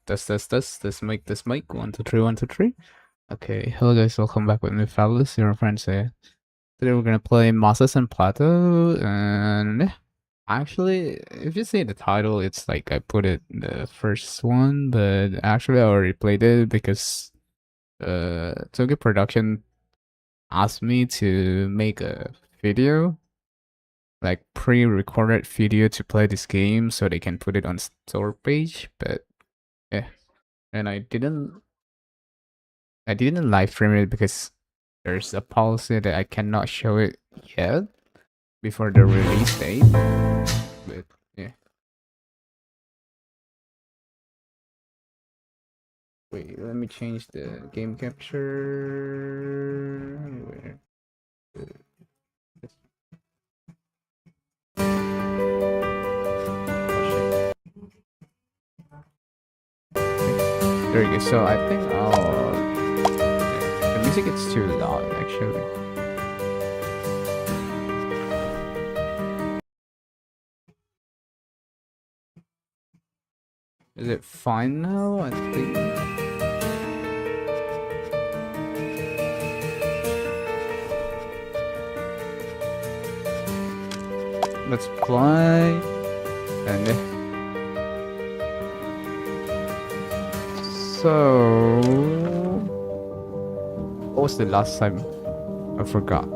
This mic. 1, 2, 3, 1, 2, 3. Okay, hello guys, welcome back with me, Fedelish, your friends here. Today we're gonna play Moses and Plato, and actually, if you see the title, it's like I put it in the first one, but actually I already played it because Toge Production asked me to make a video, like pre-recorded video to play this game so they can put it on store page, but yeah. And I didn't live stream it because there's a policy that I cannot show it yet before the release date. But yeah. Wait, let me change the game capture. Where? There you go. So I think the music is too loud actually. Is it fine now? I think. Let's play. And so, what was the last time? I forgot.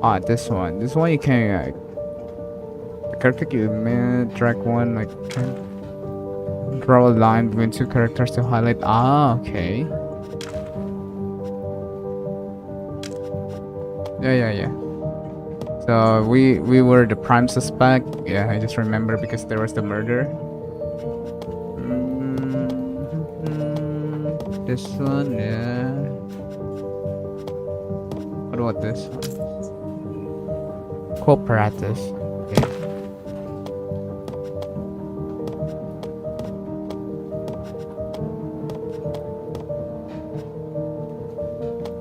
Ah, this one. This one you can the character you may drag one like draw a line between two characters to highlight. Ah, okay. Yeah. So we were the prime suspect. Yeah, I just remember because there was the murder. This one, yeah. What about this one? Cooperative. Okay.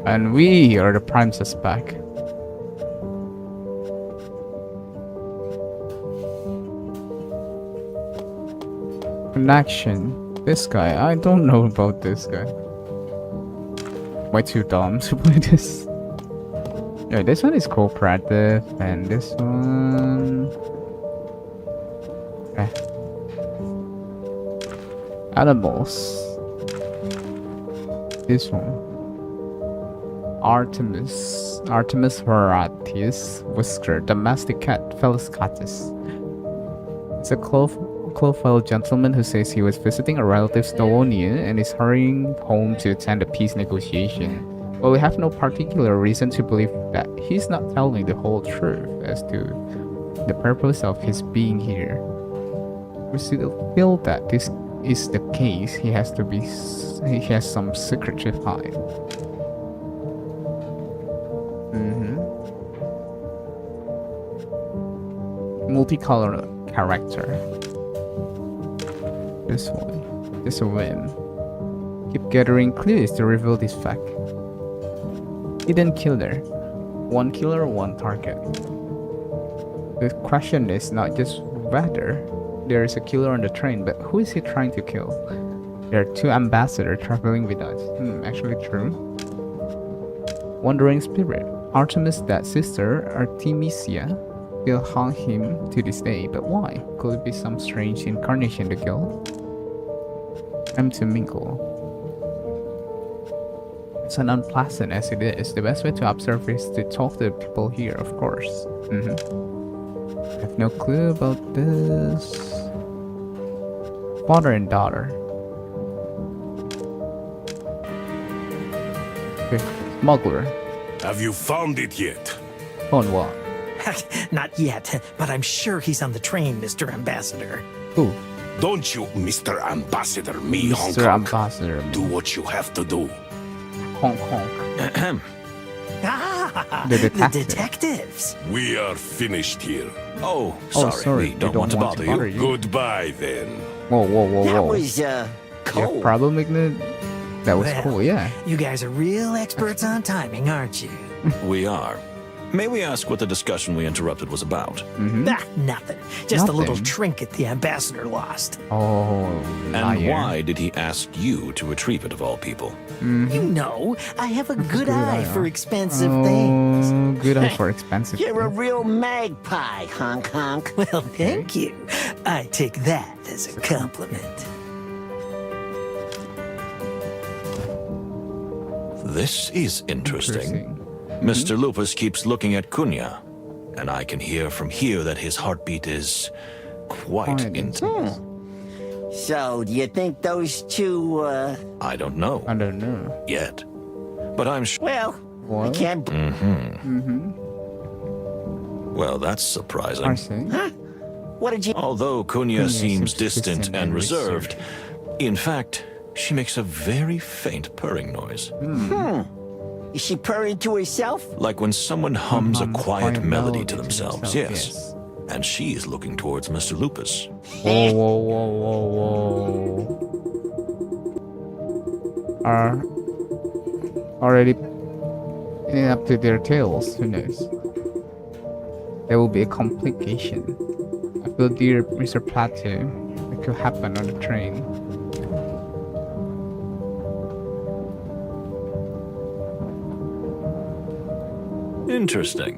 And we are the prime suspect. Connection. This guy, I don't know about this guy. Way too dumb to play this. Yeah, this one is cooperative, and this one. Animals. This one. Artemis Horatius Whisker, domestic cat, Felis catus. It's a Clawville gentleman who says he was visiting a relative Stolonia and is hurrying home to attend a peace negotiation. But we have no particular reason to believe that he's not telling the whole truth as to the purpose of his being here. We still feel that this is the case. He has some secret to hide. Multicolor character. This one. This a win. Keep gathering clues to reveal this fact. Hidden killer. One killer, one target. The question is not just whether there is a killer on the train, but who is he trying to kill? There are two ambassadors traveling with us. Actually true. Wandering spirit. Artemis' dead sister, Artemisia, will haunt him to this day, but why? Could it be some strange incarnation to kill? Time to mingle. It's an unpleasant as it is. The best way to observe is to talk to the people here, of course. I have no clue about this. Father and daughter. Okay. Smuggler. Have you found it yet? On what? Not yet, but I'm sure he's on the train, Mr. Ambassador. Who? Don't you, Mr. Ambassador, me, Mr. Hong Kong. Ambassador. Do what you have to do. Hong Kong. The detective. detectives. We are finished here. Oh, Oh, sorry. sorry. We don't want to bother you. you. Goodbye, then. Whoa. That was, You have cool. problem, Ignite? That was Well, cool, yeah. You guys are real experts on timing, aren't you? We are. May we ask what the discussion we interrupted was about? Nothing. Just a little Nothing. trinket the ambassador lost. Oh, And liar. why did he ask you to retrieve it of all people? You know, I have a good eye for huh? expensive things. Oh, good eye for expensive You're a things. real magpie, honk honk. Well, thank you. I take that as a compliment. This is interesting. Mr. Lupus keeps looking at Kunya, and I can hear from here that his heartbeat is quite intense. So, do you think those two, I don't know I don't know. yet, but I'm sure. well, I What? can't... Well, that's surprising. I see. What did you... Although Kunya seems distant and reserved, reserved. in fact, she makes a very faint purring noise. Is she purring to herself? Like when someone hums a quiet melody to to themselves, themselves, yes. And she is looking towards Mr. Lupus. Whoa, whoa, whoa, whoa, whoa. Are already pinning up to their tails, who knows? There will be a complication. I feel, dear Mr. Plato, it could happen on the train. Interesting.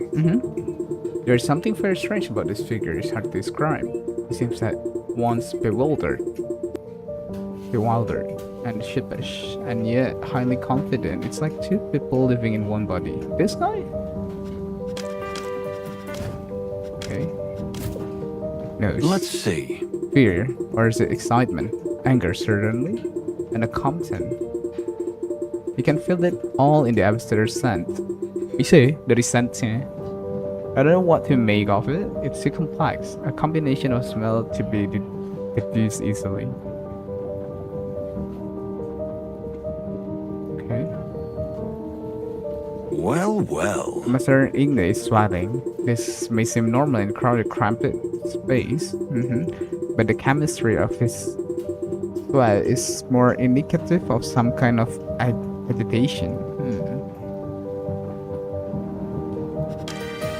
There's something very strange about this figure. It's hard to describe. It seems that once bewildered, and sheepish, and yet highly confident. It's like two people living in one body. This guy? Okay. No. Let's see. Fear, or is it excitement? Anger, certainly. And a content. You can feel it all in the ambassador's scent. You see, the scent here. I don't know what to make of it. It's too complex. A combination of smell to be diffused easily. Okay. Well, well. Master Igne is sweating. This may seem normal in crowded, cramped space, but the chemistry of his sweat is more indicative of some kind of agitation.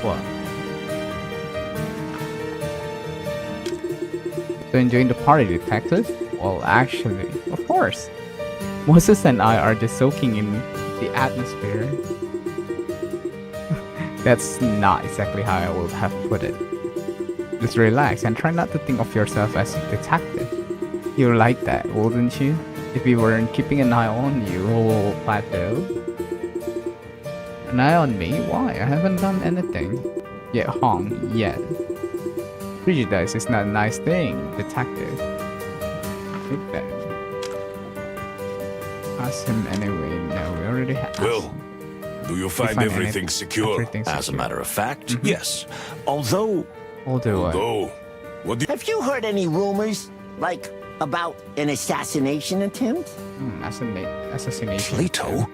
What? So enjoying the party, detective? Well, actually, of course. Moses and I are just soaking in the atmosphere. That's not exactly how I would have put it. Just relax and try not to think of yourself as a detective. You're like that, wouldn't you? If we weren't keeping an eye on you, Plato. An eye on me? Why? I haven't done anything. Yet yet. Prejudice is not a nice thing, detective. Take that. Ask him anyway. No, we already have. Well, do you find everything secure? As a matter of fact, yes. Although, Although, what do Have you heard any rumors, like, about an assassination attempt? Assassination. Plato?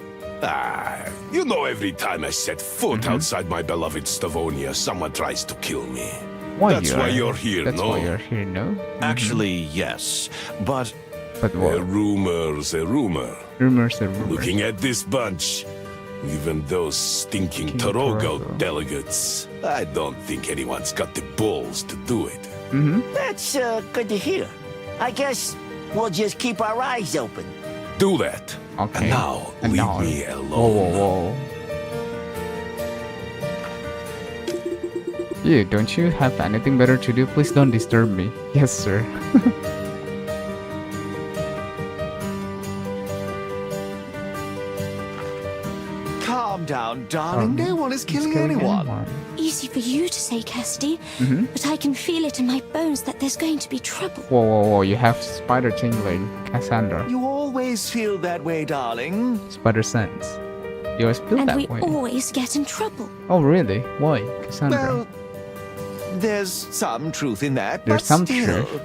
you know, every time I set foot outside my beloved Stavonia, someone tries to kill me. That's why you're here, That's no? why you're here, no? Actually, yes. But But A what? rumor's a rumor. Rumors are rumors. Looking at this bunch, even those stinking Torogo Torogo. delegates, I don't think anyone's got the balls to do it. That's, good to hear. I guess we'll just keep our eyes open. Do that. Okay. And now, And leave now- me Whoa, alone. whoa, whoa. You, don't you have anything better to do? Please don't disturb me. Yes, sir. Calm down, darling. No one is killing anyone. Easy for you to say, Cassidy, but I can feel it in my bones that there's going to be trouble. Whoa, whoa, whoa. You have spider tingling, Cassandra. You always feel that way, darling. Spider sense. You always feel And that we way. always get in trouble. Oh, really? Why, Cassandra? Well, there's some truth in that. There's but some still, truth.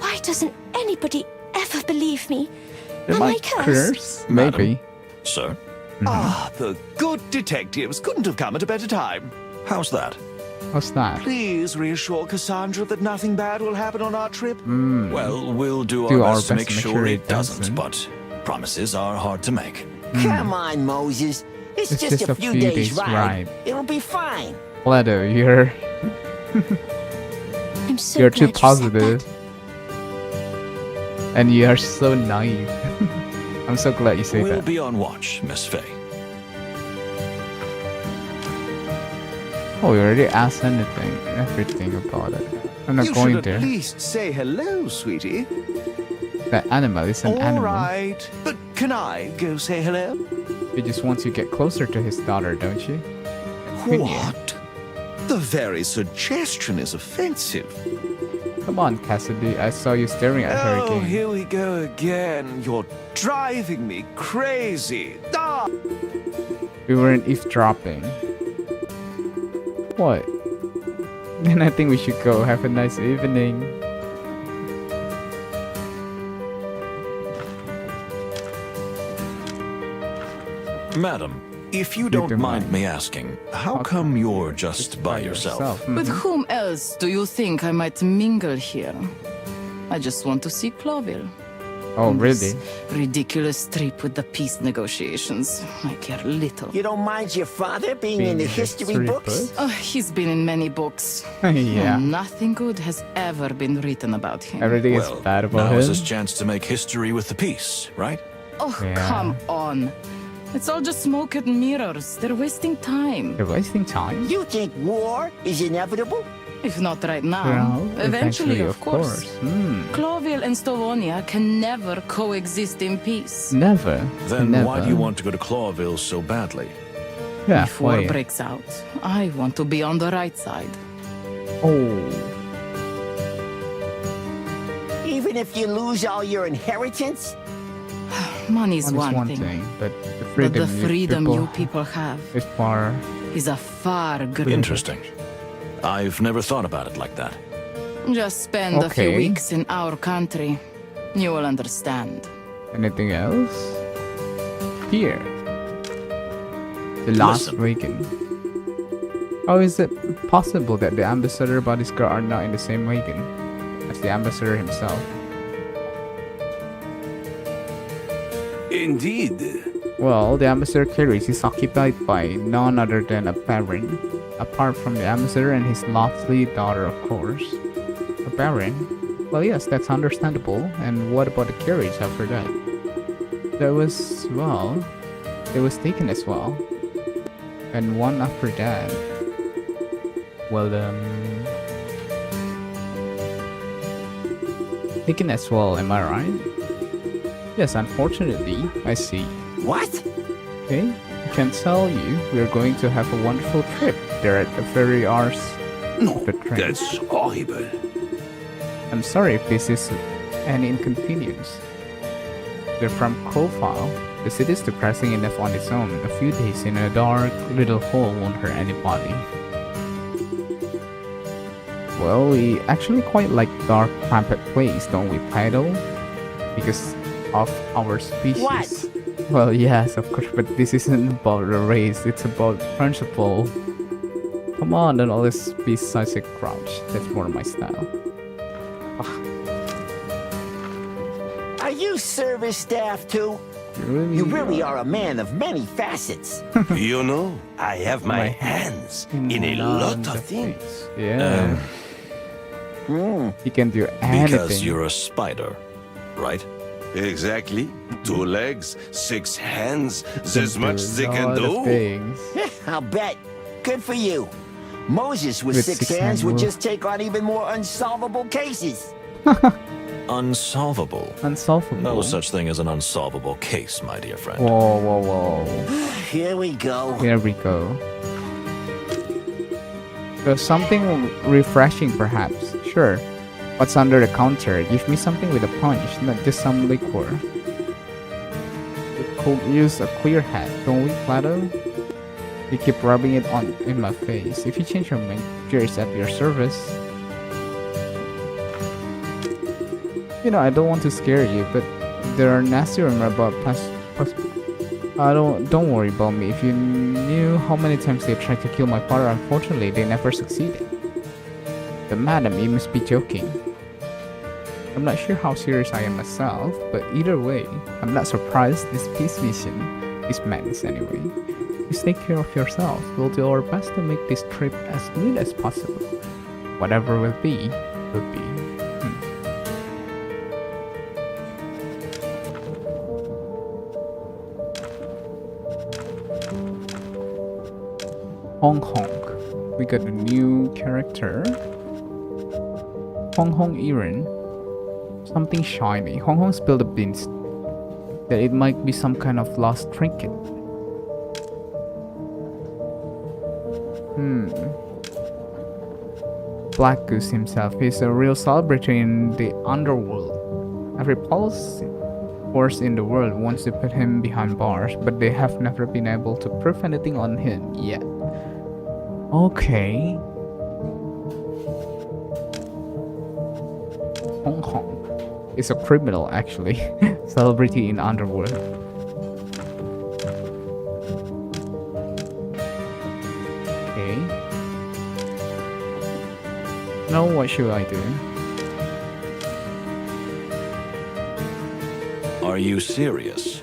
Why doesn't anybody ever believe me? Am Am I I cursed? cursed? Madam. Maybe. sir, Ah, the good detectives couldn't have come at a better time. how's that? What's that? Please reassure Cassandra that nothing bad will happen on our trip. Well, we'll do Do our best to make sure it doesn't, doesn't. but promises are hard to make. Come on, Moses. It's just a few days ride. It'll be fine. Plato, you're I'm so you're too glad you said positive. that. And you are so naive. I'm so glad you say We'll that. be on watch, Miss Faye. Oh, you already asked everything about it. I'm not You going should there. at least say hello, sweetie. That animal is an All animal. right, but can I go say hello? He just wants to get closer to his daughter, don't you? Couldn't you? What? The very suggestion is offensive. Come on, Cassidy. I saw you staring at her Oh, again. here we go again. You're driving me crazy. Ah! We weren't eavesdropping. What? Then I think we should go. Have a nice evening. Madam, if you don't mind me asking, how come you're just by yourself? With whom else do you think I might mingle here? I just want to see Clawville. Oh, On really? this ridiculous trip with the peace negotiations. I care little. You don't mind your father being in the history books? Oh, he's been in many books. Yeah. And nothing good has ever been written about him. Everything Well, is bad about now is him. his chance to make history with the peace, right? Oh, Yeah. come on. It's all just smoke and mirrors. They're wasting time. You're wasting time. You think war is inevitable? If not right now, Well, eventually, of course. Hmm. Clawville and Stavonia can never coexist in peace. Never. Then Never. why do you want to go to Clawville so badly? Yeah, If war why? breaks out, I want to be on the right side. Oh. Even if you lose all your inheritance? Money's One is one thing, but the but freedom, the freedom you people have is far. is a far greater. Interesting. I've never thought about it like that. Just spend a few Okay. weeks in our country. You will understand. Anything else? Here. The last Listen. wagon. How is it possible that the ambassador bodyguard are not in the same wagon as the ambassador himself? Indeed. Well, the ambassador carries is occupied by none other than a baron, apart from the ambassador and his lovely daughter, of course. A baron? Well, yes, that's understandable. And what about the carriage after that? That was, well, it was taken as well. And one after that. Well, taken as well, am I right? Yes, unfortunately, I see. What? Okay, I can tell you we're going to have a wonderful trip there at the ferry hours No, of the train. that's horrible. I'm sorry if this is an inconvenience. They're from Clawville. The city is depressing enough on its own. A few days in a dark little hole won't hurt anybody. Well, we actually quite like dark, cramped place, don't we, Plato? Because of our species. What? Well, yes, of course, but this isn't about the race, it's about principle. Come on, don't always be such a grouch. That's more my style. Are you service staff too? You really are a man of many facets. You know, I have my hands in a lot of things. Yeah. He can do anything. Because you're a spider, right? Exactly. 2 legs, 6 hands. He There's can much do they a can lot of do. things. I'll bet. Good for you. Moses with, With 6 6 hands hands would will- just take on even more unsolvable cases. Unsolvable. Unsolvable. No such thing as an unsolvable case, my dear friend. Whoa, whoa, whoa. Here we go. Here we go. So something refreshing, perhaps. Sure. What's under the counter? Give me something with a punch, not just some liquor. We could use a clear hat, don't we, Plato? You keep rubbing it on in my face. If you change your mind, cheers at your service. You know, I don't want to scare you, but there are nasty rumors about don't worry about me. If you knew how many times they tried to kill my father, unfortunately they never succeeded. But madam, you must be joking. I'm not sure how serious I am myself, but either way, I'm not surprised this peace mission is madness anyway. Please take care of yourself. We'll do our best to make this trip as smooth as possible. Whatever will be, will be. Hong Hong. We got a new character. Hong Hong Erin. Something shiny. Hong Hong spilled the beans that it might be some kind of lost trinket. Black Goose himself is a real celebrity in the underworld. Every police force in the world wants to put him behind bars, but they have never been able to prove anything on him yet. Okay. Hong Kong is a criminal, actually. Celebrity in underworld. Okay. Now what should I do? Are you serious?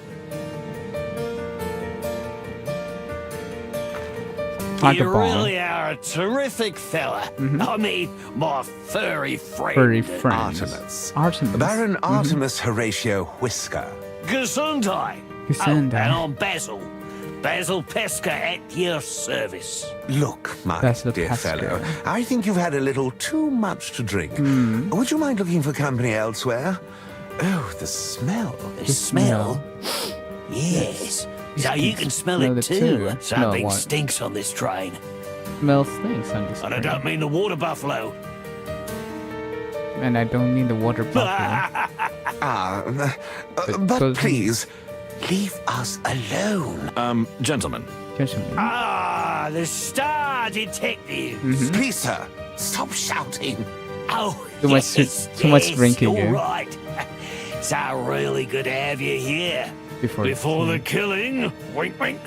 You really are a terrific fella. I mean, my furry friend. Furry friends. Artemis. Baron Artemis Horatio Whisker. Gesundheit. Gesundheit. And I'm Basil. Basil Pesca at your service. Look, my Basil dear Pesca. fellow, I think you've had a little too much to drink. Would you mind looking for company elsewhere? Oh, the smell. The smell? Yes. So you can smell it too. Smell Something what? stinks on this train. Smell stinks on this And I train. don't mean the water buffalo. And I don't mean the water buffalo. But please, leave us alone. Gentlemen. Gentlemen. Ah, the Star Detective. Please, sir, stop shouting. Oh, Too much- yes, too much yes, drinking, You're eh? right. It's really good to have you here. Before the killing, wink, wink.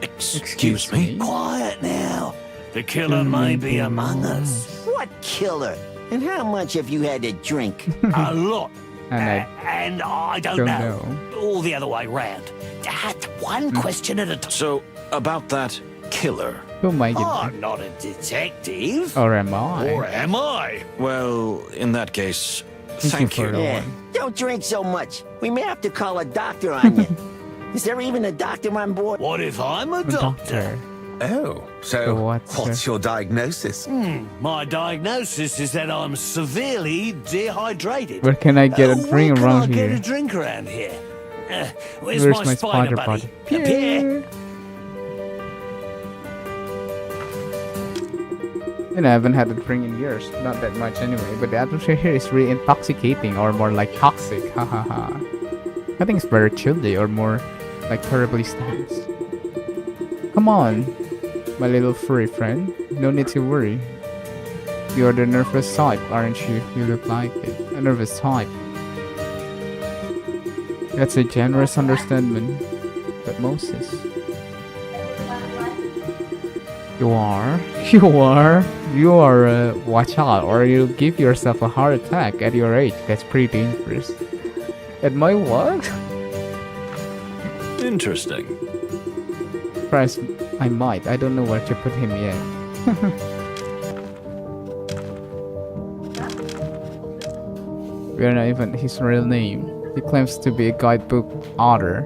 Excuse me? Quiet now. The killer may be among us. What killer? And how much have you had to drink? A lot. And I don't know. All the other way round. One question at a time. So, about that killer. Who am I getting? I'm not a detective. Or am I? Or am I? Well, in that case, Thank thank you you. for Yeah. Don't drink so much. We may have to call a doctor on you. Is there even a doctor on board? What if I'm a doctor? Oh, so what's your diagnosis? My diagnosis is that I'm severely dehydrated. Where can I get a drink Where around can I here? get a drink around here? Where's Where's my my spider spider buddy? buddy? Pierre. And I haven't had a drink in years. Not that much anyway. But the atmosphere here is really intoxicating, or more like toxic. Ha ha ha. I think it's very chilly, or more like terribly stanced. Come on, my little furry friend. No need to worry. You're the nervous type, aren't you? You look like it. A nervous type. That's a generous understatement. But Moses. You are. Watch out, or you'll give yourself a heart attack at your age. That's pretty dangerous. At my what? Interesting. Perhaps I might. I don't know where to put him yet. We are not even his real name. He claims to be a guidebook author,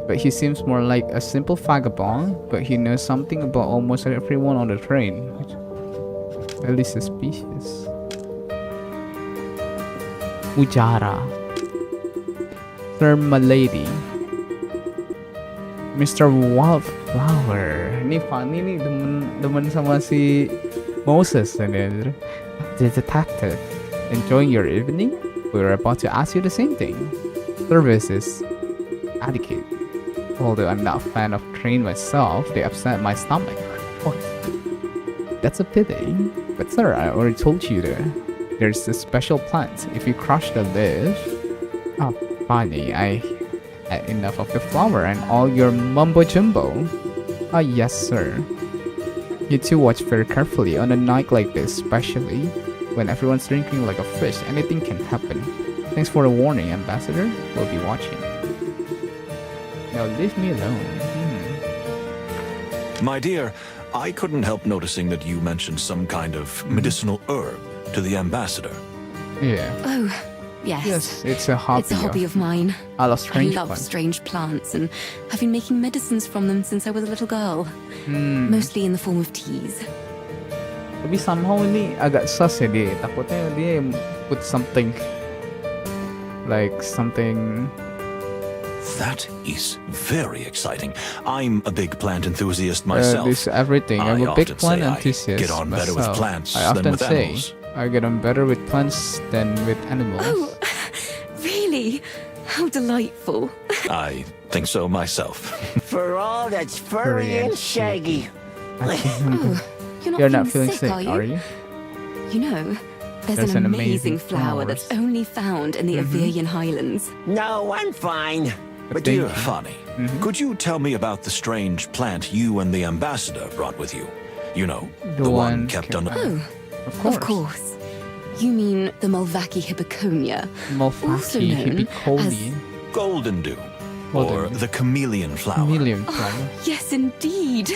but he seems more like a simple vagabond, but he knows something about almost everyone on the train. At least suspicious. Ujara. Sir Malady. Mr. Wildflower. Ini funny nih, demen sama si Moses ini. The detective. Enjoying your evening? We're about to ask you the same thing. Services. Etiquette. Although I'm not a fan of train myself, they upset my stomach. What? That's a pity. But sir, I already told you that there's a special plant. If you crush the leaf... Oh, funny, I had enough of the flower and all your mumbo jumbo. Ah, yes sir. You two watch very carefully on a night like this, especially when everyone's drinking like a fish. Anything can happen. Thanks for the warning, Ambassador. We'll be watching. Now leave me alone. My dear, I couldn't help noticing that you mentioned some kind of medicinal herb to the ambassador. Yeah. Oh, yes. Yes, it's a hobby. It's a hobby of mine. I love I strange love plants. strange plants, and I've been making medicines from them since I was a little girl. Mostly in the form of teas. Tapi somehow ini agak sus ya dia. Takutnya dia put something like something. That is very exciting. I'm a big plant enthusiast myself. This everything. I'm a I big often plant say I enthusiast. get on better with myself. plants I than often with say animals. I get on better with plants than with animals. Oh, really? How delightful. I think so myself. For all that's furry and shaggy. Oh, You're not feeling sick, are you? are you? You know, there's an amazing flower that's only found in the Averian Highlands. No, I'm fine. But dear Fanny, could you tell me about the strange plant you and the ambassador brought with you? You know, the one kept under... Oh, of course. You mean the Malvaki hippoconia, also Malvaki known hippoconia. Golden dew. Golden Or dew. the chameleon flower. Chameleon flower. Yes, indeed.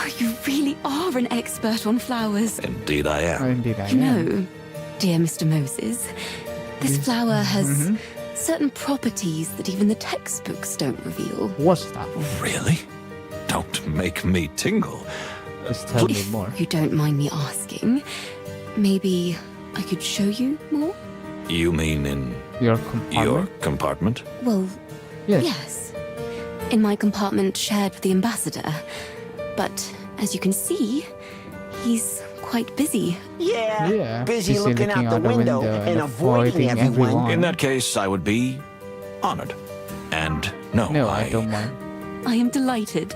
Oh, you really are an expert on flowers. Indeed I am. Indeed, I You am. know, dear Mr. Moses, this flower has certain properties that even the textbooks don't reveal. What's that? Really? Don't make me tingle. Just tell me If more. you don't mind me asking, maybe I could show you more? You mean in Your your compartment? compartment? Well, Yes. yes. In my compartment shared with the ambassador. But as you can see, he's quite busy. Yeah, Yeah, busy busy looking out the window and avoiding everyone. In that case, I would be honored. And no, No, I don't mind. I am delighted.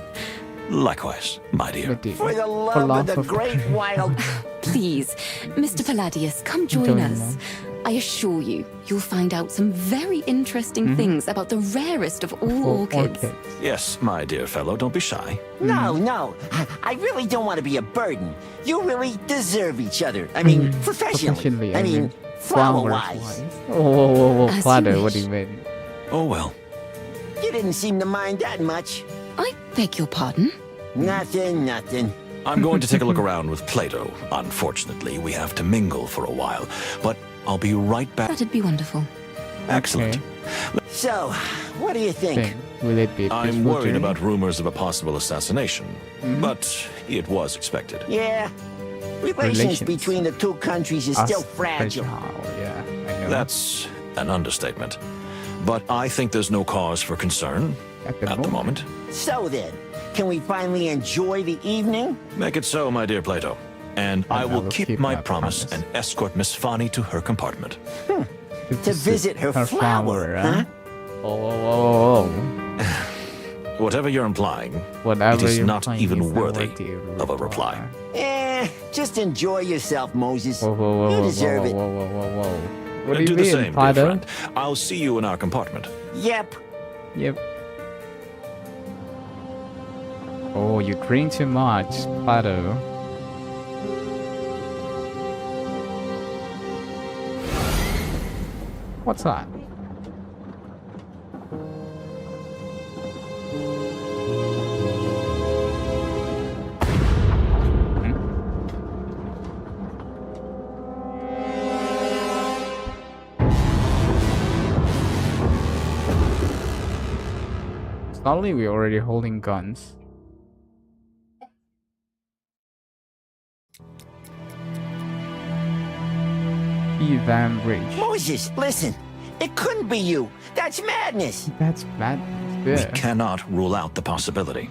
Likewise, my dear. But the- For the for love of the of- great wild... Please, Mr. Palladius, come join Join us. us. I assure you, you'll find out some very interesting things about the rarest of all orchids. Yes, my dear fellow, don't be shy. No. I really don't want to be a burden. You really deserve each other. I mean, professionally. I mean, flower-wise. Whoa, As you Plato, what do wish. you mean? Oh well. You didn't seem to mind that much. I beg your pardon? Nothing. I'm going to take a look around with Plato. Unfortunately, we have to mingle for a while, but I'll be right back. That'd be wonderful. Excellent. So, what do you think? Thing. Will it be a I'm peaceful worried journey? about rumors of a possible assassination, but it was expected. Yeah. Relations between the two countries is still fragile. Yeah, I know. That's an understatement. But I think there's no cause for concern At at the moment. So then, can we finally enjoy the evening? Make it so, my dear Plato. And I will keep my promise and escort Miss Fanny to her compartment. To visit her flower, huh? Oh. Whatever you're implying, Whatever it is you're not playing even is not worthy worthy of a reply. Just enjoy yourself, Moses. Whoa, You deserve it. Whoa. What do you Do mean, the same, dear Plato? friend. I'll see you in our compartment. Yep. Yep. Oh, you drink too much, Plato. What's that? Suddenly we're already holding guns. Van Bridge. Moses, listen. It couldn't be you. That's madness. That's bad. We cannot rule out the possibility.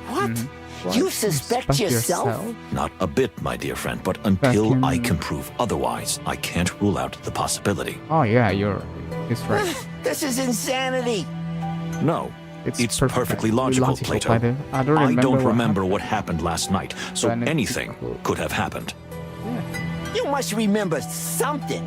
What? You suspect yourself? Not a bit, my dear friend, but until I can prove otherwise, I can't rule out the possibility. Oh yeah, it's right. This is insanity. No, it's perfectly logical, Plato. Plato. I don't remember what happened last night, so But anything could have happened. You must remember something.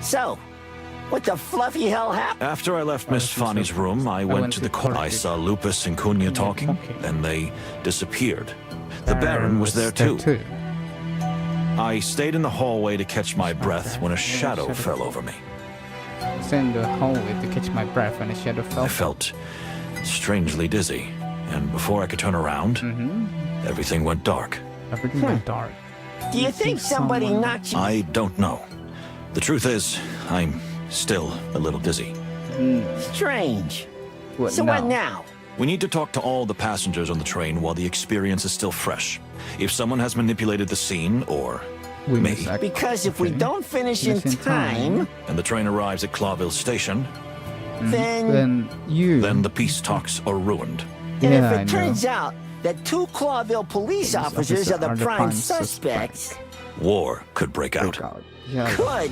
So, what the fluffy hell happened? After I left Miss Fanny's room, I went to the court. I saw Lupus and Cunha talking, then they disappeared. The Baron was there too. I stayed in the hallway to catch my breath when a shadow fell over me. Stay in the hallway to catch my breath when a shadow fell. I felt strangely dizzy, and before I could turn around, everything went dark. Everything went dark. Do you think somebody knocked you? I don't know. The truth is, I'm still a little dizzy. Strange. What So what now? We need to talk to all the passengers on the train while the experience is still fresh. If someone has manipulated the scene, or We me, miss ac- Because if we okay. don't finish in Finish in time, and the train arrives at Clawville station, then then the peace talks are ruined. and Yeah, if I it know. turns out that 2 Clawville police officers are the prime suspects, War could break out, Yeah, could.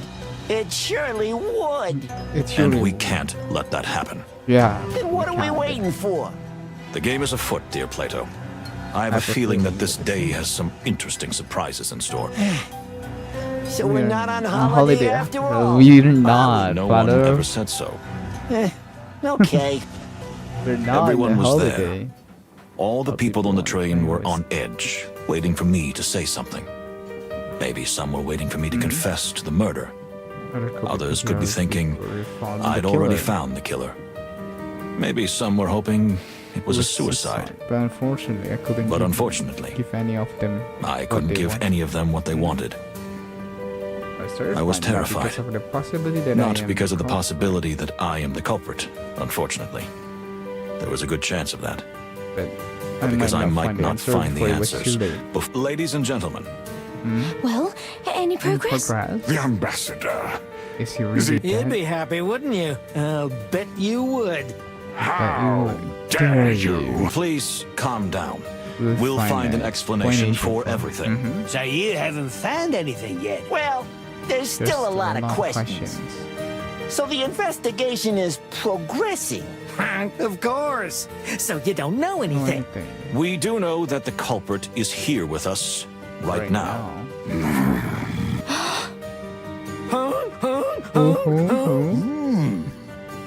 It surely would. it's and really- we can't let that happen. Yeah. Then what are we waiting for? The game is afoot, dear Plato. I have a feeling that this day has some interesting surprises in store. So we're not on holiday after all. We're not, No one Plato. ever said so. Okay. We're not Everyone on was holiday. All the people on the train were on edge, waiting for me to say something. Maybe some were waiting for me to confess to the murder. Others could be thinking I'd already found the killer. Maybe some were hoping it was a suicide. But unfortunately, I couldn't. But unfortunately, give any of them. I couldn't give any of them what they wanted. I was terrified. Because of the possibility that Not because of the possibility that I am the culprit, unfortunately. There was a good chance of that. But Because I might not find the before it was answers. too late. Ladies and gentlemen, Well, any progress? The ambassador. Is he really You'd dead? be happy, wouldn't you? I'll bet you would. How dare you? please calm down. We'll find an explanation for everything. So you haven't found anything yet? Well, there's still a lot of questions. So the investigation is progressing. Of course. So you don't know anything. We do know that the culprit is here with us right now.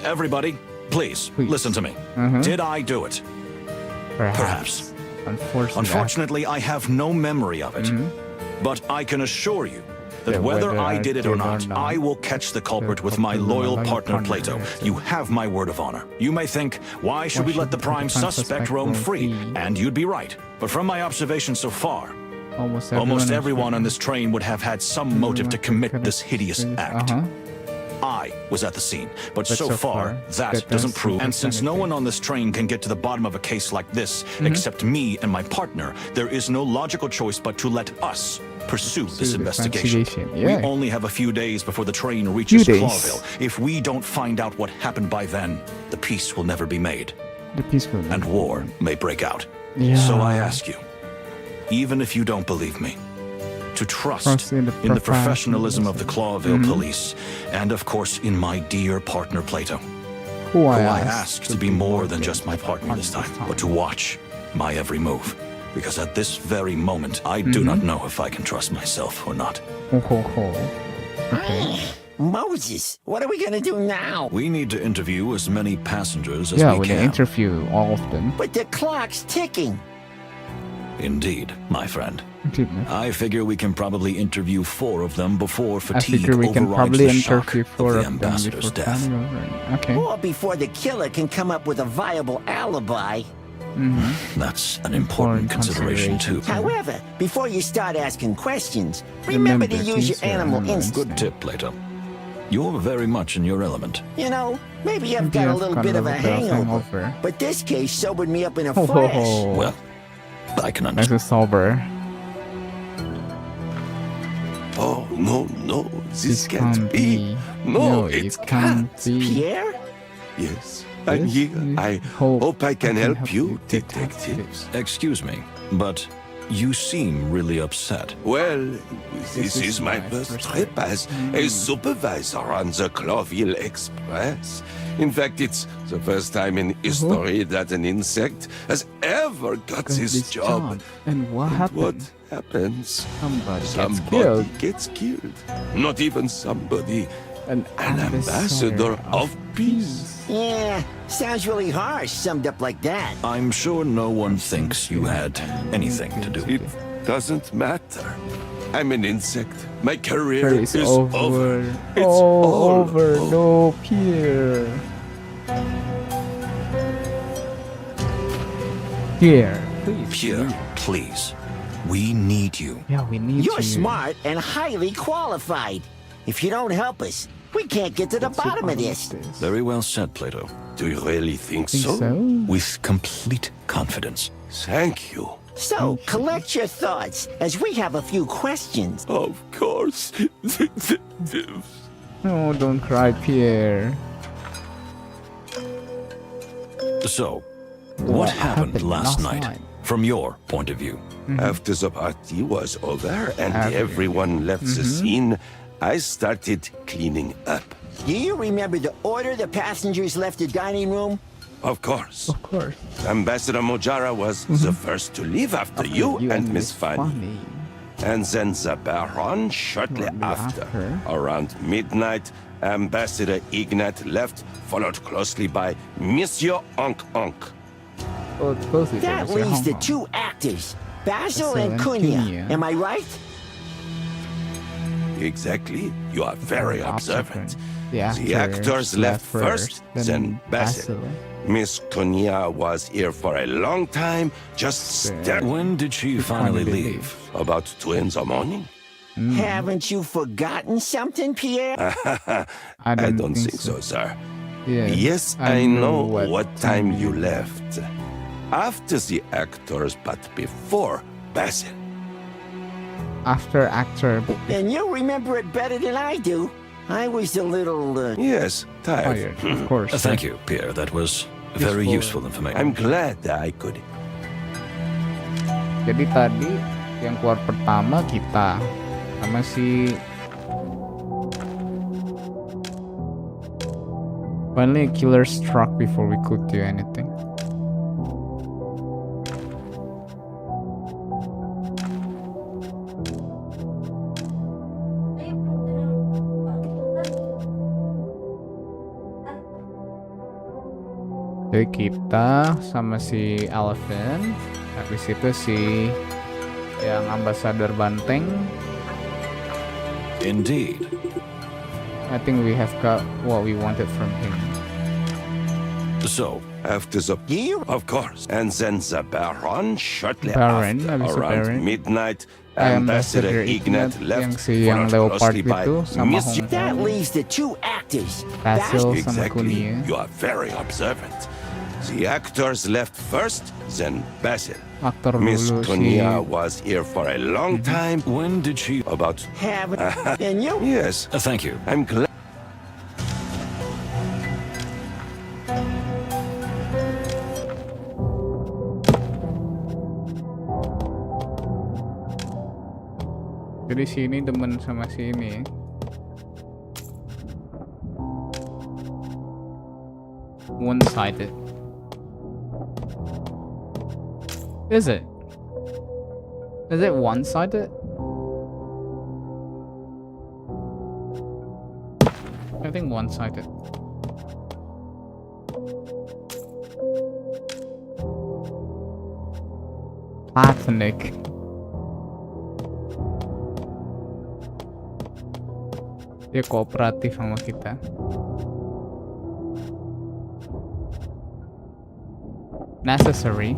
Everybody, please, listen to me. Did I do it? Perhaps. Unfortunately, I have no memory of it. But I can assure you that whether I did it or not, I will catch the culprit with my loyal partner Plato. You have my word of honor. You may think, why should we let the prime suspect roam free? And you'd be right. But from my observation so far, almost everyone on this train would have had some motive to commit this hideous act. I was at the scene, but so far, that doesn't prove. And since no one on this train can get to the bottom of a case like this, except me and my partner, there is no logical choice but to let us pursue this investigation. We only have a few days before the train reaches Clawville. If we don't find out what happened by then, the peace will never be made. And war may break out. So I ask you, even if you don't believe me, to trust in the professionalism of the Clawville police, and of course in my dear partner Plato, who I ask to be more than just my partner this time, but to watch my every move. Because at this very moment, I do not know if I can trust myself or not. Moses, what are we gonna do now? We need to interview as many passengers as we we can. interview all of them. But the clock's ticking. Indeed, my friend. I figure we can probably interview 4 of them before fatigue overrides the shock of the ambassador's death. Okay. Or before the killer can come up with a viable alibi. That's an important consideration too. However, before you start asking questions, remember to use your animal instinct. Good tip, Plato. You're very much in your element. You know, maybe I've got a little bit of a hangover, but this case sobered me up in a flash. Well, I can Nice and sober. Oh, no, this can't be. No, it can't. Pierre? Yes, I'm here. I hope I can help you, detectives. Excuse me, but you seem really upset. Well, this is my first trip as a supervisor on the Clawville Express. In fact, it's the first time in history that an insect has ever got this job. And what happened? What happens? Somebody gets killed. Gets killed. Not even somebody. An ambassador of peace. Yeah, sounds really harsh, summed up like that. I'm sure no one thinks you had anything to do It with it. doesn't matter. I'm an insect. My career It's is over. It's all over. No, Pierre. Pierre, please. Pierre, please. We need you. Yeah, we need You're you. smart and highly qualified. If you don't help us, we can't get to the bottom of this. Very well said, Plato. Do you really think Think so? so? With complete confidence. Thank you. So, collect your thoughts, as we have a few questions. Of course. No, don't cry, Pierre. So, what happened last night, from your point of view? After the party was over and everyone left the scene, I started cleaning up. Do you remember the order the passengers left the dining room? Of course. Of course. Ambassador Mojara was the first to leave after you and Miss Fanny. And then the Baron shortly after. Around midnight, Ambassador Ignat left, followed closely by Monsieur Onk. Oh, it's closely That there, leaves the Hong Kong. two actors, Basil Basil and and Cunha. Cunha. Am I right? Exactly. You are very observant. The The actors left first, then Basil. Miss Cunha was here for a long time, just When did she finally leave? about 2 in the morning. Haven't you forgotten something, Pierre? I don't think so, sir. Yeah, Yes, I know what what time you left. After the actors, but before Basil. After actor, And you remember it better than I do. I was a little, Yes, tired. fired, of course. Thank you, Pierre. That was very useful information. I'm glad that I could. Jadi tadi yang keluar pertama kita sama si finally a killer struck before we could do anything. Jadi kita sama si Elephant, habis itu si yang ambasador banteng. Indeed. I think we have got what we wanted from him. So, After the of course, and then the Baron shortly Baron, after, habis itu around Baron. midnight, Ambassador Ambassador Ignat Ignat left, yang si yang followed leopard closely by itu sama Monsieur. Hong that Kong. leaves the two actors, Basil sama Exactly. Cunha. You are very observant. The actors left first, then Basil. Aktor Miss dulu si Cunha was here for a long time. when did she... About haven't, and you? yes, Thank you. I'm glad. Jadi sini demen sama sini. One-sided. Is it? Is it one-sided? I think one-sided. Platonic. Dia kooperatif sama kita. Necessary.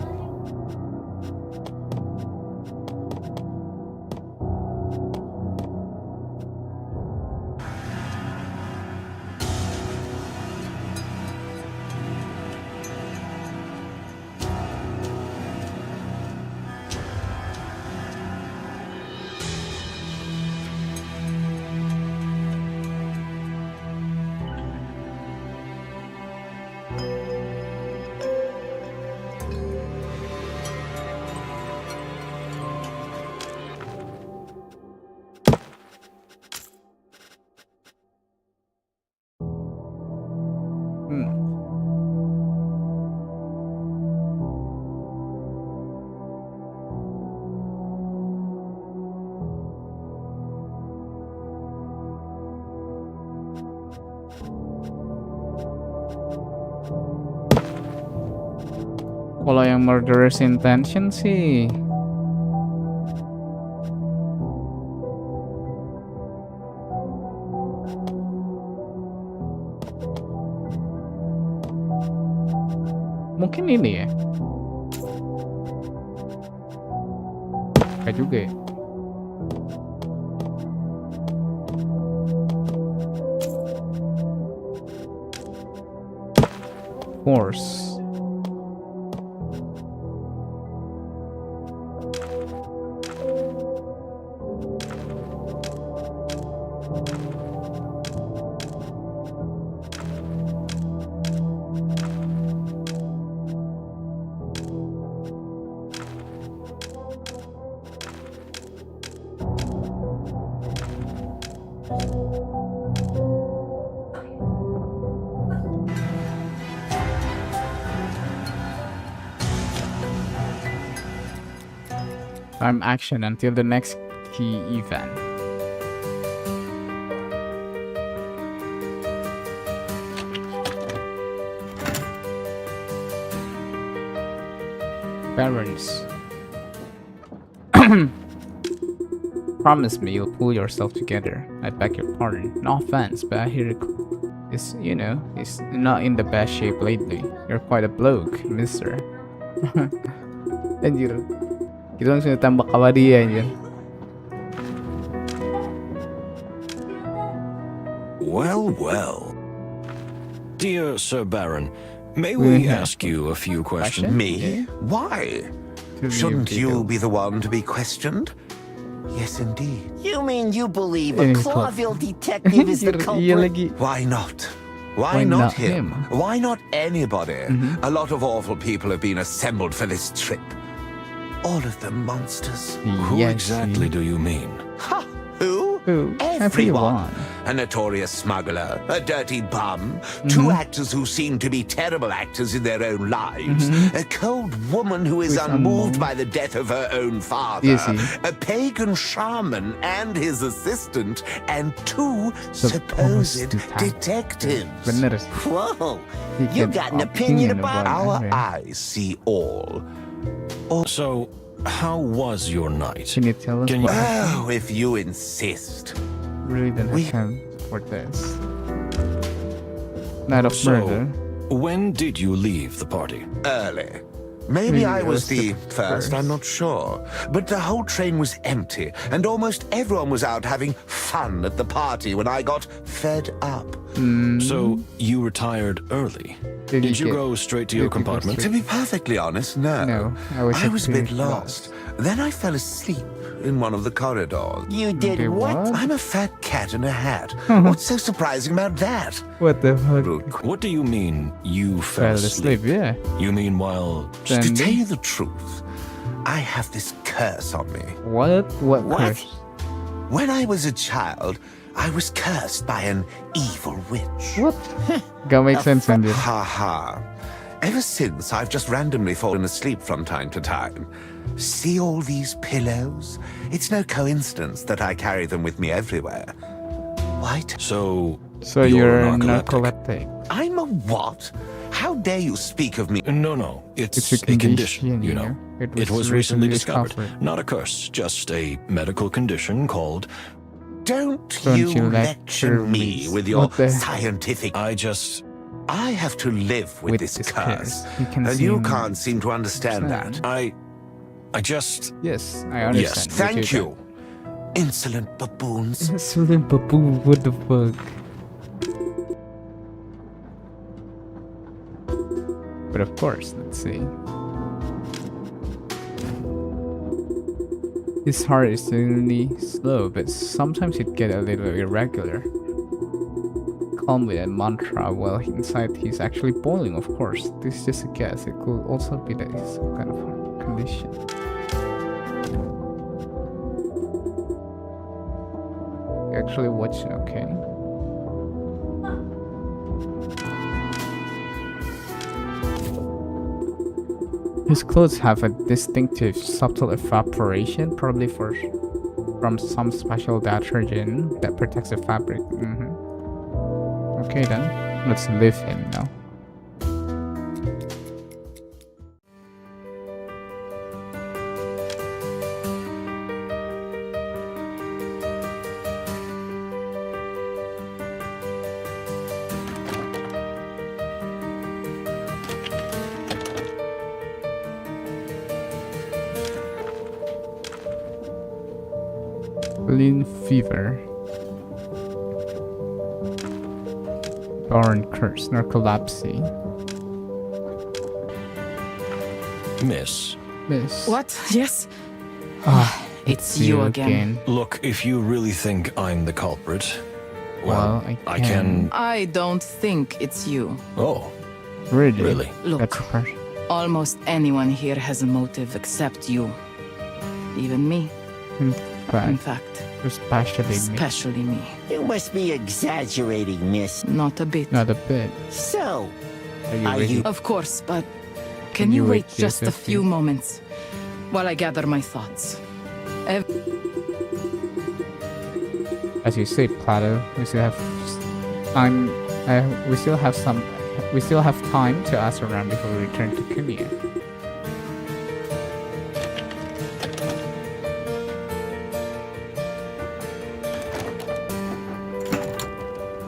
Kalau yang murderous intention sih mungkin ini ya. Kayak juga ya. Force. Time action until the next key event. Parents. Promise me you'll pull yourself together. I beg your pardon. No offense, but I hear is, you know, is not in the best shape lately. You're quite a bloke, mister. Anjir. Kita langsung ditembak sama dia anjir. Well, well. Dear Sir Baron, may we ask you a few questions? Me? Why? Shouldn't you be the one to be questioned? Yes, indeed. You mean you believe a Clawville detective is the culprit? Why not? Why not him? Why not anybody? A lot of awful people have been assembled for this trip. All of them monsters. Who exactly do you mean? Ha! Who? Everyone. A notorious smuggler, a dirty bum, two actors who seem to be terrible actors in their own lives, a cold woman who is unmoved by the death of her own father, a pagan shaman and his assistant, and two supposed detectives. Whoa! You got an opinion about our eyes see all. So, how was your night? Can you tell us? Oh, if you insist. Really don't have time for this. Night of murder. When did you leave the party? Early. Maybe I was the first, I'm not sure. But the whole train was empty, and almost everyone was out having fun at the party when I got fed up. So, you retired early? Did you go straight to your compartment? To be perfectly honest, no. I was a bit lost. Then I fell asleep in one of the corridors. You did what? I'm a fat cat in a hat. What's so surprising about that? What the fuck? What do you mean, you fell asleep? Yeah. You mean while... To tell you the truth, I have this curse on me. What curse? When I was a child, I was cursed by an evil witch. What? Gotta make sense, Andy. Ha ha. Ever since, I've just randomly fallen asleep from time to time. See all these pillows? It's no coincidence that I carry them with me everywhere. What? So you're a narcoleptic. I'm a what? How dare you speak of me? No. It's a condition, you know. It was recently discovered. Not a curse, just a medical condition called... Don't you lecture me with your scientific... I have to live with this curse. And you can't seem to understand that. I just... Yes, I understand. Yes, thank you. Insolent baboons. Insolent baboon, what the fuck? But of course, let's see. His heart is really slow, but sometimes it gets a little irregular. Calm with a mantra while inside he's actually boiling, of course. This is just a guess. It could also be that it's some kind of condition. You're actually watching, okay. His clothes have a distinctive subtle evaporation, probably from some special detergent that protects the fabric. Okay then, let's leave him now. Lean fever. Barren curse. Narcolepsy. Miss. What? Yes? Ah, it's you again. Look, if you really think I'm the culprit, well, I can... I don't think it's you. Oh, Really? really? Look, That's harsh. almost anyone here has a motive except you. Even me, In in fact, fact. especially me. Me. You must be exaggerating, miss. Not a bit. Not a bit. So, Are you Are ready? you- Of course, but can you you wait wait just a Joseph, few please? moments while I gather my thoughts? As you say, Plato, we still have time. We still have time to ask around before we return to Kumia.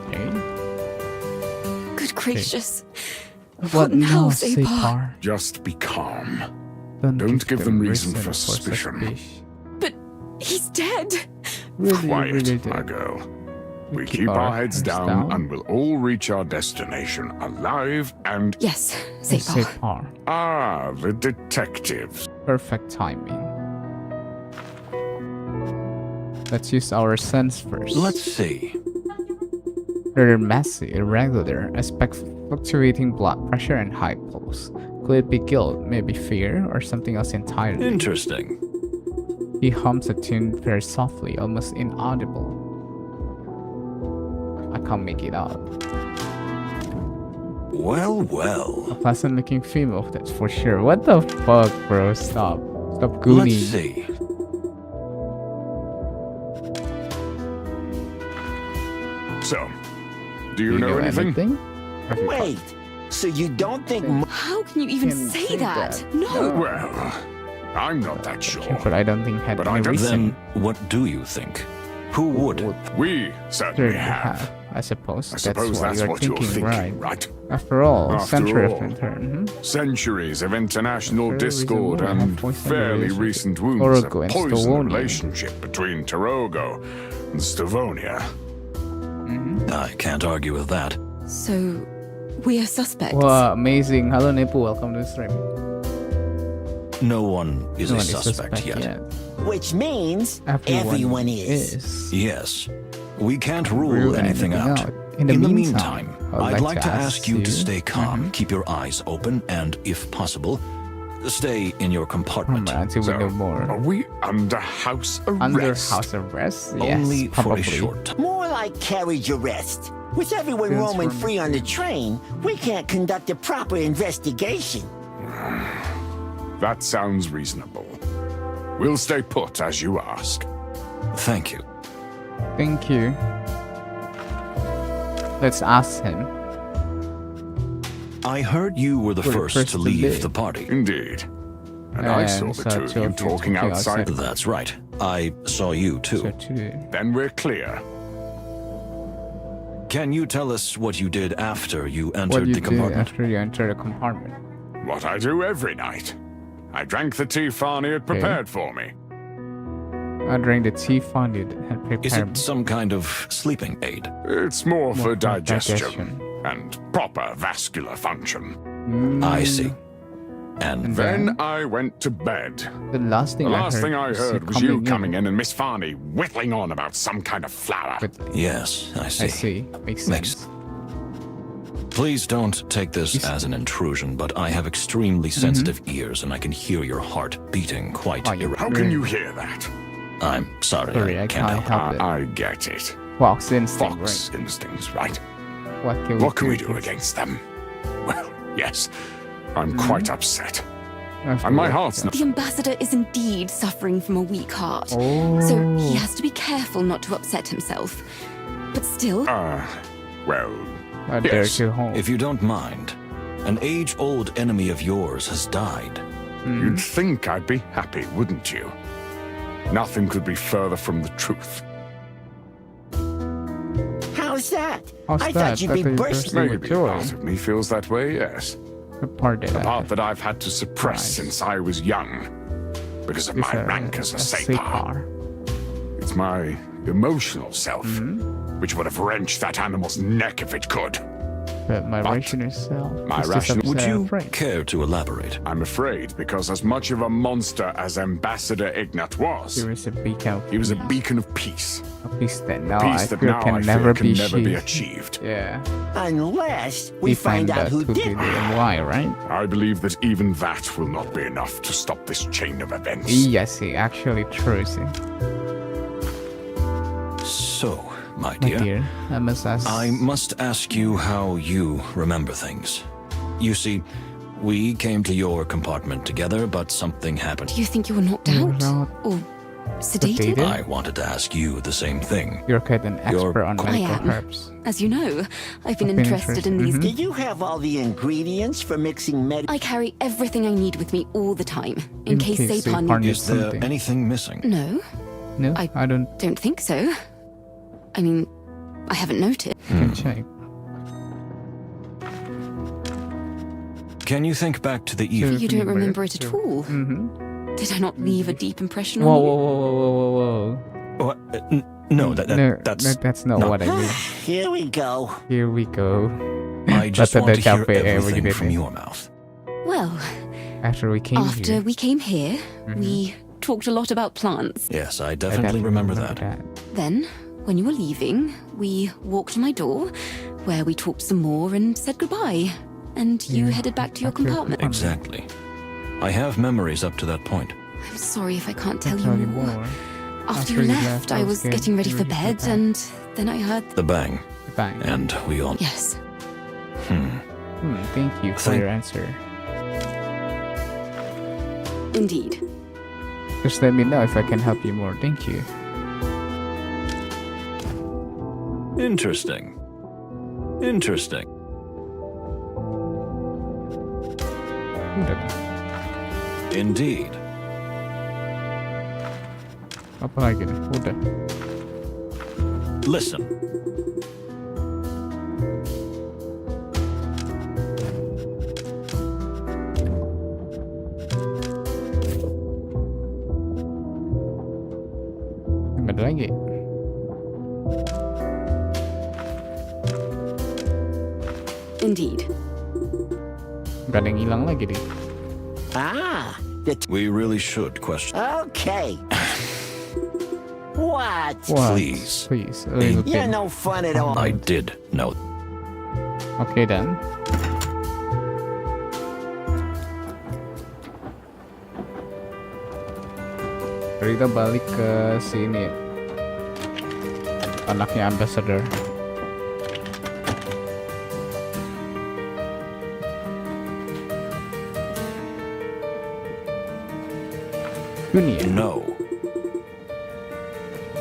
Okay. Good gracious. What now, Separ? Separ? Just be calm. Don't give them reason for suspicion. But he's dead. Really, Quiet, really my did. girl. We keep our heads down and we'll all reach our destination alive and... Yes, Separ. Separ. Ah, the detectives. Perfect timing. Let's use our sense first. Let's see. They're messy, irregular, expect fluctuating blood pressure and high pulse. Could it be guilt, maybe fear, or something else entirely? Interesting. He hums a tune very softly, almost inaudible. I can't make it out. Well, well. A pleasant looking female, that's for sure. What the fuck, bro? Stop. Stop gooning. Let's see. So, do you know anything? Have you wait. So you don't think... How can you even Can say say that? that. No. Well, I'm not that sure. But I don't think had But any I don't- reason. Then what do you think? Who would? We certainly to have. I suppose. I suppose that's what you're thinking, right? right? After all, After century all. of intern. Centuries of international Fairly discord reasonable. and Have poisoned fairly relationship. recent wounds Orogo of and poisoned Stavonia. relationship between Tarogo and Stavonia. I can't argue with that. So, we are suspects. Wow, amazing. Hello, Nepu. Welcome to the stream. No one is No a one is suspect yet. Which means Everyone is. Yes. We can't rule Rule anything anything out. out. In the meantime, I'd like to ask you to you- stay calm, keep your eyes open, and, if possible, stay in your compartment. Until we So, know more. are we under house arrest? Under house arrest? Yes, Only for probably. a short time. More like carriage arrest. With everyone Feels roaming from- free on the train, we can't conduct a proper investigation. That sounds reasonable. We'll stay put as you ask. Thank you. Thank you. Let's ask him. I heard you were the first to leave the party. Indeed. And I saw And the so two of you talking outside. That's right. I saw you So too. to Then we're clear. Can you tell us what you did after you what entered you the do compartment? after you enter the compartment. What I do every night. I drank the tea Farney had prepared for me. I drank the tea fond you had prepared. Is it some kind of sleeping aid? It's more for for digestion digestion. and proper vascular function. I see. And Then I went to bed. The last thing The I last heard thing I was heard was you coming in and Miss Farney whittling on about some kind of flower. With, yes, I see. I see. Makes Makes- sense. Please don't take this as an intrusion, but I have extremely sensitive ears and I can hear your heart beating quite Oh, you- How can you hear that? I'm sorry, Sorry, I can't help it. help it. I get it. Fox instinct, Fox instincts, right? right? What can we do against them? Well, yes, I'm quite upset. And my heart's not. The ambassador is indeed suffering from a weak heart. Oh. So he has to be careful not to upset himself. But still, Well, I dare yes. to home. If you don't mind, an age-old enemy of yours has died. You'd think I'd be happy, wouldn't you? Nothing could be further from the truth. How's that? How's I that? thought you'd be You're bursting. with Maybe joy. part of me feels that way, yes. The part that The I part had. that I've had to suppress Right. since I was young. Because of It's my rank as a Separ. It's about my emotional self, which would have wrenched that animal's neck if it could. But my rational self. My rational. Would you care to elaborate? I'm afraid, because as much of a monster as Ambassador Ignat was, He was a beacon of he was a peace. beacon of peace. A peace that now Peace I that feel now can I never feel be can never be achieved. achieved. Yeah. Unless we Define find out that who to be did the it. why, right? I believe that even that will not be enough to stop this chain of events. Yes, see, actually true, see. So, my My dear, dear, I must ask. I must ask you how you remember things. You see, we came to your compartment together, but something happened. Do you think you were knocked out? Or sedated? Sedated? I wanted to ask you the same thing. You're quite an expert on I medical am. herbs. As you know, I've been I've been interested in these. Did you have all the ingredients for mixing I carry everything I need with me all the time, in case Sapar Sapar needs. Is there something. anything missing? No, No, I- I don't don't think so. I mean, I haven't noticed. can check. Can you think back to the Sure. evening? You don't remember it at all. Mm-hmm. Did I not leave a deep impression Whoa, on you? whoa, whoa, whoa, whoa, whoa. What? No, That's not no. what I mean. Here we go. Here we go. I just That's want to the hear cafe everything every from day. your mouth. Well, After we came after here. we came here, we talked a lot about plants. Yes, I I definitely remember that. Then, when you were leaving, we walked to my door, where we talked some more and said goodbye. And you Yeah, headed back to your back to your compartment. Exactly. I have memories up to that point. I'm sorry if I can't tell Tell you you more. more. After you left, I was getting ready for bed, and then I heard. The bang, Bang. and we all. Yes. Thank you for your answer. Indeed. Just let me know if I can help you more. Thank you. Interesting. Interesting. Udah. Indeed. Apa lagi nih? Udah. Listen. Ada lagi. Indeed. Gak ada yang hilang lagi deh. Ah, We really should question. okay. What? What? Please. Please, a little You're bit. no fun at all. I did know. Okay then. Kita balik ke sini. Anaknya ambassador. Dunia. No.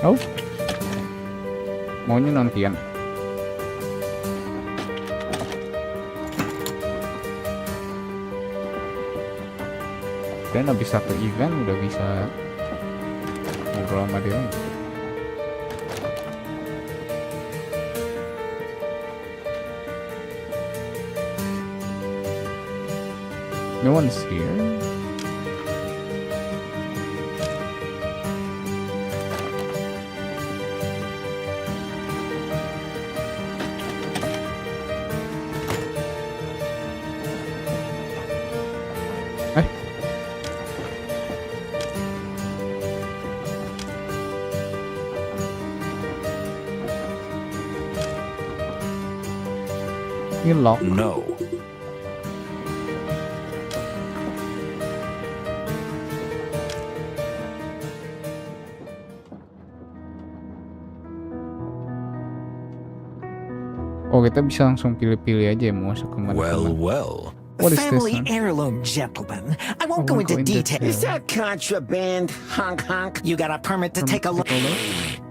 Oh. Maunya nantian. Dan habis satu event udah bisa ngobrol sama dia lagi. No one's here. You lock. No. Oh, kita bisa langsung pilih-pilih aja mau masuk kemana. Well. What is this Family one? heirloom, gentlemen. I won't go into detail. Is that contraband, honk honk? You got a permit to take a look?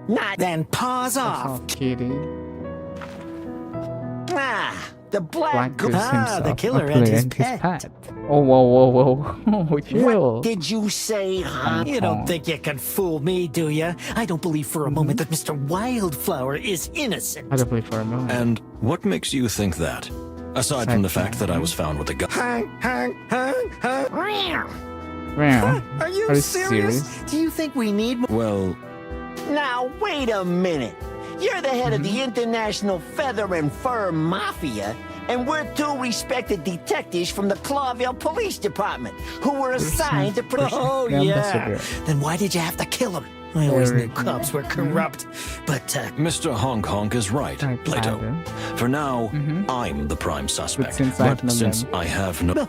Not Then pause off. Oh, kitty. ah, the black Black goose. Goose himself. the killer a and killer his and pet. Oh, whoa. Oh, chill. What did you say, honk? You don't think you can fool me, do you? I don't believe for a moment that Mr. Wildflower is innocent. I had to play for a moment. And what makes you think that? Aside from the fact that I was found with a gun. Honk, honk, honk, honk. Wow. Are you serious? Do you think we need more? Well, Now, wait a minute. You're the head of the International Feather and Fur Mafia, and we're two respected detectives from the Clawville Police Department who were assigned to protect. Oh, yeah. Then why did you have to kill him? I always knew cops were corrupt, but... Mr. Honk Honk is right, Plato. For now, I'm the prime suspect. But since I have no...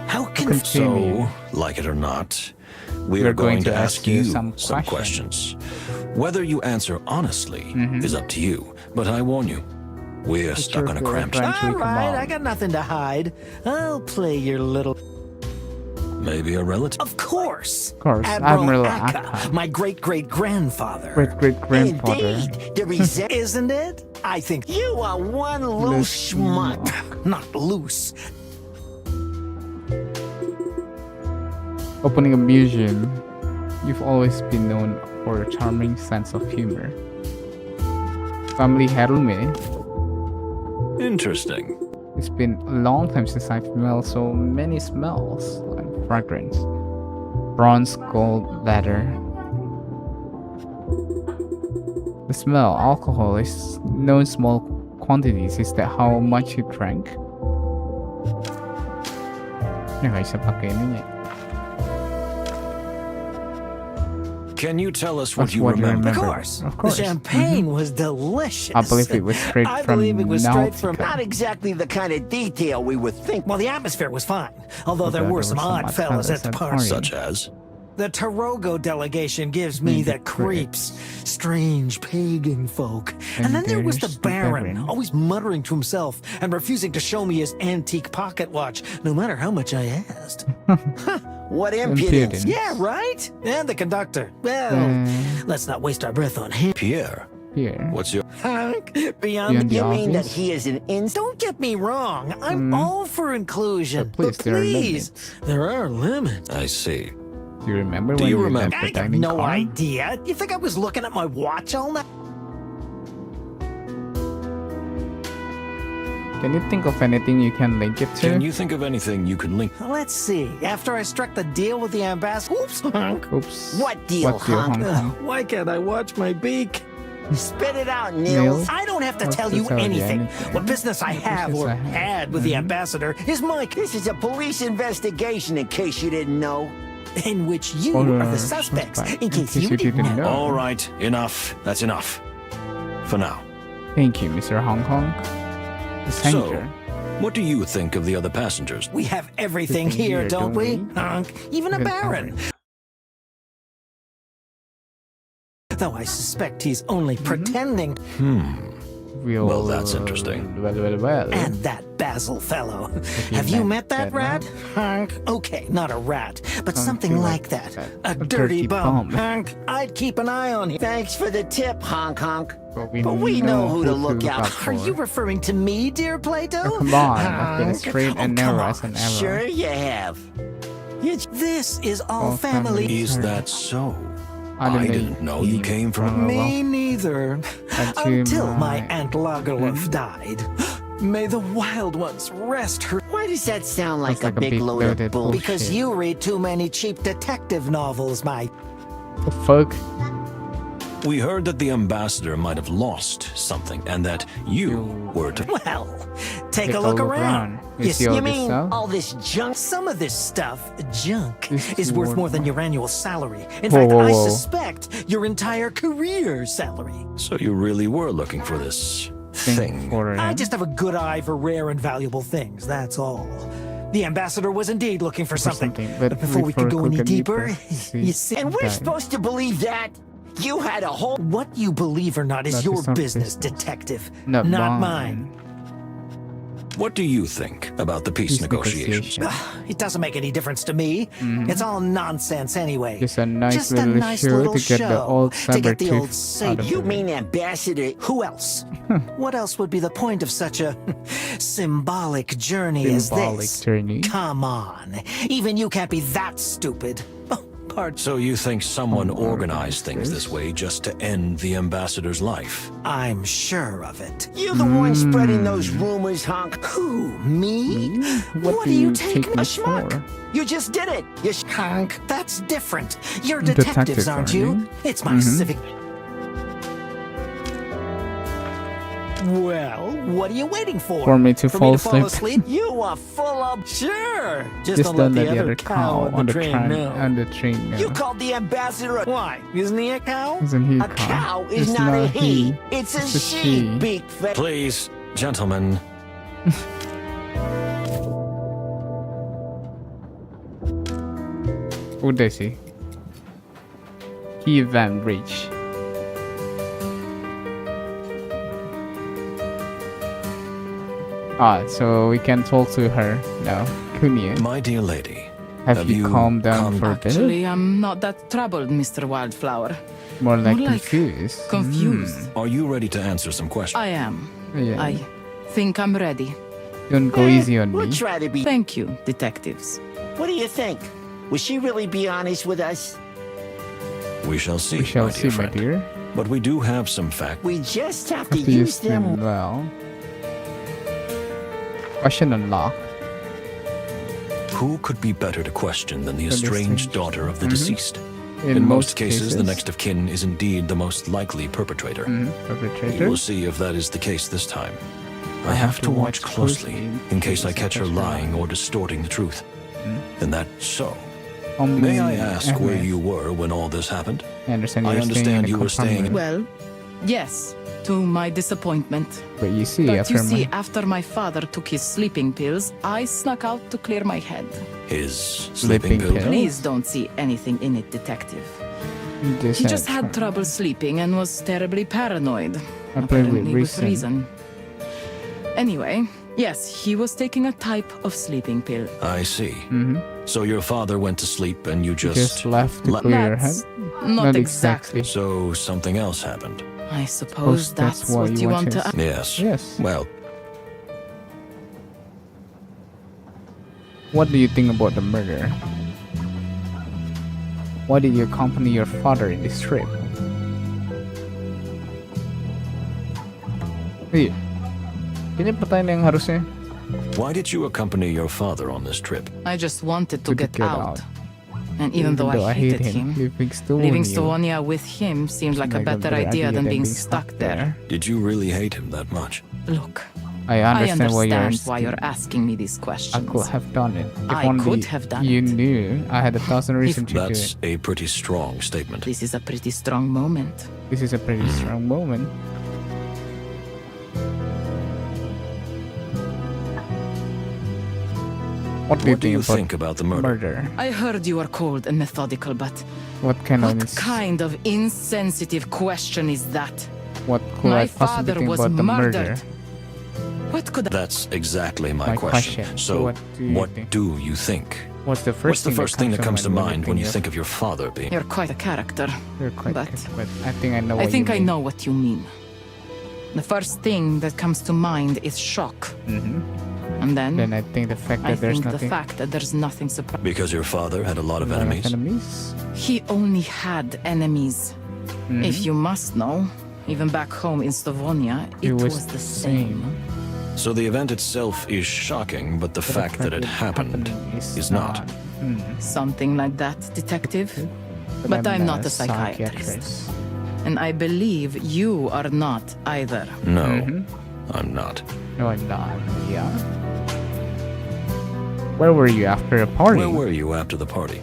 How can... So, like it or not, we are going to ask you some questions. Whether you answer honestly is up to you, but I warn you, we're stuck on a cramped... All right, I got nothing to hide. I'll play your little... Maybe a relative? Of course. Admiral Akan, my great-great-grandfather. Great-great-grandfather. Indeed, Isn't it? I think you are one loose schmuck. Not loose. Opening a museum, you've always been known for a charming sense of humor. Family Harume. Interesting. It's been a long time since I've smelled so many smells and fragrance. Bronze, gold, leather. The smell, alcohol is known small quantities. Is that how much you drank? Nggak bisa pakai ininya. Can you tell us what you remember? Of course. Of course. The champagne was delicious. I believe it was straight from Not exactly the kind of detail we would think. Well, the atmosphere was fine, although there were some odd fellas at the party. Such as? The Tarogo delegation gives me the creeps. Strange pagan folk. And then there was the Baron, always muttering to himself and refusing to show me his antique pocket watch, no matter how much I asked. What impudence. Yeah, right? And the conductor. Well, let's not waste our breath on him. Pierre. What's your... Beyond you mean that he is an Don't get me wrong. I'm all for inclusion. But please, there are limits. I see. Do you remember when you left the I have dining no car? idea. You think I was looking at my watch all night? Can you think of anything you can link it to? Can you think of anything you can link? Let's see. After I struck the deal with the ambassador... Oops, Honk. Oops. What deal, Honk? Why can't I watch my beak? Spit it out, Nils. I don't have to tell you anything. What business I have or had with the ambassador is Mike. This is a police investigation, in case you didn't know. In which you are the suspects, in case you didn't know. All right, enough. That's enough. For now. Thank you, Mr. Hong Kong. So, what do you think of the other passengers? We have everything here, don't we? Honk. Even a Baron. Though I suspect he's only pretending. Well, that's interesting. Well. And that Basil fellow. Have you met that rat? Honk. Okay, not a rat, but something like that. A dirty bum. Honk. I'd keep an eye on him. Thanks for the tip, Honk Honk. But we know who to look out for. Are you referring to me, dear Plato? Oh, come on, I've been straight and narrow as an arrow. Sure you have. This is all family. Is that so? I didn't know you came from... Me neither. Until my Aunt Lagerlöf died. May the wild ones rest her... Why does that sound like a big load of bullshit? Because you read too many cheap detective novels, Mike. The fuck? We heard that the ambassador might have lost something and that you were to... Well, take a look around. You mean all this junk? Some of this stuff, junk, is worth more than your annual salary. In fact, I suspect your entire career salary. So you really were looking for this thing? I just have a good eye for rare and valuable things, that's all. The ambassador was indeed looking for something. But before we could go any deeper, you see... And we're supposed to believe that? You had a whole... What you believe or not is your business, detective. Not mine. What do you think about the peace negotiations? It doesn't make any difference to me. It's all nonsense anyway. Just a nice little show to get the old saber You mean ambassador? Who else? What else would be the point of such a symbolic journey as this? Come on. Even you can't be that stupid. So you think someone organized things this way just to end the ambassador's life? I'm sure of it. You're the one spreading those rumors, Honk. Who, me? What do you take a schmuck? You just did it. Honk, that's different. You're detectives, aren't you? It's my civic... Well, what are you waiting for? For me to fall asleep? You are full of... Sure. Just don't let the other cow on the train know. On the train know. You called the ambassador... Why? Isn't he a cow? Isn't he A cow is not a he. It's a she, big fat... Please, gentlemen. Udah sih. He van rich. So we can talk to her now. Kunia, My dear lady, have you calmed down for a bit? Actually, I'm not that troubled, Mr. Wildflower. More like More like confused. Confused. Are you ready to answer some questions? I am. Yeah. I think I'm ready. Don't go easy on We'll me. try to be... Thank you, detectives. What do you think? Will she really be honest with us? We shall see, We shall my see, dear my friend. dear. But we do have some facts. We just have to Have to use them... well. Question unlocked. Who could be better to question than the estranged daughter of the deceased? In In most cases, the next of kin is indeed the most likely perpetrator. We perpetrator. will see if that is the case this time. I have to watch closely in case I catch her lying or distorting the truth. And that's so. May I ask where you were when all this happened? I understand I you're understand you were staying in a staying in- Well, yes, to my disappointment. But you see, But after you see, my... after my father took his sleeping pills, I snuck out to clear my head. His Sleeping sleeping pill? pill? Please don't see anything in it, detective. He just had trouble sleeping and was terribly paranoid. Apparently Apparently with reason. Anyway, yes, he was taking a type of sleeping pill. I see. So your father went to sleep and you Just left to le- clear your head? That's not exactly. So something else happened. I suppose that's that's what what you you want want to to... Yes. Yes. Well, What do you think about the murder? Why did you accompany your father in this trip? Iya. Ini pertanyaan yang harusnya why did you accompany your father on this trip? I just wanted to get get out. And even though I hated him, leaving Stavonia with him seemed like a better idea than being stuck there. Did you really hate him that much? Look, I I understand understand why you're asking me these I questions. could have done it. If I only could have done you it. knew I had 1,000 reasons to do That's it. a pretty strong statement. This is a pretty strong moment. This is a pretty strong moment. What do What do you you think think about the murder? murder? I heard you were cold and methodical, but What kind what of kind of insensitive question is that? what could My I possibly father think was about the murder? murdered. What could That's exactly my My question. question. So, What do you think? do you think? What's the What's first the first thing that comes to mind when you of- think of your father being? You're quite a character. You're quite but but I think I know I what think you I mean. know what you mean. The first thing that comes to mind is shock. And Then I think the fact I that there's think the nothing fact that there's nothing surprising. Because your father had a lot of lot of enemies? enemies. He only had enemies. If you must know, even back home in Stavonia, it was the same. So the event itself is shocking, but the fact that it happened is not. Something like that, detective. But I'm not a psychiatrist. And I believe you are not either. No, I'm not. No, I'm not. Yeah. Where were you after a party? Where were you after the party?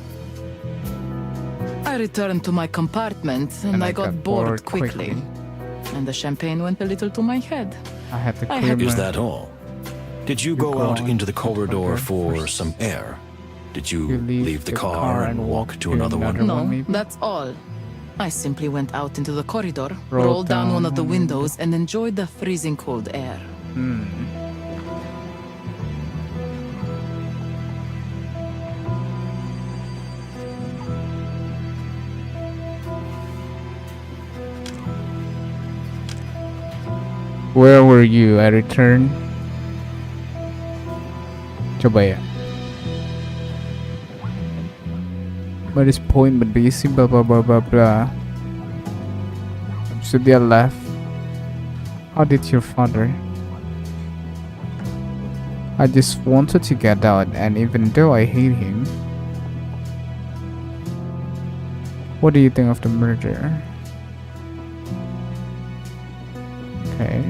I returned to my compartment and I got bored quickly. And the champagne went a little to my head. I had to I clear had- my... Is that all? Did you go out into the corridor for some air? Did you leave the car and walk to another one? No, maybe? that's all. I simply went out into the corridor, rolled down one of the windows, and enjoyed the freezing cold air. Where were you? I returned. Coba ya. By this point, but busy, blah blah blah blah blah. So they left. How did your father? I just wanted to get out, and even though I hate him, what do you think of the murder? Okay.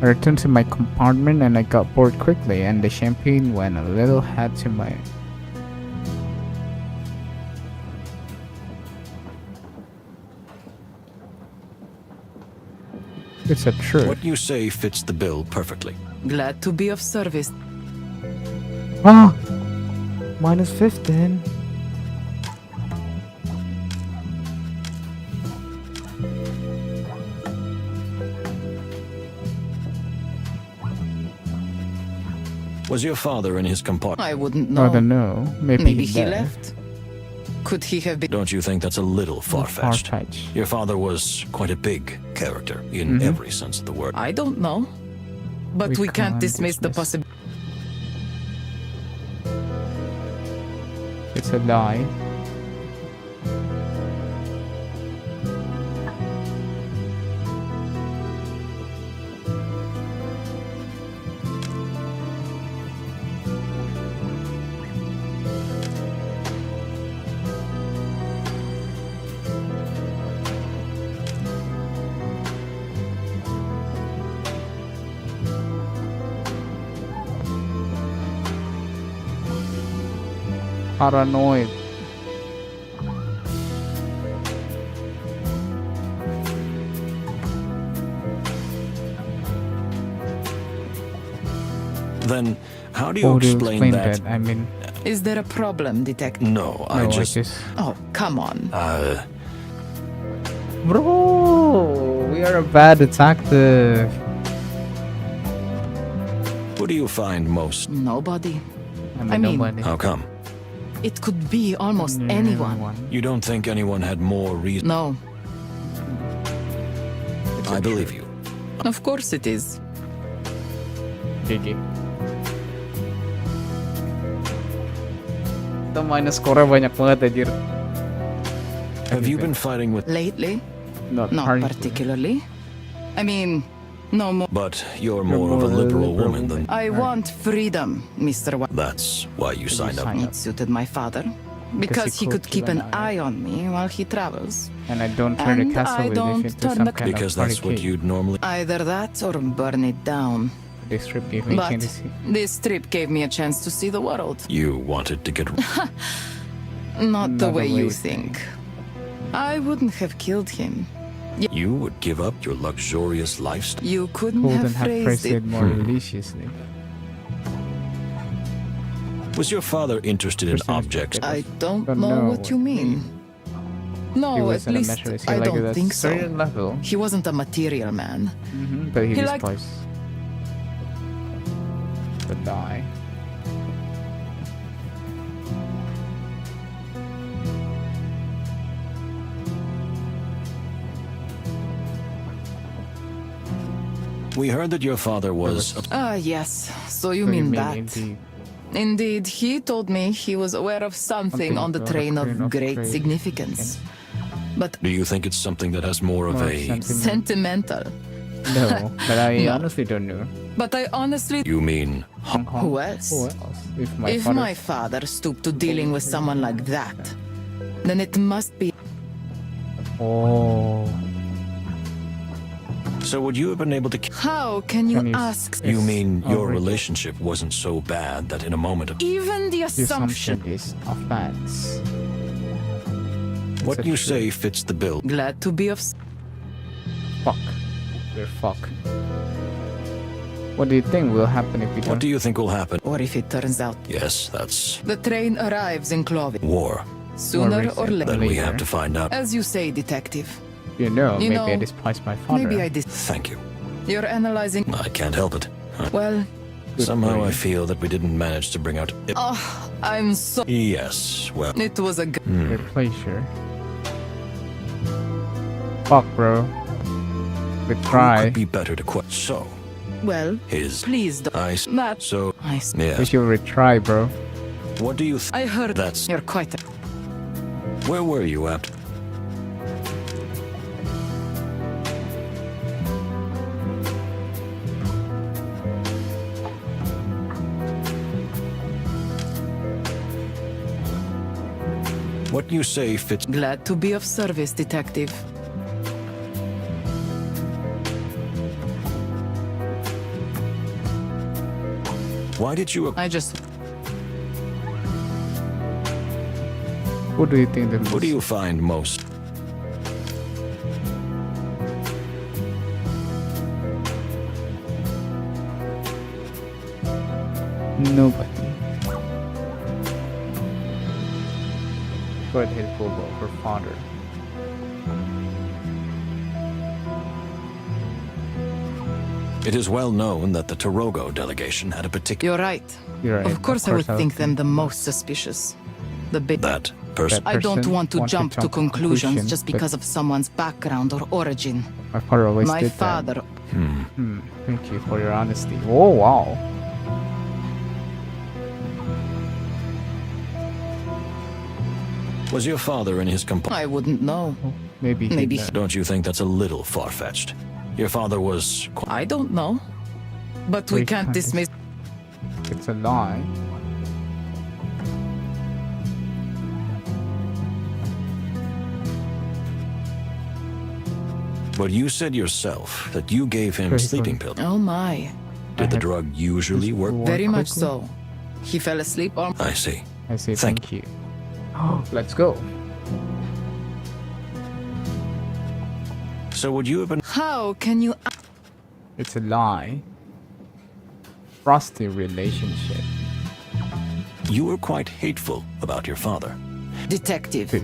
I returned to my compartment and I got bored quickly, and the champagne went a little head to my... It's a truth. What you say fits the bill perfectly. Glad to be of service. Ah! Minus 15. Was your father in his compartment? I wouldn't know. I don't know. Maybe he left. Could he have been? Don't you think that's a little far-fetched? Far-fetched. Your father was quite a big character in every sense of the word. I don't know. But we can't dismiss the possibility. It's a lie. Paranoid. Then how do you explain that? I mean, Is there a problem, detective? No, I just... Oh, come on. Bro, we are a bad detective. Who do you find most? Nobody. I mean, nobody. How come? It could be almost anyone. You don't think anyone had more reason? No, I believe you. of course it is. GG. Itu minus score banyak banget anjir. Have you been fighting with... Lately? Not Not particularly. I mean, no more. But you're more of a liberal woman than... I want freedom, Mr. That's why you signed up. It suited my father. Because he could keep an eye on me while he travels. And I don't turn the And castle I village don't into turn some the- kind Because of that's what barricade. you'd normally... Either that or burn it down. This trip gave me a But chance to see. this trip gave me a chance to see the world. You wanted to get... Not the Not way the way you you think. I wouldn't have killed him. You would give up your luxurious lifestyle? You couldn't Couldn't have phrased it. more deliciously. Was your father interested in objects? I don't Don't know know what you mean. He No, was at in a least measure, I like don't a think so. certain level. He wasn't a material man. But he He was liked- close to die. We heard that your father was... Ah, yes. So you What do mean that? indeed? Indeed, he told me he was aware of something on the train of great significance. But Do you think it's something that has more of More a... sentimental. No, but I No. honestly don't know. But I honestly... You mean... Who else? Who else? If my If father... my father stooped to dealing with someone like that, then it must be... Oh. So would you have been able to... How can you Can you- ask? You mean your Outrageous. relationship wasn't so bad that in a moment of... Even the The assumption. assumption is offense. What It's a you truth. say fits the bill. Glad to be of... Fuck. We're fuck. What do you think will happen if we What don't... do you think will happen? Or if it turns out Yes, that's the train arrives in Clawville, war. sooner or reason. later. Then we Later. have to find out. As you say, detective. You know, You maybe know, I despise my father. Maybe I did. Thank you. You're analyzing... I can't help it. Well, Somehow for I you. feel that we didn't manage to bring out... oh, I'm so... Yes, well... It was a... Your pleasure. Fuck, bro. We Who try. could be better to quit? So, Well, his... please don't... I... That... So, I... yeah. We should retry, bro. What do you I heard... That's... You're quite... Where were you at? What you say fits... Glad to be of service, detective. Why did you... I just... What do you think the What do you find most... Nobody. Go ahead, hit football for father. It is well known that the Tarogo delegation had a particular... You're right. You're right. Of course I would think them the most suspicious. The big... That person... I don't want to jump to conclusions conclusion, just because of someone's background or origin. My father always My did father... that. Thank you for your honesty. Oh, wow. Was your father in his compartment? I wouldn't know. Maybe. Maybe. Don't you think that's a little far-fetched? Your father was... I don't know. But we can't dismiss... It's a lie. But you said yourself that you gave him sleeping pills. Oh my. Did the drug usually work? Very much so. He fell asleep on... I see. I say thank you. Let's go. So would you have been... How can you... It's a lie. Frosty relationship. You were quite hateful about your father. Detective.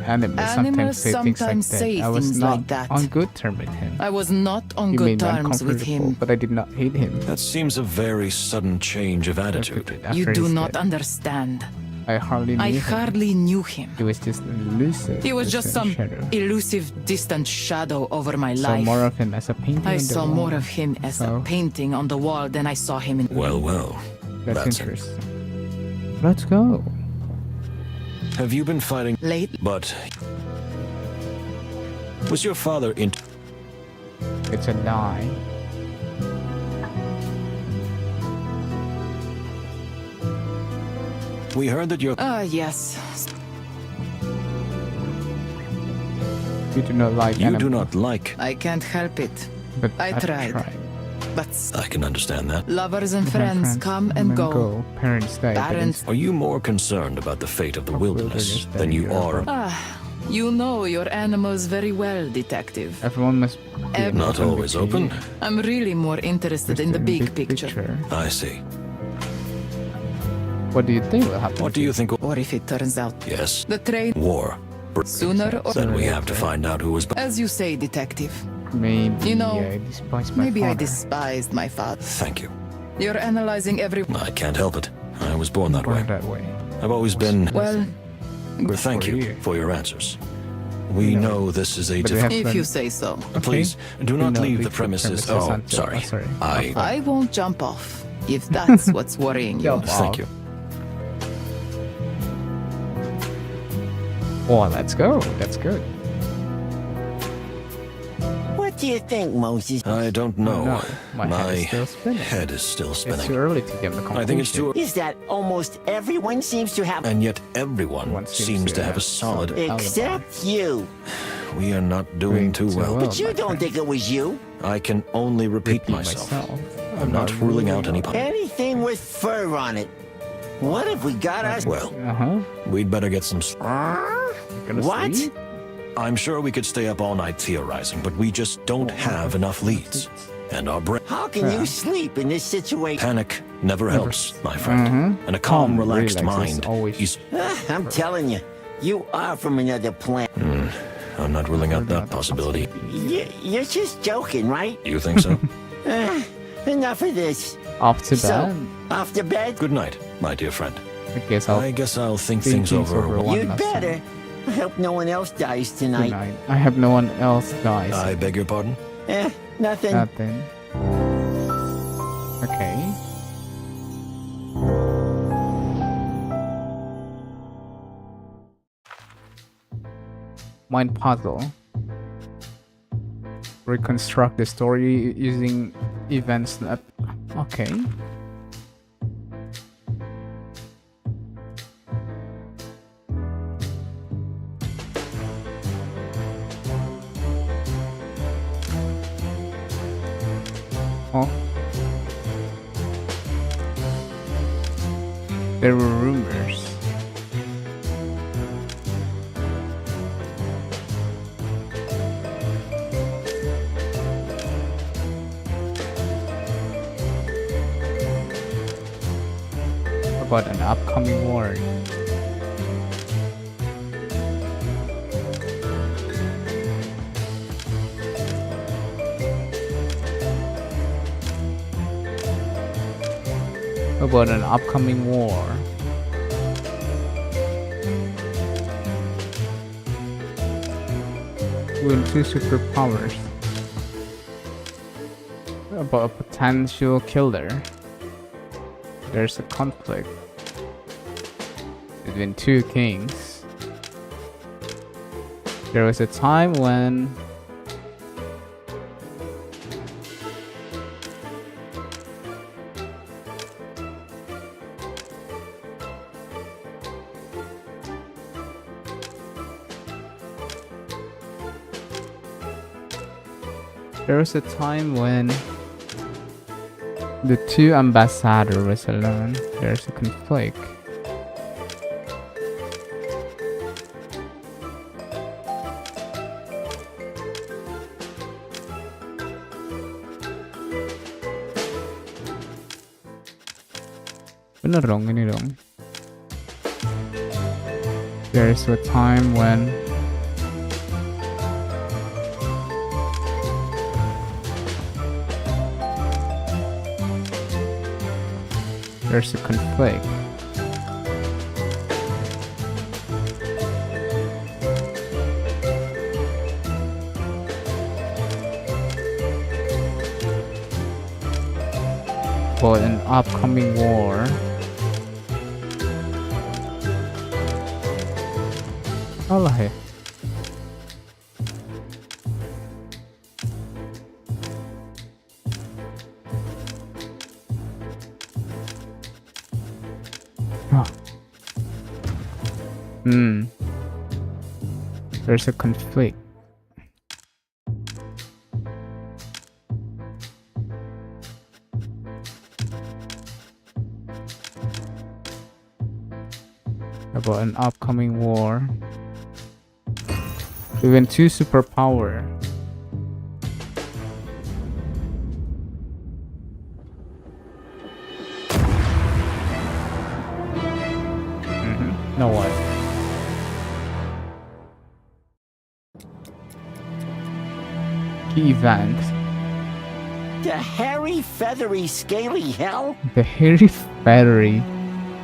Animals sometimes say things like that. I was things not like that. on good terms with him. I was not on You good made me terms with him. uncomfortable, but I did not hate him. That seems a very sudden change of attitude. You After do he's not dead. understand. I hardly knew I him. hardly knew him. He was just elusive. He was just some shadow. elusive, distant shadow over my Saw life. more of him as a painting. I on the saw wall. more of him as So- a painting on the wall than I saw him in... Well, well. That's interesting. Let's go. Have you been fighting... Late. But... Was your father in... It's a lie. We heard that your... Yes. You do not like You animals. do not like... I can't help it. But I I've tried. But I can understand that. lovers and friends come and go. Parents die. but Parents... Are you more concerned about the fate of the wilderness than you are... You know your animals very well, Detective. everyone must be Not always open? I'm really more interested in the big picture. I see. What do you think will happen? What do you think... Or if it turns out Yes. the trade War. sooner or... Then we have to find out who was... As you say, Detective. Maybe You know, I despise my Maybe I father. despised my father. Thank you. You're analyzing every... I can't help it. I was born that way. Born that way. I've always been... Well, Good Thank for you for your answers. We know this is a But we difficult... have if you friends. say so. Please, do We not know leave we the keep premises... premises Oh, until- sorry. sorry. I won't jump off, if that's what's worrying you. Jump off. Thank you. Oh, let's go. That's good. What do you think, Moses? I don't know. No, my head is still spinning. head is still It's too spinning. early to give the conclusion. I think it's too... Is that almost everyone seems to have... And yet everyone Everyone seems to have a solid... Except you. We are not doing too well. But you don't think it was you. I can only repeat myself. I'm not ruling out any... Anything with fur on it. What if we got us... Well, Uh-huh. we'd better get some... What? Sleep? I'm sure we could stay up all night theorizing, but we just don't have enough leads. And our brain... How can you sleep in this situation? Panic never helps, my friend. And a calm, relaxed mind is... I'm telling you, you are from another planet. I'm not ruling out that possibility. You're just joking, right? You think so? Enough of this. Off to So, bed. off to bed? Good night, my dear friend. I guess I'll think think things over. one You'd last better. time. I hope no one else dies tonight. Tonight. I have no one else dies. I beg your pardon? Nothing. Nothing. Okay. Mind puzzle. Reconstruct the story using events that... Okay. Oh. There were rumors. About an upcoming war. About an upcoming war. With 2 superpowers. About a potential killer. There's a conflict between 2 kings. There was a time when the 2 ambassadors was alone. There's a conflict. Bener dong, ini dong. There's a time when there's a conflict. For an upcoming war. Salah ya? There's a conflict. About an upcoming war. Even 2 superpower. No what? Key event. The hairy, feathery, scaly hell? The hairy, feathery,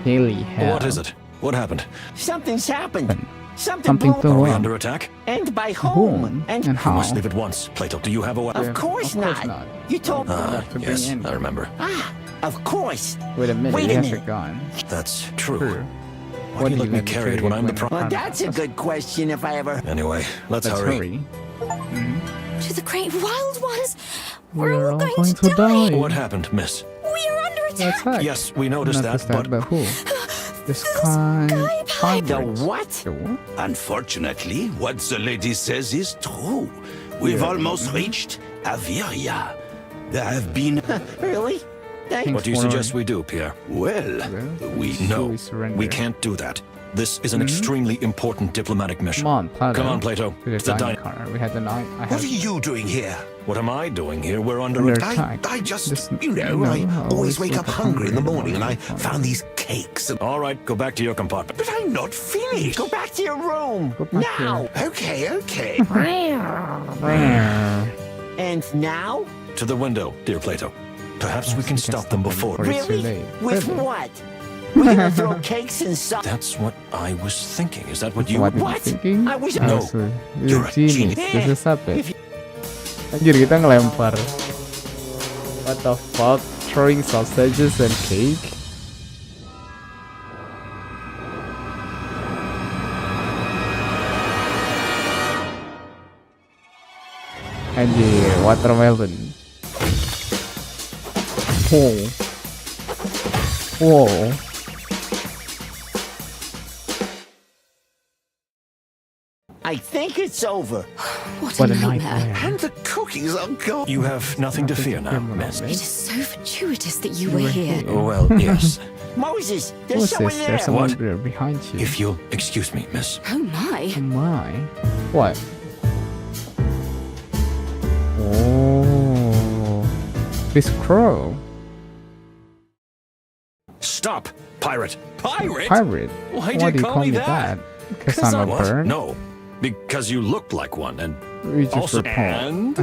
scaly hell. What is it? What happened? Something's happened. Something blew flew Are we up. under attack? And by whom? And We how? must leave at once. Plato, do you have a weapon? Of course not. You told me. Yes, I remember. Of course. Wait a minute, Wait he a has a minute. gun. That's true. True. Why do you let me carry it when I'm the Well, that's a good question if I ever... Anyway, let's hurry. To the great wild ones! We're all going to die. What happened, miss? We are under attack! Attack. Yes, we noticed that, but who? The sky pirates. The what? The what? Unfortunately, what the lady says is true. We've almost reached Averia. There have been... Really? Thank what do you suggest we do, Pierre? Well, we know. We can't do that. This is an extremely important diplomatic mission. Come on, Plato. Come on, Plato. To the It's the dining car. We had the night. What are you doing here? What am I doing here? We're under Under attack. attack. I just, Just, I always wake up hungry in the morning and I found these cakes and... All right, go back to your compartment. But I'm not finished. Go back to your room. Go back Now. Okay. And now? To the window, dear Plato. Perhaps we can stop them before. It's too Really? late. With what? We're gonna throw cakes and stuff. That's what I was thinking. Is that what you... What are you What? thinking? I was... No. You're You're a a genius. genius. This is apa? Anjir, kita ngelempar. What the fuck? Throwing sausages and cake? Anjir, watermelon. Whoa. I think it's over. What What a a nightmare. nightmare. And the cookies are gone. You have nothing to fear now, miss. It is so fortuitous that you were here. Well, yes. Moses, Who there's is someone this? there. There's someone What? there behind you. If you'll excuse me, miss. Oh my. Oh my. What? Oh. This crow. Stop, pirate. Pirate? Pirate. Why Why do you call me that? Because 'Cause I'm a what? bird. No, because you looked like one, and We just also, report. and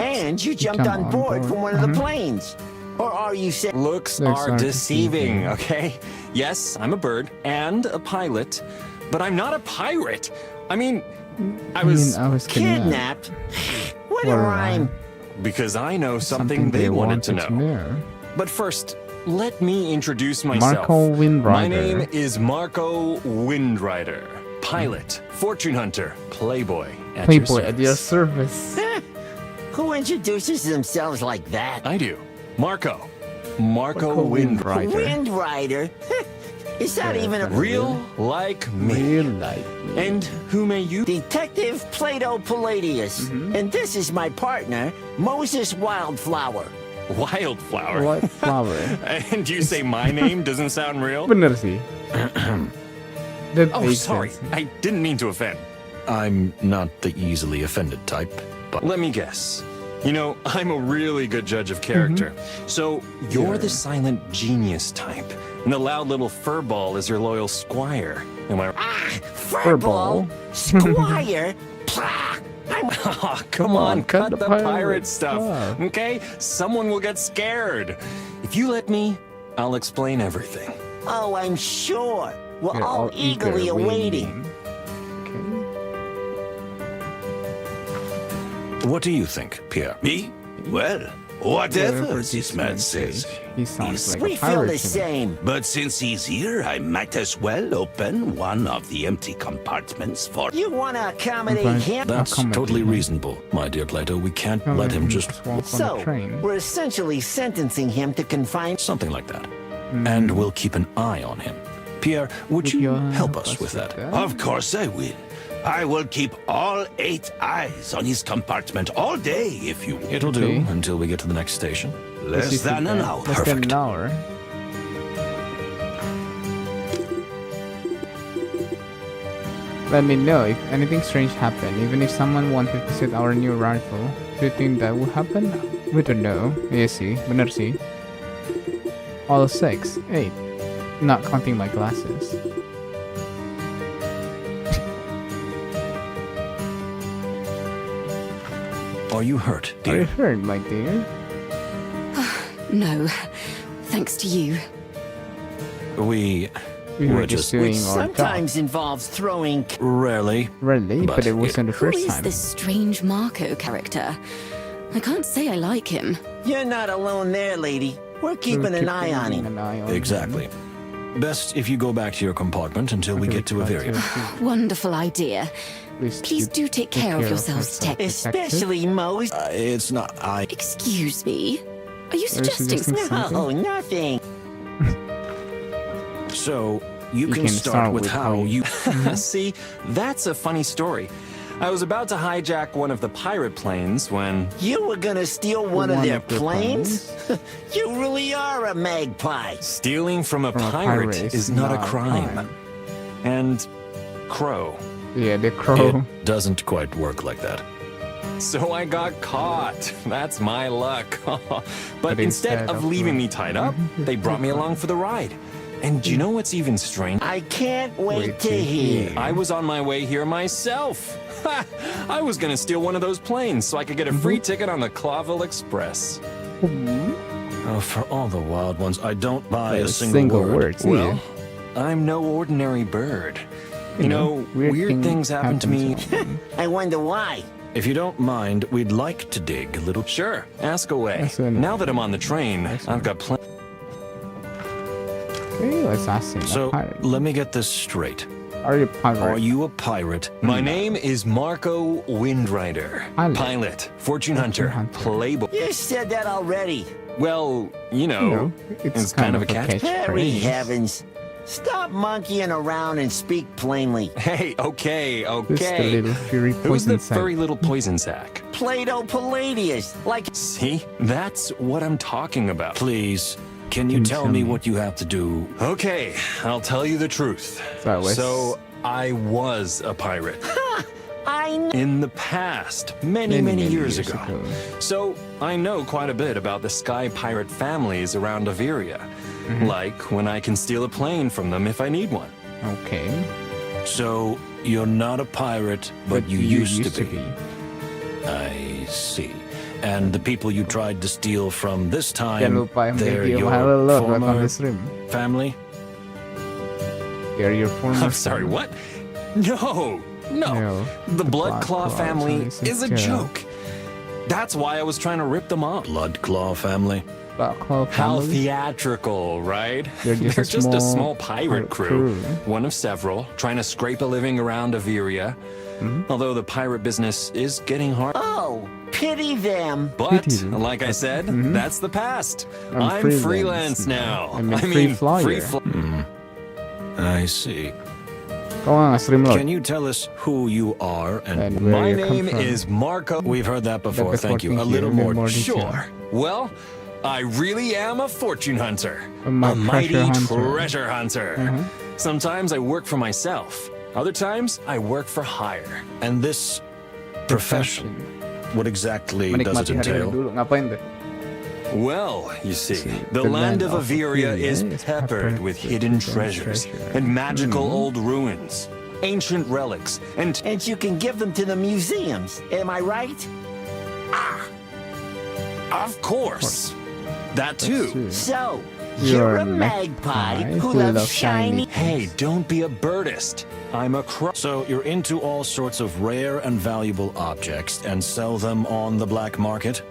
And you jumped on board from one of the Mhm. planes. Or are you saying... looks Looks are are deceiving, deceiving. okay? Yes, I'm a bird and a pilot, but I'm not a pirate. I mean, I was kidnapped? What a rhyme. because I know something they wanted to know. But first, let me introduce myself. Marco Windrider. My name is Marco Windrider, pilot, fortune hunter, playboy. Playboy at your service. Who introduces themselves like that? I do. Marco Windrider. Windrider? Is that even a... Real like me. Real like me. And who may you? Detective Plato Palladius. And this is my partner, Moses Wildflower. Wildflower. White flower. And you say my name doesn't sound real? Bener sih. That Oh, makes sorry. sense. I didn't mean to offend. I'm not the easily offended type, but let me guess. You know, I'm a really good judge of character. So you're the silent genius type, and the loud little furball is your loyal squire. Am I? Furball? Squire? Plah! Oh, come on, cut the pirate stuff, okay? Someone will get scared. If you let me, I'll explain everything. Oh, I'm sure. We're We're all eagerly awaiting. What do you think, Pierre? Me? Well, whatever this man says. He sounds like We a feel pirate the to me. same. But since he's here, I might as well open one of the empty compartments for... You want to accommodate him? That's Accommodate totally him. reasonable, my dear Plato. We can't No, let him just walk on So, the train. we're essentially sentencing him to confinement. something like that. And we'll keep an eye on him. Pierre, would you help us with that? Of course I will. I will keep all 8 eyes on his compartment all day, if you will. It'll do until we get to the next station. Less than an hour. Less than an hour. Let me know if anything strange happened. Even if someone wanted to set our new rifle, do you think that would happen? We don't know. Iya sih, bener sih. All 6, 8. Not counting my glasses. Are you hurt, Are you dear? hurt, my dear? No, thanks to you. We We were We're just just- doing Which our job. sometimes involves throwing... rarely. Really, but But it wasn't the Who first is time. this strange Marco character? I can't say I like him. You're not alone there, lady. We're keeping an eye on him. Exactly. Best if you go back to your compartment until we get to Averia. Wonderful idea. Please do take care of yourselves, Detective. Especially Mose. It's not. Excuse me? Are you suggesting suggesting something? No, nothing. So you can start with how you. See, that's a funny story. I was about to hijack one of the pirate planes when. You were gonna steal one of their planes? You really are a magpie. Stealing from a pirate is not a crime. And crow. Yeah, the crow. It doesn't quite work like that. So I got caught. That's my luck. But instead of leaving me tied up, they brought me along for the ride. And do you know what's even strange? I can't wait to hear. I was on my way here myself. I was gonna steal one of those planes so I could get a free ticket on the Clawville Express. Oh, for all the wild ones, I don't buy a single word. Well, I'm no ordinary bird. You know, weird things happen to me. I wonder why. If you don't mind, we'd like to dig a little. Sure, ask away. Now that I'm on the train, I've got plenty. Okay, let's ask him. So, let me get this straight. Are you a pirate? Are you a pirate? My name is Marco Windrider. Pilot, fortune hunter, playboy. You said that already. Well, you know, it's kind of a catch. Harry heavens. Stop monkeying around and speak plainly. Hey, okay. This is the little furry Who's poison the sack. furry little poison sack? Plato Palladius. Like... See? That's what I'm talking about. Please, Can you tell me what you have to do? Okay, I'll tell you the truth. So, I was a pirate. In the past, many years ago. So, I know quite a bit about the sky pirate families around Averia. Like when I can steal a plane from them if I need one. Okay. So, you're not a pirate, but you used to be. I see. And the people you tried to steal from this time, they're your former family? They're your former I'm sorry, what? No. The Blood Claw family is a joke. That's why I was trying to rip them off. Blood Claw family? How theatrical, right? They're just a small pirate crew, one of several, trying to scrape a living around Averia. Although the pirate business is getting hard. Oh, pity them. But, like I said, that's the past. I'm freelance now. I mean, free I see. Go on, stream load. Can you tell us who you are? And my name is Marco. We've heard that before, thank you. A little more sure. Well, I really am a fortune hunter. A mighty treasure hunter. Sometimes I work for myself. Other times, I work for hire. And this profession, what exactly does it entail? Well, you see, the land of Averia is peppered with hidden treasures and magical old ruins, ancient relics, and you can give them to the museums, am I right? Of course. That too. So, you're a magpie who loves shiny... Hey, don't be a birdist. I'm a So you're into all sorts of rare and valuable objects and sell them on the black market?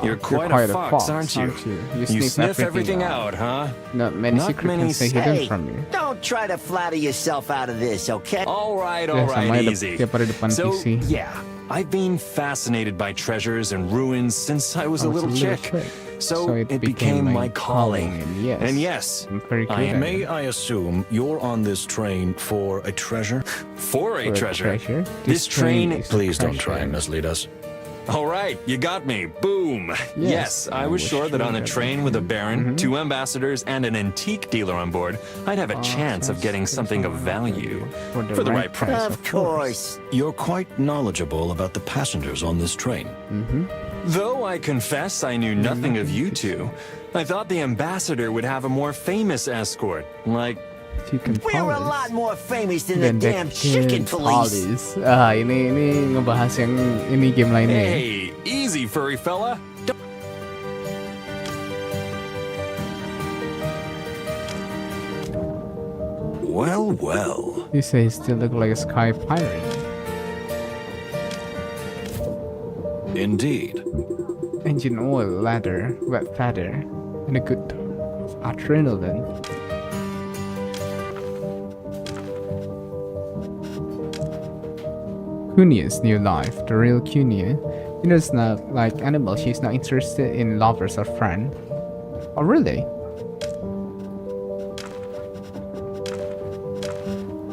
You're quite a fox, aren't you? You sniff everything out, huh? Not many secrets can stay hidden from you. Don't try to flatter yourself out of this, okay? All right, easy. So, yeah, I've been fascinated by treasures and ruins since I was a little chick. So it became my calling. And yes, may I assume you're on this train for a treasure? For a treasure? This train... Please don't try and mislead us. All right, you got me. Boom. Yes, I was sure that on a train with a baron, 2 ambassadors, and an antique dealer on board, I'd have a chance of getting something of value for the right price. Of course. You're quite knowledgeable about the passengers on this train. Though I confess I knew nothing of you two, I thought the ambassador would have a more famous escort, like... We're a lot more famous than the damn chicken police. Ini ngebahas yang ini game lainnya. Hey, easy furry fella. Well. You say he still look like a sky pirate. Indeed. Engine oil, ladder, wet feather, and a good adrenaline. Cunia's new life, the real Cunia. You know, it's not like animal, she's not interested in lovers or friends. Oh, really?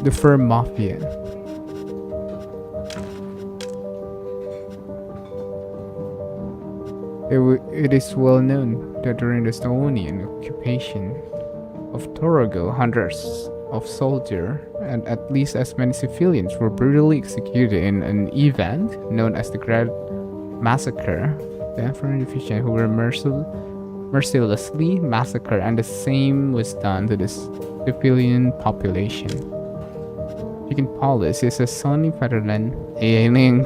The fur mafia. It is well known that during the Estonian occupation of Torogo, hundreds of soldiers and at least as many civilians were brutally executed in an event known as the Great Massacre. The Emperor Division who were mercilessly massacred, and the same was done to the civilian population. Chicken Police is a Sony veteran. Ini yang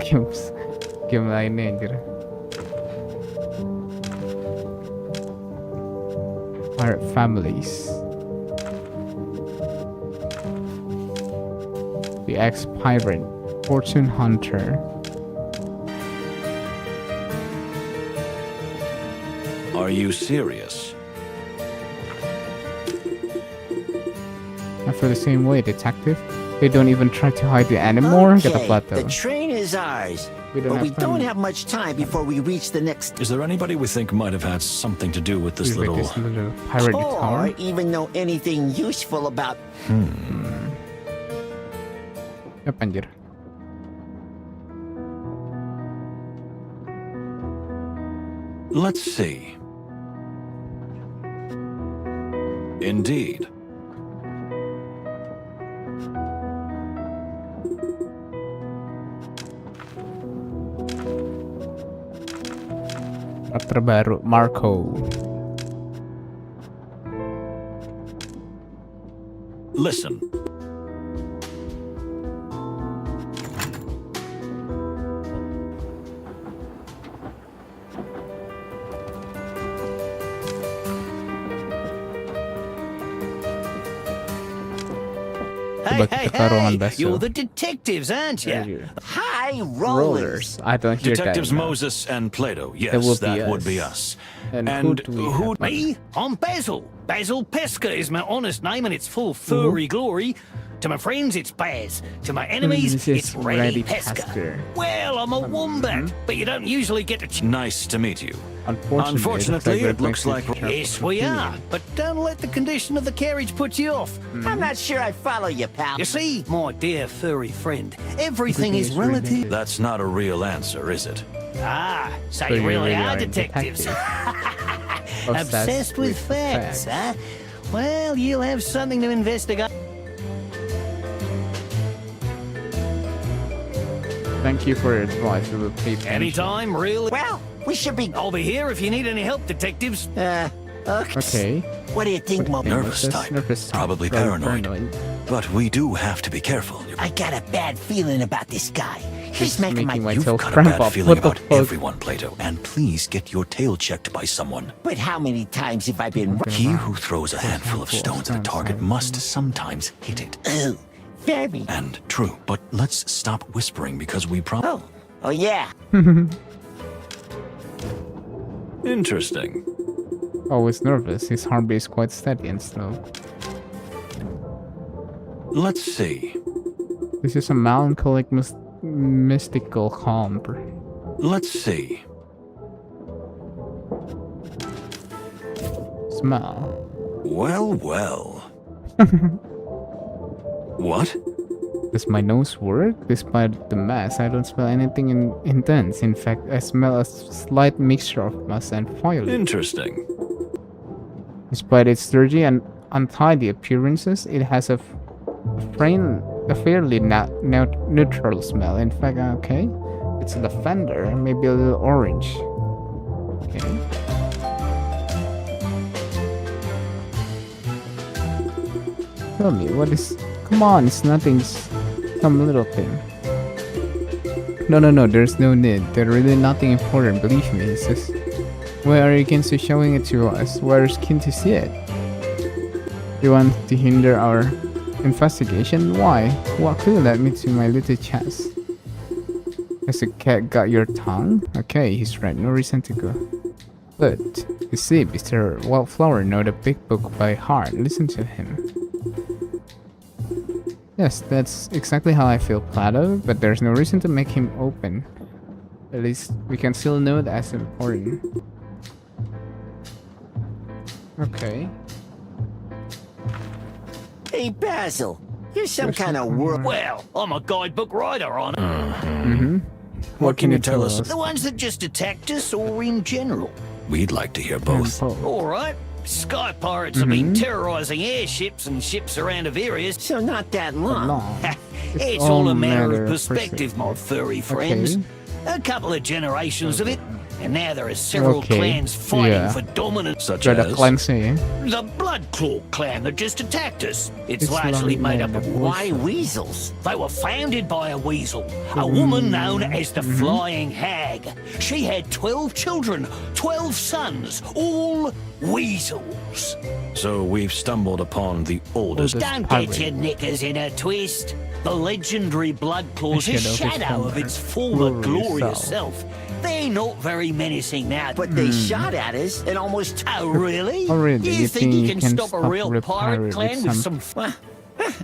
game lainnya anjir. Pirate families. The ex-pirate, fortune hunter. Are you serious? I feel the same way, detective. They don't even try to hide the anymore. Okay, Kata Plato. the train is ours, but we don't have much time before we reach the next... Is there anybody we think might have had something to do with this little pirate guitar? Or even know anything useful about... Apa anjir? Let's see. Indeed. Terbaru Marco. Listen. Hey, you're the detectives, aren't you? High rollers. I don't hear Detectives that. Moses and Plato. Yes, that would be us. And who Me? I'm Basil. Basil Pesca is my honest name, and it's full of furry glory. To my friends, it's Baz. To my enemies, it's Reddy Pesca. Well, I'm a wombat, but you don't usually get to... Nice to meet you. Unfortunately, it looks like... Yes, we are, but don't let the condition of the carriage put you off. I'm not sure I follow you, pal. You see, my dear furry friend, everything is relative. That's not a real answer, is it? Ah, so you really are detectives. Obsessed with facts, huh? Well, you'll have something to investigate. Thank you for your advice. We will pay attention. Anytime, really? Well, we should be... I'll be here if you need any help, detectives. Okay. What do you think, Mom? Nervous type. Probably paranoid. But we do have to be careful. I got a bad feeling about this guy. He's making my... my You've tail got a cramp bad up. feeling What the about fuck? everyone, Plato. And please get your tail checked by someone. But how many times have I been... He who throws a handful of stones at a target must sometimes hit it. Oh, very... And true, but let's stop whispering because we Oh, yeah. Interesting. Always nervous. His heartbeat is quite steady and slow. Let's see. This is a melancholic, mystical calm. Let's see. Smell. Well, well. What? Does my nose work? Despite the mess, I don't smell anything intense. In fact, I smell a slight mixture of musk and violet. Interesting. Despite its dirty and untidy appearances, it has a fairly neutral smell. In fact, okay, it's lavender, maybe a little orange. Okay. Tell me, what is... Come on, it's nothing. Some little thing. No, there's no need. There's really nothing important, believe me. It's just... Why are you against showing it to us? We're keen to see it. You want to hinder our investigation? Why? What could let me to my little chest? Has the cat got your tongue? Okay, he's right. No reason to go. But, you see, Mr. Wildflower know the big book by heart. Listen to him. Yes, that's exactly how I feel, Plato, but there's no reason to make him open. At least, we can still know that as important. Okay. Hey, Basil, you're some kind of world... Well, I'm a guidebook writer on it. What can you tell us? The ones that just attacked us, or in general? We'd like to hear both. All right. Sky pirates have been terrorizing airships and ships around of areas, so not that long. It's all a matter of perspective, my furry friends. Okay. A couple of generations of it, and now there are several clans fighting for dominance. Such as? The Blood Claw clan that just attacked us. It's largely made up of why weasels. They were founded by a weasel, a woman known as the Flying Hag. She had 12 children, 12 sons, all weasels. So we've stumbled upon the oldest... Don't get your knickers in a twist. The legendary Blood Claws is a shadow of its former glorious self. They're not very menacing now, but they shot at us and almost... Oh, really? Oh, really? You think you can stop a real pirate clan with some...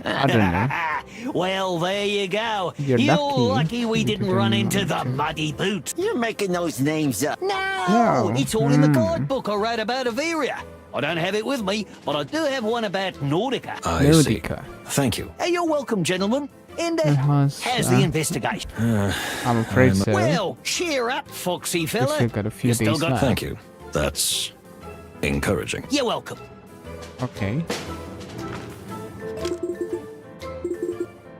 I don't know. Well, there you go. You're lucky we didn't run into the Muddy Boot. You're making those names up. No, it's all in the guidebook I wrote about Averia. I don't have it with me, but I do have one about Nordica. I see. Thank you. Hey, you're welcome, gentlemen. How's the investigation? I'm afraid so. Well, cheer up, foxy We fella. still got a few You still days got- left. Thank you. That's encouraging. You're welcome. Okay.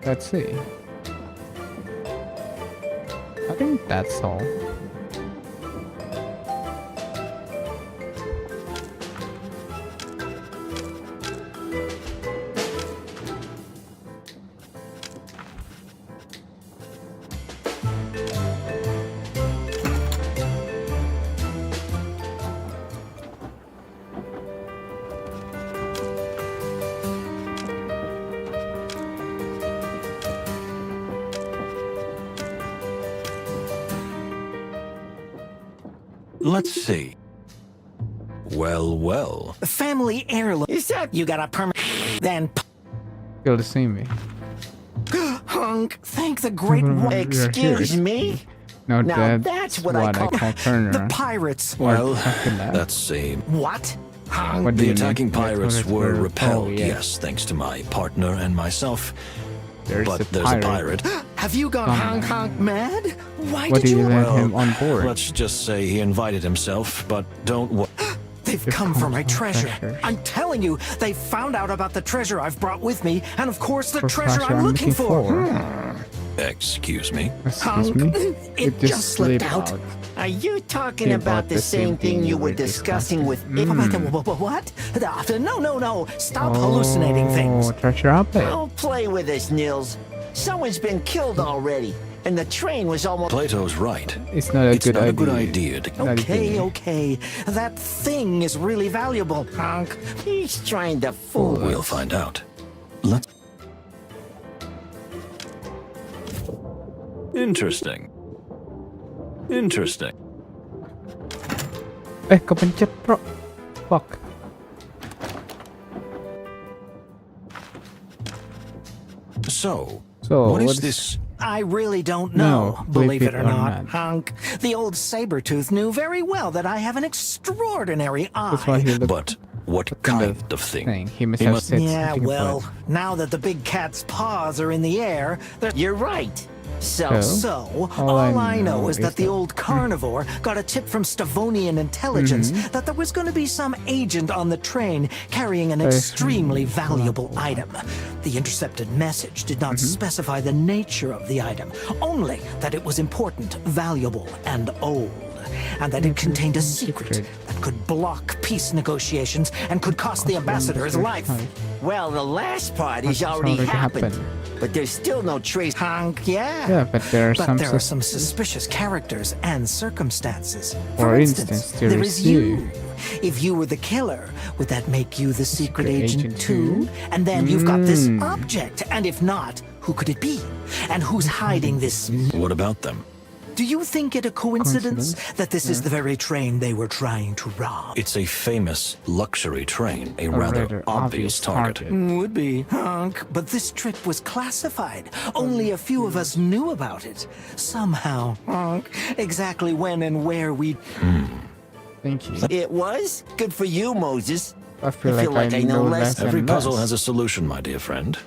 Let's see. I think that's all. Let's see. Well. Family heirloom. Is that you got a permit? Then Good to see me. hunk. Thank the great You're one. Excuse here. me? Now Now that's what I call Turner. the pirates. Well, fucking that. that's a... What? Hunk. What do The you attacking mean? pirates were Oh, repelled, yeah. yes, thanks to my partner and myself. There's But a there's a pirate. Have you gone honk mad? Why What did do you you? let him on board? Let's just say he invited himself, but don't worry. They've come for my treasure. I'm telling you, they found out about the treasure I've brought with me, and of course the treasure I'm looking for. Excuse me. Excuse me? It just slipped out. Are you talking Yeah, about the same thing you were discussing with What? No. Stop hallucinating things. Oh, treasure up there. Don't play with us, Nils. Someone's been killed already, and the train was almost... Plato's right. It's not a It's good not idea. a good idea to... Not again. Okay. That thing is really valuable, Hunk. He's trying to fool We'll us. find out. Let's... Interesting. Kepencet, bro. Fuck. So, So, what is what's- this? I really don't know, No, believe it or not, Hunk. The old Sabretooth knew very well that I have an extraordinary eye. That's why he looked But what kind of thing? He must He have must- said Yeah, something well, about now that the big cat's paws are in the air, You're right. So, so All all I I know know is is that the that- old carnivore got a tip from Stavonian intelligence that there was going to be some agent on the train carrying an extremely valuable item. The intercepted message did not specify the nature of the item, only that it was important, valuable, and old. And that it contained a secret that could block peace negotiations and could cost the ambassador his life. well, the last part That's has already already happened. happened. But there's still no trace. Hunk, yeah. Yeah, but there are But some suspicious characters and circumstances. For instance, there there is is you. If you were the killer, would that make you the secret agent too? And then you've got this object. And if not, who could it be? And who's hiding this? What about them? Do you think it a coincidence that this is the very train they were trying to rob? It's a famous luxury train, a rather rather obvious target. Would be, Hunk. But this trip was classified. Only a few of us knew about it. Somehow, Hunk. Exactly when and where we... Thank you. It was? Good for you, Moses. I feel like I know less Every and puzzle less. has a solution, my dear friend.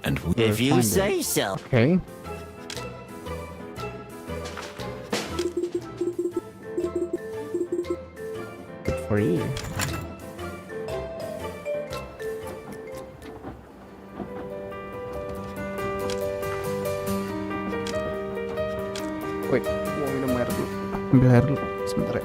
And we... If you find say it. so. Okay. Good for you. Wait, mau minum air dulu. Ambil air dulu, sebentar ya.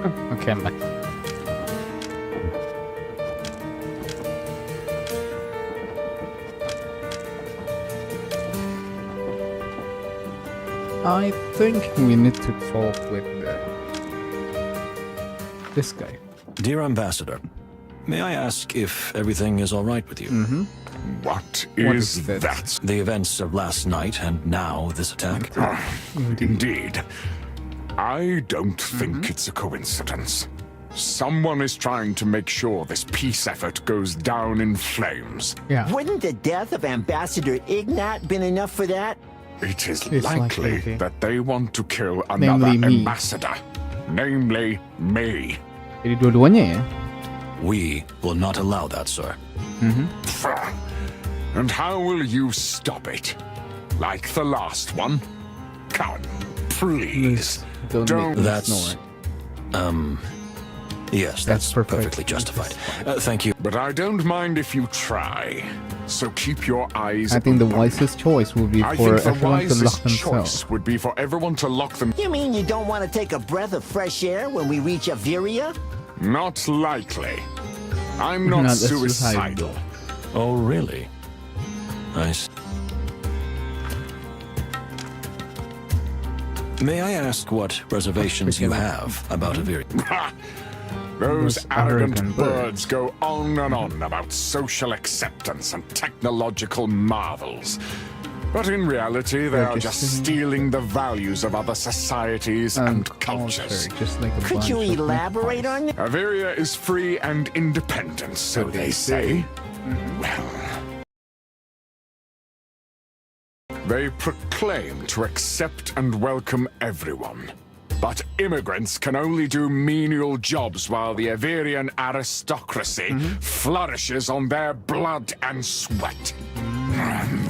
Okay, I'm back. I think we need to talk with this guy. Dear Ambassador, may I ask if everything is all right with you? What is that? The events of last night and now this attack? Indeed. I don't think it's a coincidence. Someone is trying to make sure this peace effort goes down in flames. Yeah. Wouldn't the death of Ambassador Ignat been enough for that? It is It's likely likely. that they want to kill another Namely me. ambassador. Namely, me. Jadi dua-duanya ya? We will not allow that, sir. And how will you stop it? Like the last one? Come, please. Don't make me That's- snore. Yes, That's that's perfectly justified. Thank you. But I don't mind if you try. So keep your eyes I think the open. wisest choice would be I for think the everyone to lock wisest themselves. choice would be for everyone to lock them. You mean you don't want to take a breath of fresh air when we reach Averia? Not likely. I'm not Not suicidal. suicidal. Oh, really? Nice. May I ask what reservations you have about Averia? Those Those arrogant arrogant birds go on and on about social acceptance and technological marvels. But in reality, they are just stealing the values of other societies and cultures. Just like a Could bunch you of elaborate magpies. on that? Averia is free and independent, so they say. Well, they proclaim to accept and welcome everyone. But immigrants can only do menial jobs while the Averian aristocracy flourishes on their blood and sweat.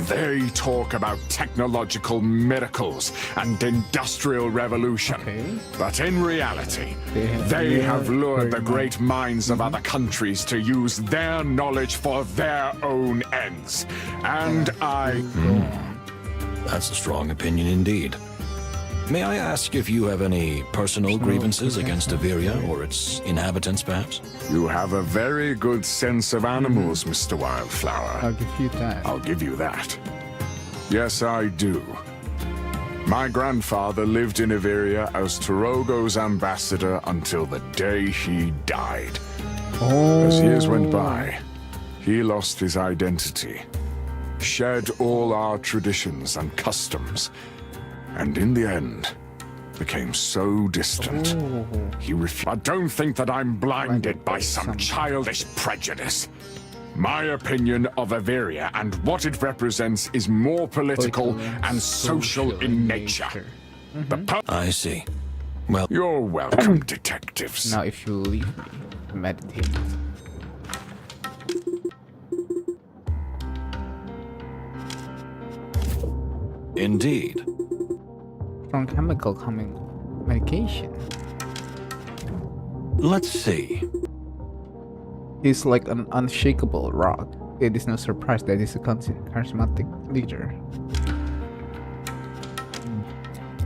They talk about technological miracles and industrial revolution. Okay. But in reality, They they have have lured the very great minds of other countries to use their knowledge for their own ends. And That's a strong opinion indeed. May I ask if you have any personal grievances against Averia or its inhabitants, perhaps? You have a very good sense of animals, Mr. Wildflower. I'll give you that. I'll give you that. Yes, I do. My grandfather lived in Averia as Torogo's ambassador until the day he died. As years went by, he lost his identity, shed all our traditions and customs, and in the end, became so distant. He I don't think that I'm blinded by some childish prejudice. My opinion of Averia and what it represents is more political and social in nature. I see. Well, You're welcome, detectives. Now, if you leave me, meditate. indeed. Strong chemical calming medication. Let's see. He's like an unshakable rock. It is no surprise that he's a charismatic leader.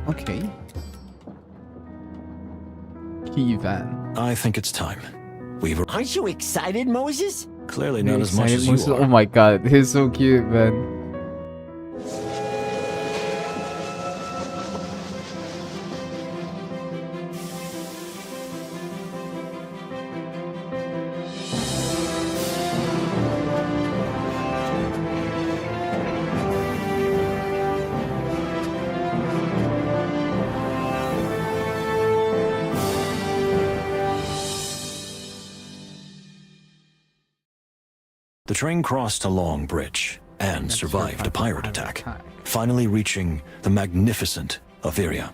Okay. Key van. I think it's time. We've Aren't you excited, Moses? clearly not as much as Excited you Moses- Oh are. my god, he's so cute, man. The train crossed a long bridge and survived a pirate attack, finally reaching the magnificent Averia.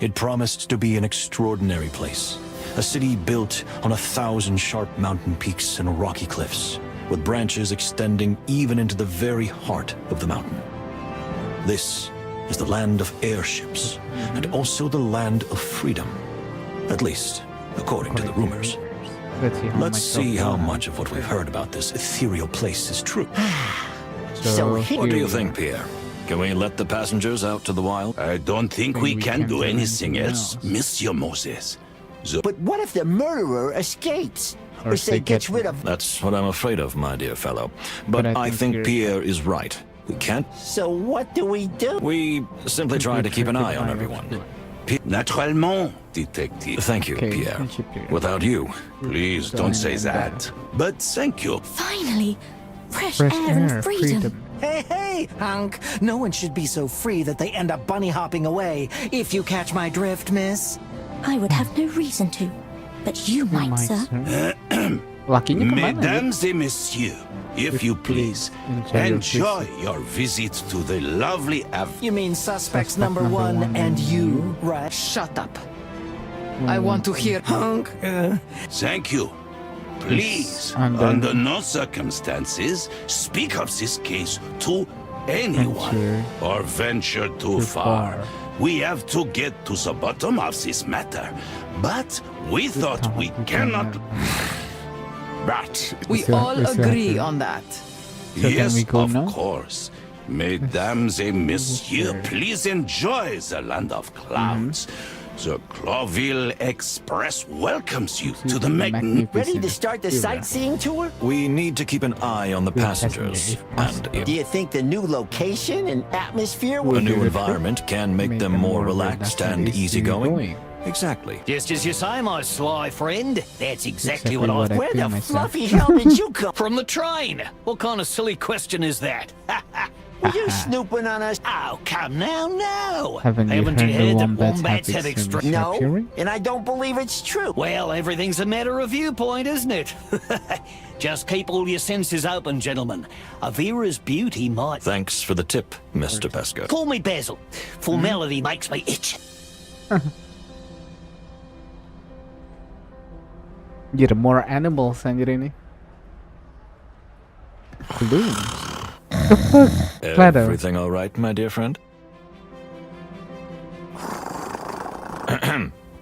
It promised to be an extraordinary place, a city built on 1,000 sharp mountain peaks and rocky cliffs, with branches extending even into the very heart of the mountain. This is the land of airships, and also the land of freedom, at least according to the rumors. Let's see how much of what we've heard about this ethereal place is true. So What do you think, Pierre? Can we let the passengers out to the wild? I don't think we We can can't do do anything anything else, else. Monsieur Moses. But what if the murderer escapes? Or say gets rid of... That's what I'm afraid of, my dear fellow. But I think Pierre is right. We can't... So what do? We simply try to keep an eye on everyone. Naturellement, detective. Thank you, Pierre. Without you... Please don't say that. But thank you. Finally, fresh air and freedom. Hey, Hunk. No one should be so free that they end up bunny hopping away, if you catch my drift, miss. I would have no reason to, but you might, sir. Mesdames et messieurs, if you please, enjoy your visit to the lovely You mean suspects number one and you, right? Shut up. I want to hear Hunk. Thank you. Please, under no circumstances, speak of this case to anyone or venture too far. We have to get to the bottom of this matter, but we thought we cannot... But we all agree on that. Yes, of course. Mesdames et messieurs, please enjoy the land of clouds. The Clawville Express welcomes you to the magnificent... Ready to start the sightseeing tour? We need to keep an eye on the passengers. And do you think the new location and atmosphere will... A new environment can make them more relaxed and easygoing? Exactly. Just as you say, my sly friend. That's exactly what I... Where the fluffy hell did you come? From the train. What kind of silly question is that? Are you snooping on us? Oh, come now, no. Haven't you heard the wombats have extreme No, and I don't believe it's true. Well, everything's a matter of viewpoint, isn't it? Just keep all your senses open, gentlemen. Avira's beauty might... Thanks for the tip, Mr. Pesca. Call me Basil. Formality makes me itch. Get more animals anjir ini. Balloons. Plato. Everything all right, my dear friend?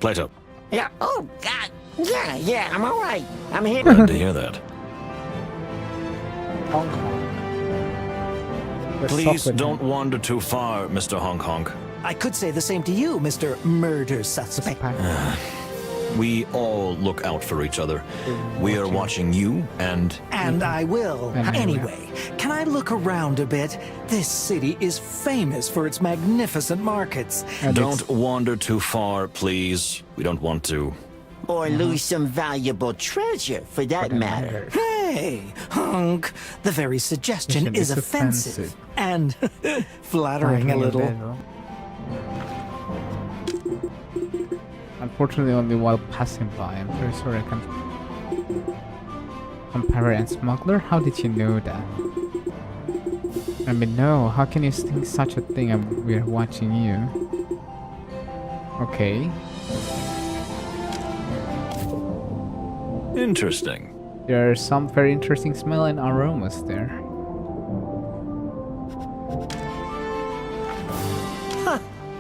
Plato. Yeah. Oh, God. Yeah, I'm all right. I'm here. Glad to hear that. Hong Kong. Please don't wander too far, Mr. Hong Kong. I could say the same to you, Mr. Murder Suspect. We all look out for each other. We are watching you and... And I will. Anyway, can I look around a bit? This city is famous for its magnificent markets. Don't wander too far, please. We don't want to... Or lose some valuable treasure, for that matter. Hey, Hunk, the very suggestion is offensive. And flattering a little. Unfortunately, only while passing by. I'm very sorry I can't compare and smuggler. How did you know that? I mean, no. How can you think such a thing? We're watching you. Okay. Interesting. There are some very interesting smell and aromas there.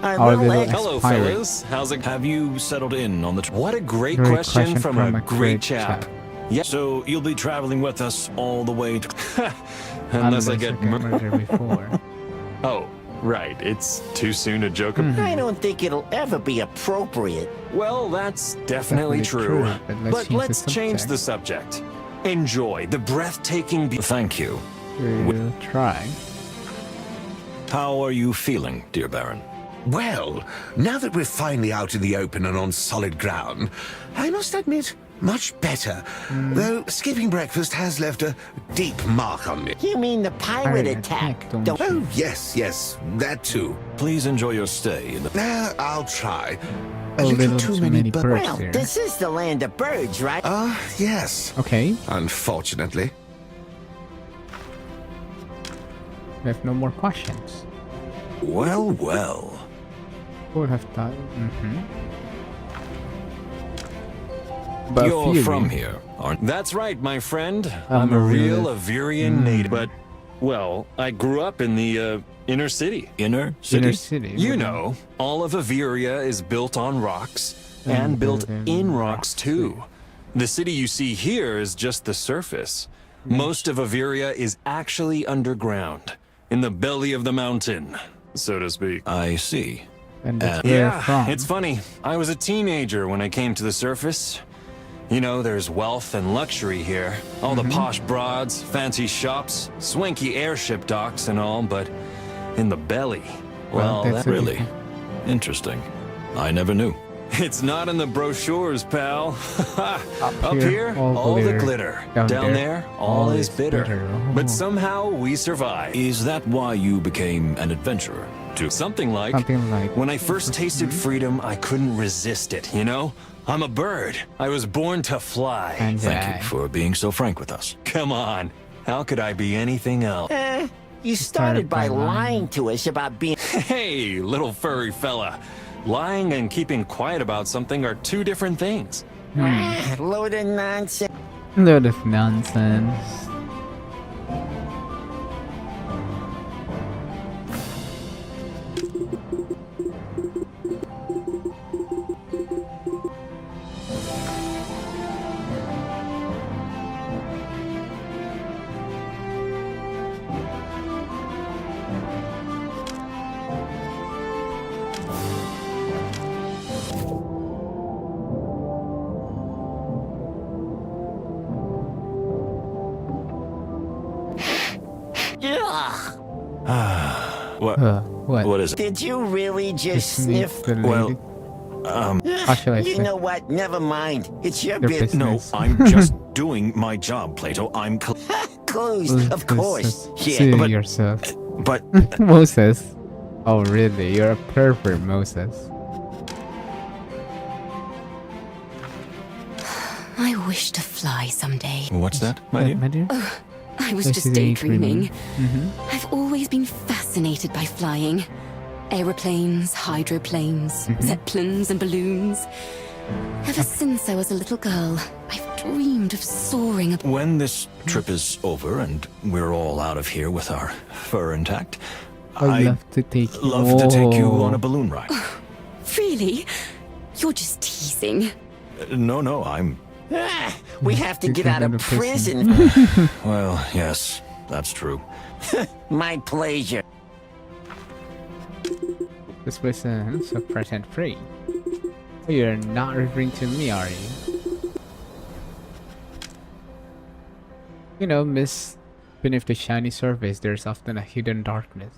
Hello, fellas. How's it? Have you settled in on the... What a great question from a great chap. Yeah. So you'll be traveling with us all the way to... Unless I get murdered before. Oh, right. It's too soon to joke about. I don't think it'll ever be appropriate. Well, that's definitely true. But let's change the subject. Enjoy the breathtaking... Thank you. We'll try. How are you feeling, dear Baron? Well, now that we're finally out in the open and on solid ground, I must admit, much better. Though skipping breakfast has left a deep mark on me. You mean the pirate attack? Oh, yes, that too. Please enjoy your stay in the... I'll try. A little too many birds Well, here. this is the land of birds, right? Yes. Okay. Unfortunately. We have no more questions. Well. Would have thought. But you're from here, aren't you? That's right, my friend. I'm a real Avirian native. But, well, I grew up in the inner city. Inner city? Inner city. You know, all of Aviria is built on rocks and built in rocks too. The city you see here is just the surface. Most of Aviria is actually underground, in the belly of the mountain, so to speak. I see. And that's where Yeah, from. it's funny. I was a teenager when I came to the surface. You know, there's wealth and luxury here. All the posh broads, fancy shops, swanky airship docks and all, but in the belly, well, that's that Really? Interesting. I never knew. it's not in the brochures, pal. Up here, here, all all the glitter. glitter. Down Down there, there, all is bitter. Oh. But somehow we survive. Is that why you became an adventurer? Something like. Something like. When I first tasted freedom, I couldn't resist it, you know? I'm a bird. I was born to fly. And Thank you for being so frank with us. Come on. How could I be anything else? You started by lying to us about being... Hey, little furry fella. Lying and keeping quiet about something are two different things. Load of nonsense. Load of nonsense. Ugh. What? What? What is it? Did you really just Sniff sniff? the lady? Well, How shall I You say? know what? Never mind. It's your Your business. No, business. I'm just doing my job, Plato. I'm. Clues, of course. See Yeah, yourself. But Moses. Oh, really? You're a pervert, Moses. I wish to fly someday. what's that, my dear? My dear? I was Yes, just you're daydreaming. daydreaming. I've always been fascinated by flying. Aeroplanes, hydroplanes, zeppelins and balloons. Ever since I was a little girl, I've dreamed of soaring above. when this trip is over and we're all out of here with our fur intact, I'd I'd love to take you. love to take you Oh. on a balloon ride. Really? You're just teasing. No, I'm... we have to get out of prison. Well, yes, that's true. My pleasure. This person's so present free. Oh, you're not referring to me, are you? You know, Miss, beneath the shiny surface, there's often a hidden darkness.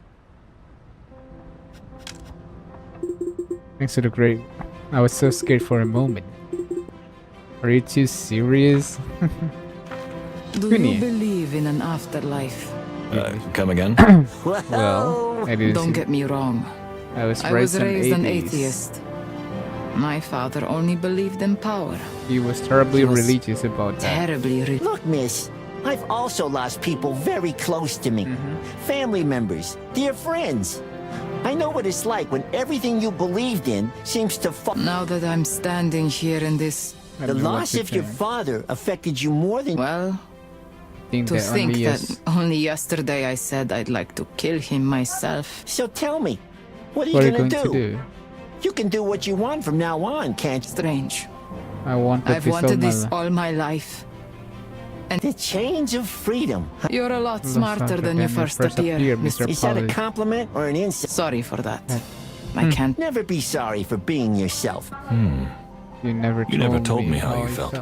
Thanks to the grave, I was so scared for a moment. Are you too serious? Do you believe in an afterlife? Come again? Well, I didn't Don't see- get me wrong. I was I was raised an atheist. atheist. My father only believed in power. He was terribly He was religious about that. Terribly rich. Look, miss, I've also lost people very close to me. Family members, dear friends. I know what it's like when everything you believed in seems to fall. Now that I'm standing here in this, I The don't know what loss to of your think. father affected you more than... well, Think to that think only that is- only yesterday I said I'd like to kill him myself. So tell me, what are you What are you gonna going to do? You can do what you want from now on, can't you? Strange. I wanted I've this wanted all my this life. all my life. The change of freedom. You're a lot Looks smarter like than a you man first appear, Mr. Is that a Pollard. compliment or an insult? Sorry for that. I can't. Never be sorry for being yourself. You never told me how you felt.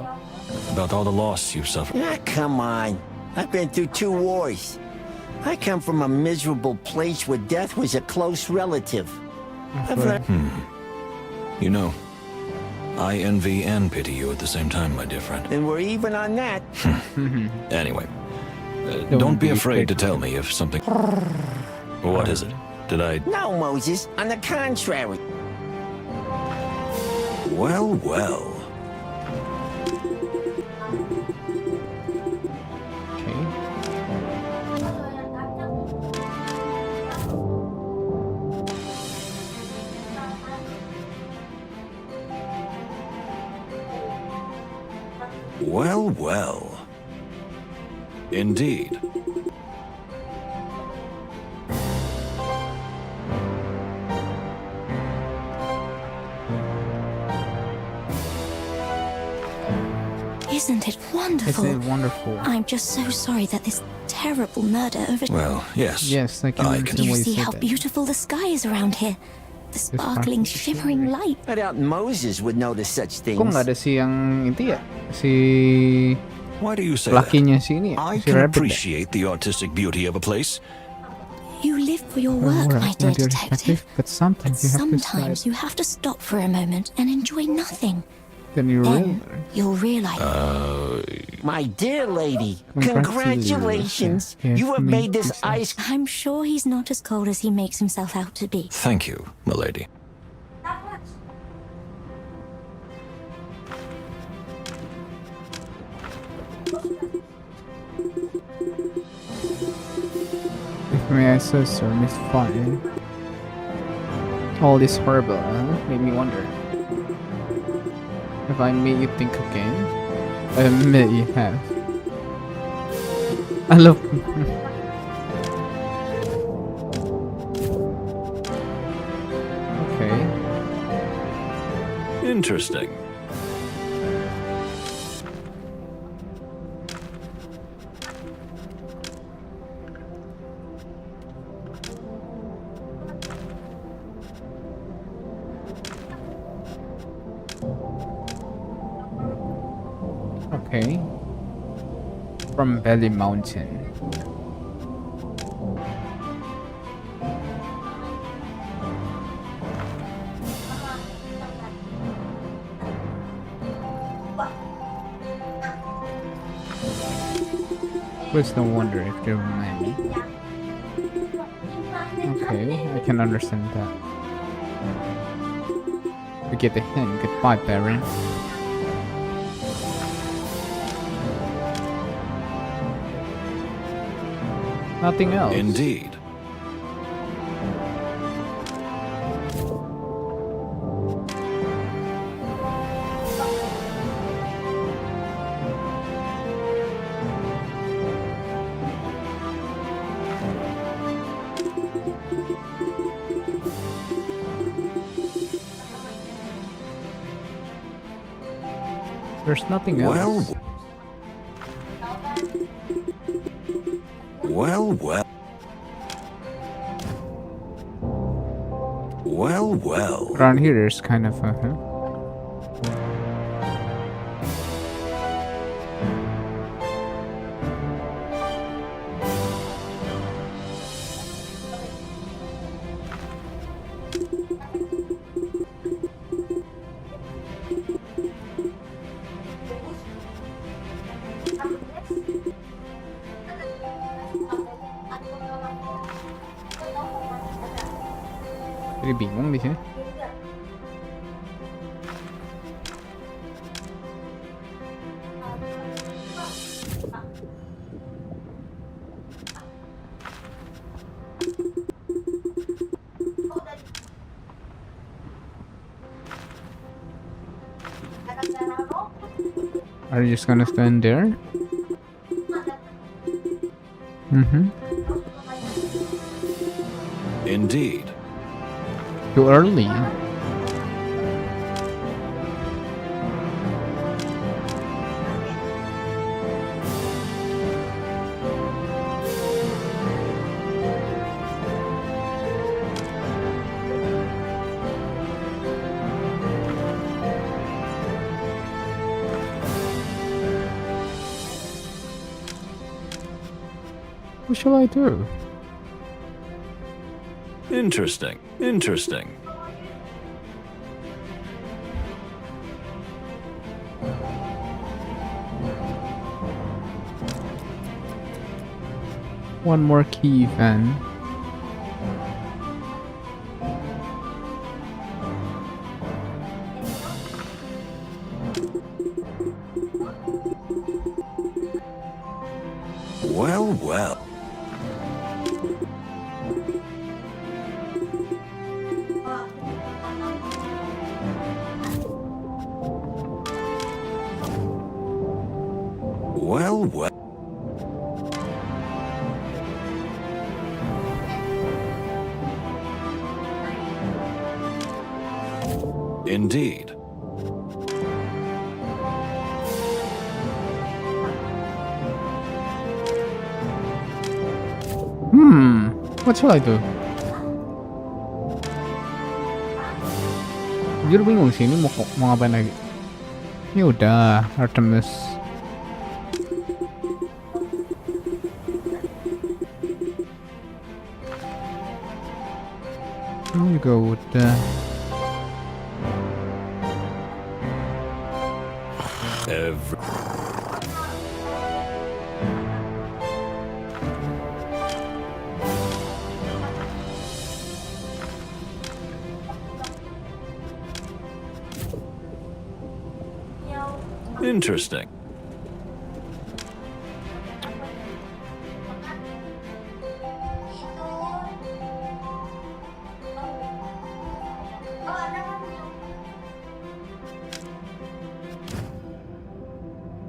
About all the loss you've suffered. Ah, come on. I've been through 2 wars. I come from a miserable place where death was a close relative. I've learned... You know, I envy and pity you at the same time, my dear friend. And we're even on that. Anyway, don't be afraid to tell me if something... What is it? Did I... No, Moses. On the contrary. Well. Okay. Well. Indeed. Isn't it wonderful? Isn't it wonderful? I'm just so sorry that this terrible murder over... Well, yes. Yes, I can I understand can- You why you see say how that. beautiful the sky is around here. The sparkling, shimmering light. I doubt Moses would notice such things. Kok nggak ada si yang itu ya? Si Why do you say that? lakinya si ini ya? I Si can Rabbit ya? appreciate the artistic beauty of a place. You live for your work, my dear detective. But sometimes You have to stop for a moment and enjoy nothing. Then you Then you'll realize. My dear lady, Congratulations. congratulations. You have made this ice. I'm sure he's not as cold as he makes himself out to be. Thank you, milady. If may I say so, Miss Fine. All this horrible, made me wonder. Have I made you think again? I admit you have. I love. Okay. Interesting. Okay. From Belly Mountain. Please don't wonder if they remind me. Okay, I can understand that. We get the hint. Goodbye, Baron. Nothing else. Indeed. There's nothing else. Well. Around here, there's kind of a. Jadi bingung di sini. Are you just gonna stand there? Indeed. Too early. What shall I do? Interesting. One more key then. Well. Indeed. What shall I do? Jujur bingung sih ini mau ngapain lagi. Ini udah Artemis. Ini juga udah. Interesting.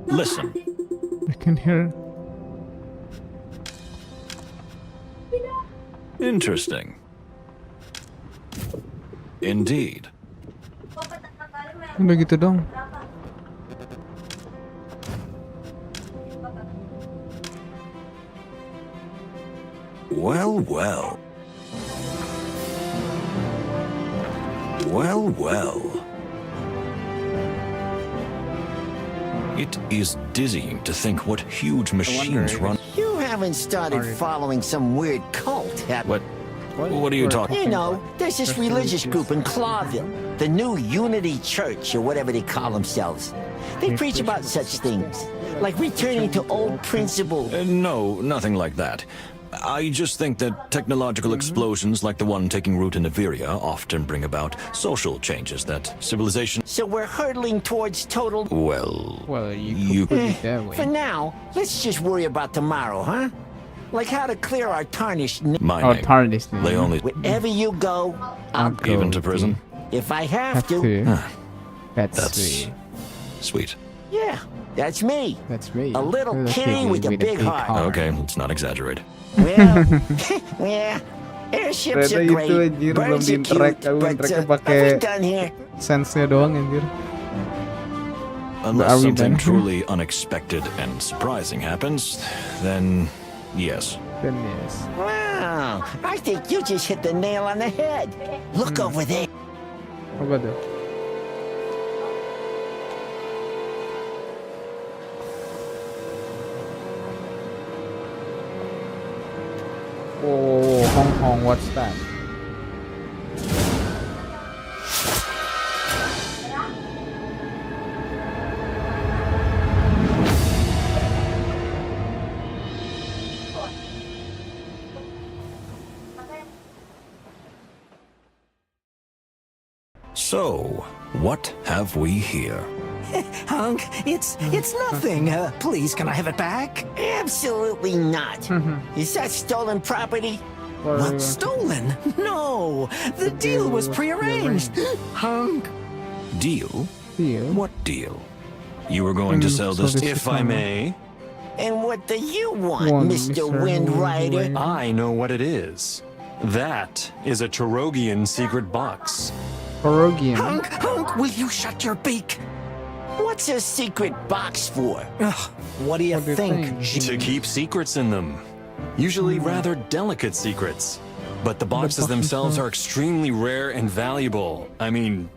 Listen. I can hear. Interesting. Indeed. Udah gitu dong. Well, well. Well, well. It is dizzying to think what huge machines run. You haven't started following some weird cult, have you? What are you talking about? You know, there's this religious group in Clawville, the New Unity Church, or whatever they call themselves. They preach about such things, like returning to old principles. No, nothing like that. I just think that technological explosions like the one taking root in Averia often bring about social changes that civilization... So we're hurtling towards total... Well, you could put it that way. For now, let's just worry about tomorrow, huh? Like how to clear our tarnished... Tarnished name. They only... Wherever you go, I'll go. Even to prison? If I have to. That's sweet. Sweet. Yeah, that's me. That's me. A little kitty with a big heart. Okay, let's not exaggerate. Well, yeah, airships are great, birds are cute, but are we done here? Sense-nya doang anjir. Unless something truly unexpected and surprising happens, then yes. Then yes. Wow, I think you just hit the nail on the head. Look over there. Apa tuh? Oh, Hong Kong, what's that? So, what have we here? Hunk, it's nothing. Please, can I have it back? Absolutely not. Is that stolen property? What, stolen? No, the deal was prearranged. Hunk. Deal? Deal? What deal? You were going to sell this, if I may? And what do you want, Mr. Wind Rider? I know what it is. That is a Tarogian secret box. Tarogian? Hunk, will you shut your beak? What's a secret box for? What do you think? To keep secrets in them. Usually rather delicate secrets. But the boxes themselves are extremely rare and valuable. I mean,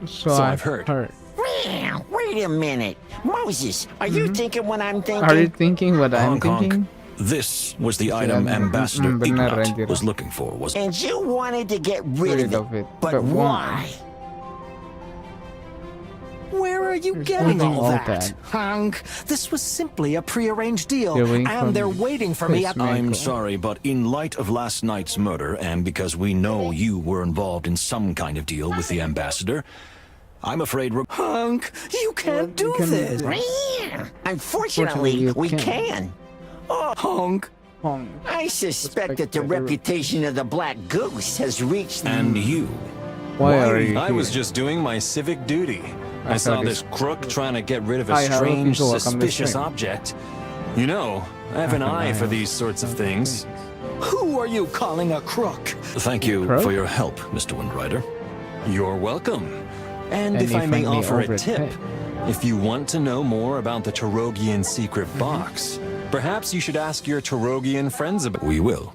so I've heard. Wait a minute. Moses, are you thinking what I'm thinking? Are you thinking what I'm thinking? Honk. This was the item Ambassador Ignat was looking for, was And you wanted to get rid of it. But why? Where are you getting all that? Hunk, this was simply a prearranged deal, and they're waiting for me at... I'm sorry, but in light of last night's murder, and because we know you were involved in some kind of deal with the Ambassador, I'm afraid... Hunk, you can't do this! Unfortunately, we can. Oh, Hunk. I suspect that the reputation of the Black Goose has reached... And you? Why are you I was just doing my civic duty. I saw this crook trying to get rid of a strange, suspicious object. You know, I have an eye for these sorts of things. Who are you calling a crook? Thank you for your help, Mr. Windrider. You're welcome. And if I may offer a tip, if you want to know more about the Tarogian secret box, perhaps you should ask your Tarogian friends about it. We will.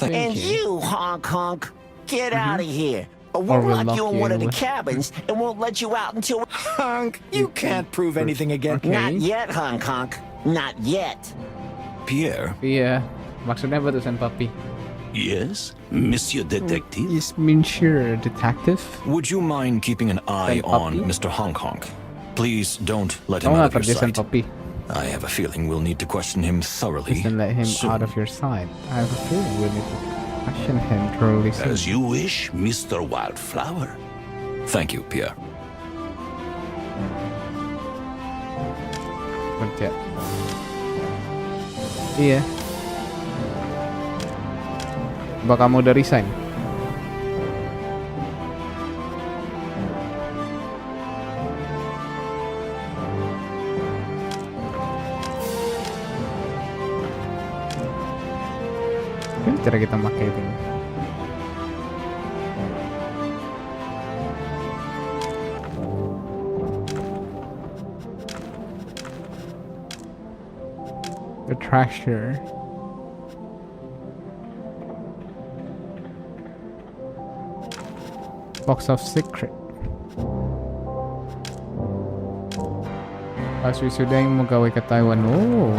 And you, Honk, get out of here. We'll lock you in one of the cabins and won't let you out until... Honk, you can't prove anything again. Okay. Not yet, Honk. Not yet. Pierre? Iya, maksudnya apa tuh Senpapi? Yes, Monsieur Detective? Yes, Monsieur Detective. Would you mind keeping an eye on Mr. Honk Honk? Please don't let him out of your sight. I have a feeling we'll need to question him thoroughly. Please don't let him out of your sight. I have a feeling we'll need to question him thoroughly soon. As you wish, Mr. Wildflower. Thank you, Pierre. Kerja. Iya. Coba kamu udah resign? Ini cara kita pakai itu. The trakteer. Box of secret. Pas wisuda yang mau gawe ke Taiwan. Oh.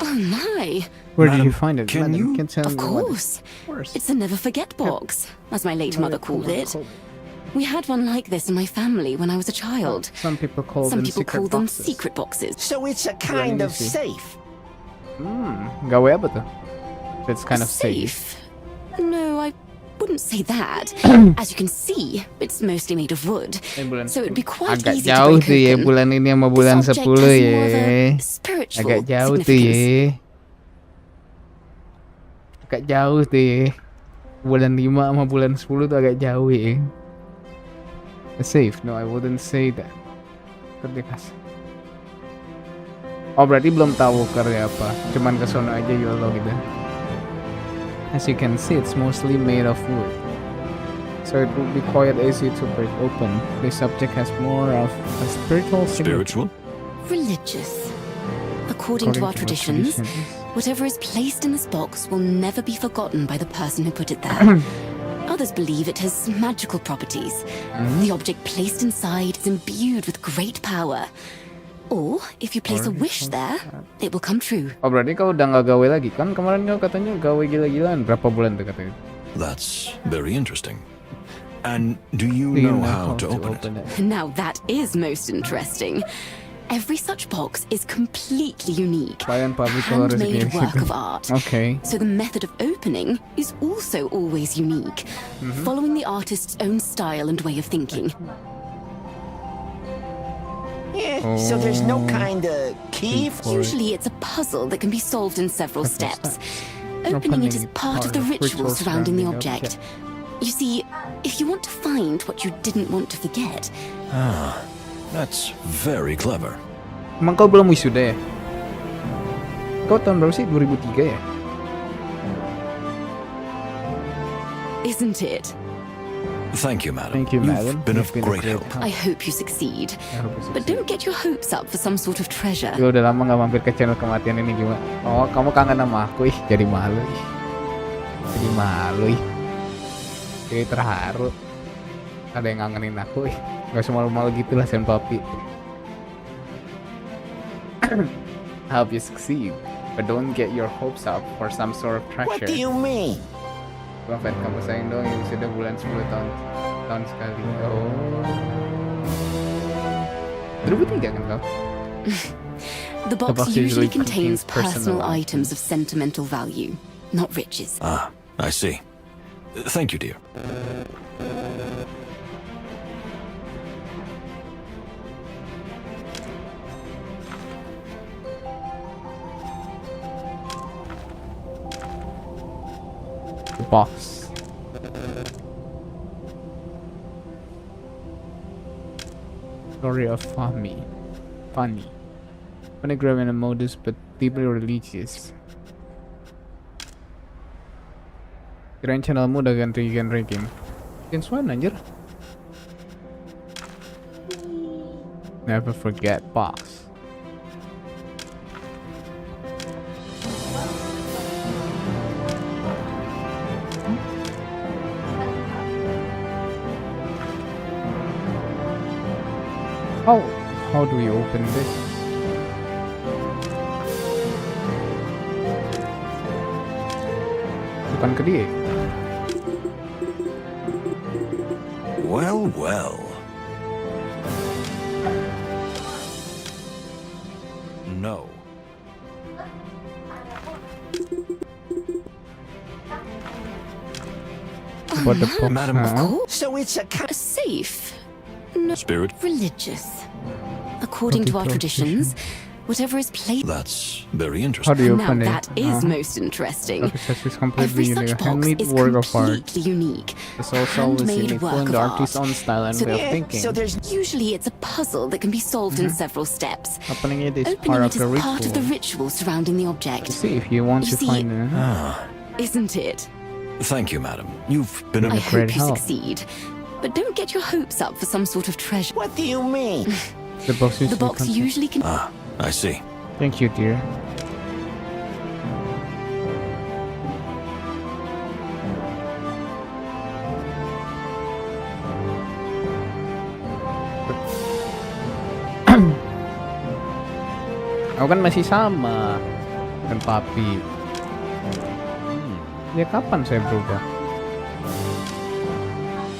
Oh my. Where did you find it? Can you? Tell Of me what course. Course. It's a never forget box, as my late mother called it. We had one like this in my family when I was a child. Some people call Some them people secret call them boxes. secret boxes. So it's a kind of safe. Gawe apa tuh? It's kind of safe. No, I wouldn't say that. As you can see, it's mostly made of wood, so it'd be quite Agak easy to jauh break tuh ya open. bulan ini sama bulan This object 10 has ya. more of a spiritual Agak jauh tuh significance. ya. Agak jauh tuh ya. Bulan 5 sama bulan 10 tuh agak jauh ya. Safe? No, I wouldn't say that. Terdekas. Oh berarti belum tahu karya apa. Cuman kesono aja YOLO gitu. As you can see, it's mostly made of wood. So it would be quite easy to break open. This subject has more of a spiritual significance. Spiritual? Religious. According to our traditions, whatever is placed in this box will never be forgotten by the person who put it there. Others believe it has magical properties. The object placed inside is imbued with great power. Or, if you place a wish there, it will come true. Oh berarti kau udah nggak gawe lagi kan? Kemarin kau katanya gawe gila-gilaan. Berapa bulan tuh katanya? That's very interesting. And do you know how to open it? Now that is most interesting. Every such box is completely unique. Handmade work of art. Okay. So the method of opening is also always unique, following the artist's own style and way of thinking. Yeah, so there's no kind of key? Usually it's a puzzle that can be solved in several steps. Opening it is part of the ritual surrounding the object. You see, if you want to find what you didn't want to forget... That's very clever. Emang kau belum wisuda ya? Kau tahun berapa sih? 2003 ya? Isn't it? Thank you, madam. Thank you, madam. You've been of great help. I hope you succeed. But don't get your hopes up for some sort of treasure. Gue udah lama gak mampir ke channel kematian ini gimana? Oh, kamu kangen sama aku ih, jadi malu ih. Jadi malu ih. Jadi terharu. Ada yang ngangenin aku ih. Gak semalu-malu gitu lah Senpapi. I hope you succeed, but don't get your hopes up for some sort of treasure. What do you mean? Bang Fed, kamu sayang dong yang sudah bulan 10 tahun sekali. Oh. 2003 kan kau? The box usually contains personal items of sentimental value, not riches. Ah, I see. Thank you, dear. The box. Story of funny. Pentagram and a modest but deeply religious. Kirain channelmu udah ganti genre game. Since when anjir? Never forget box. How do we open this? Bukan ke dia. Well, well. No. What the fuck? Madam, of course. So it's a Safe. No. Spirit. Religious. According to our traditions, whatever is placed. That's very How interesting. do you Now open it? that is most interesting. Such is Every completely unique. such A box handmade is work of art. completely unique. It's also always handmade unique, work in of the art. artist's own style and way of thinking. so there's Usually it's a puzzle that can be solved in several steps. Opening it is Opening part it of is the part of the ritual. ritual surrounding the object. See if you want You to see- find it. Isn't it? Thank you, madam. You've been I a hope you help. succeed. But don't get your hopes up for some sort of treasure. what do you mean? The box The box usually can. I see. Thank you, dear. Aku kan masih sama dengan papi. Ya kapan saya berubah?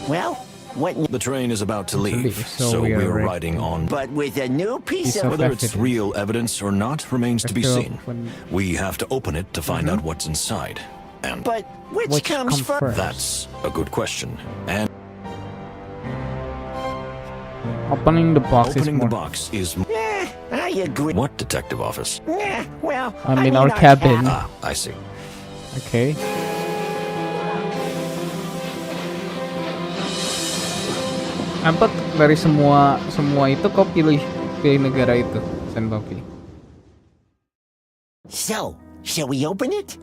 Well, what? The train is about to leave, so so we are we're ready. riding on. But with a new piece Piece of. of- Whether it's Affected. real evidence or not remains to be Have to seen. open- We have to open it to find out what's inside. And But which Which comes come first? that's a good question. And Opening the box opening is the more. box is I agree. what detective office? Well, I mean our cabin. Ah, I see. Okay. Empat dari semua itu kau pilih negara itu, Sen Papi. So, shall we open it?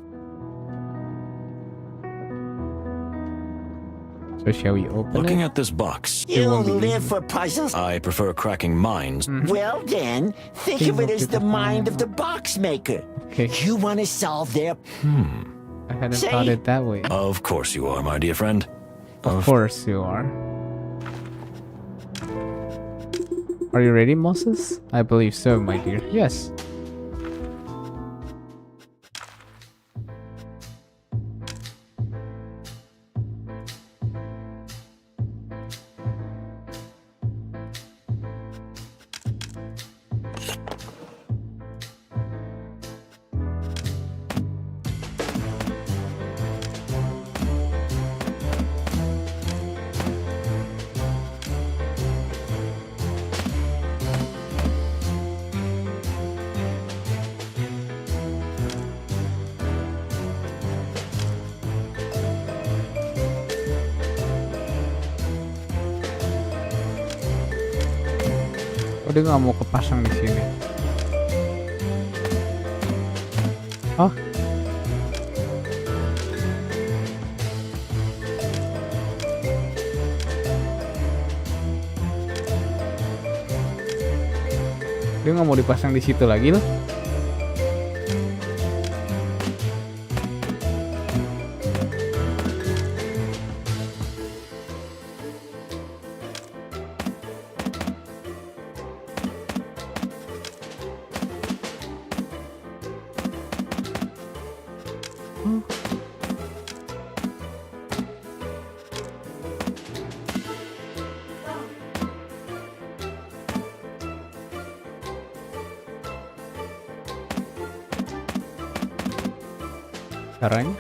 So shall we open Looking it? at this box, You won't be live for puzzles? I prefer cracking minds. Well then, think of it as the mind of the box maker. Okay. You want to solve their. I hadn't Say- thought it that way. Of course you are, my dear friend. Of course you are. Are you ready, Moses? I believe so, my dear. Yes. Oh, dia nggak mau kepasang di sini. Oh. Dia nggak mau dipasang di situ lagi loh. Caranya?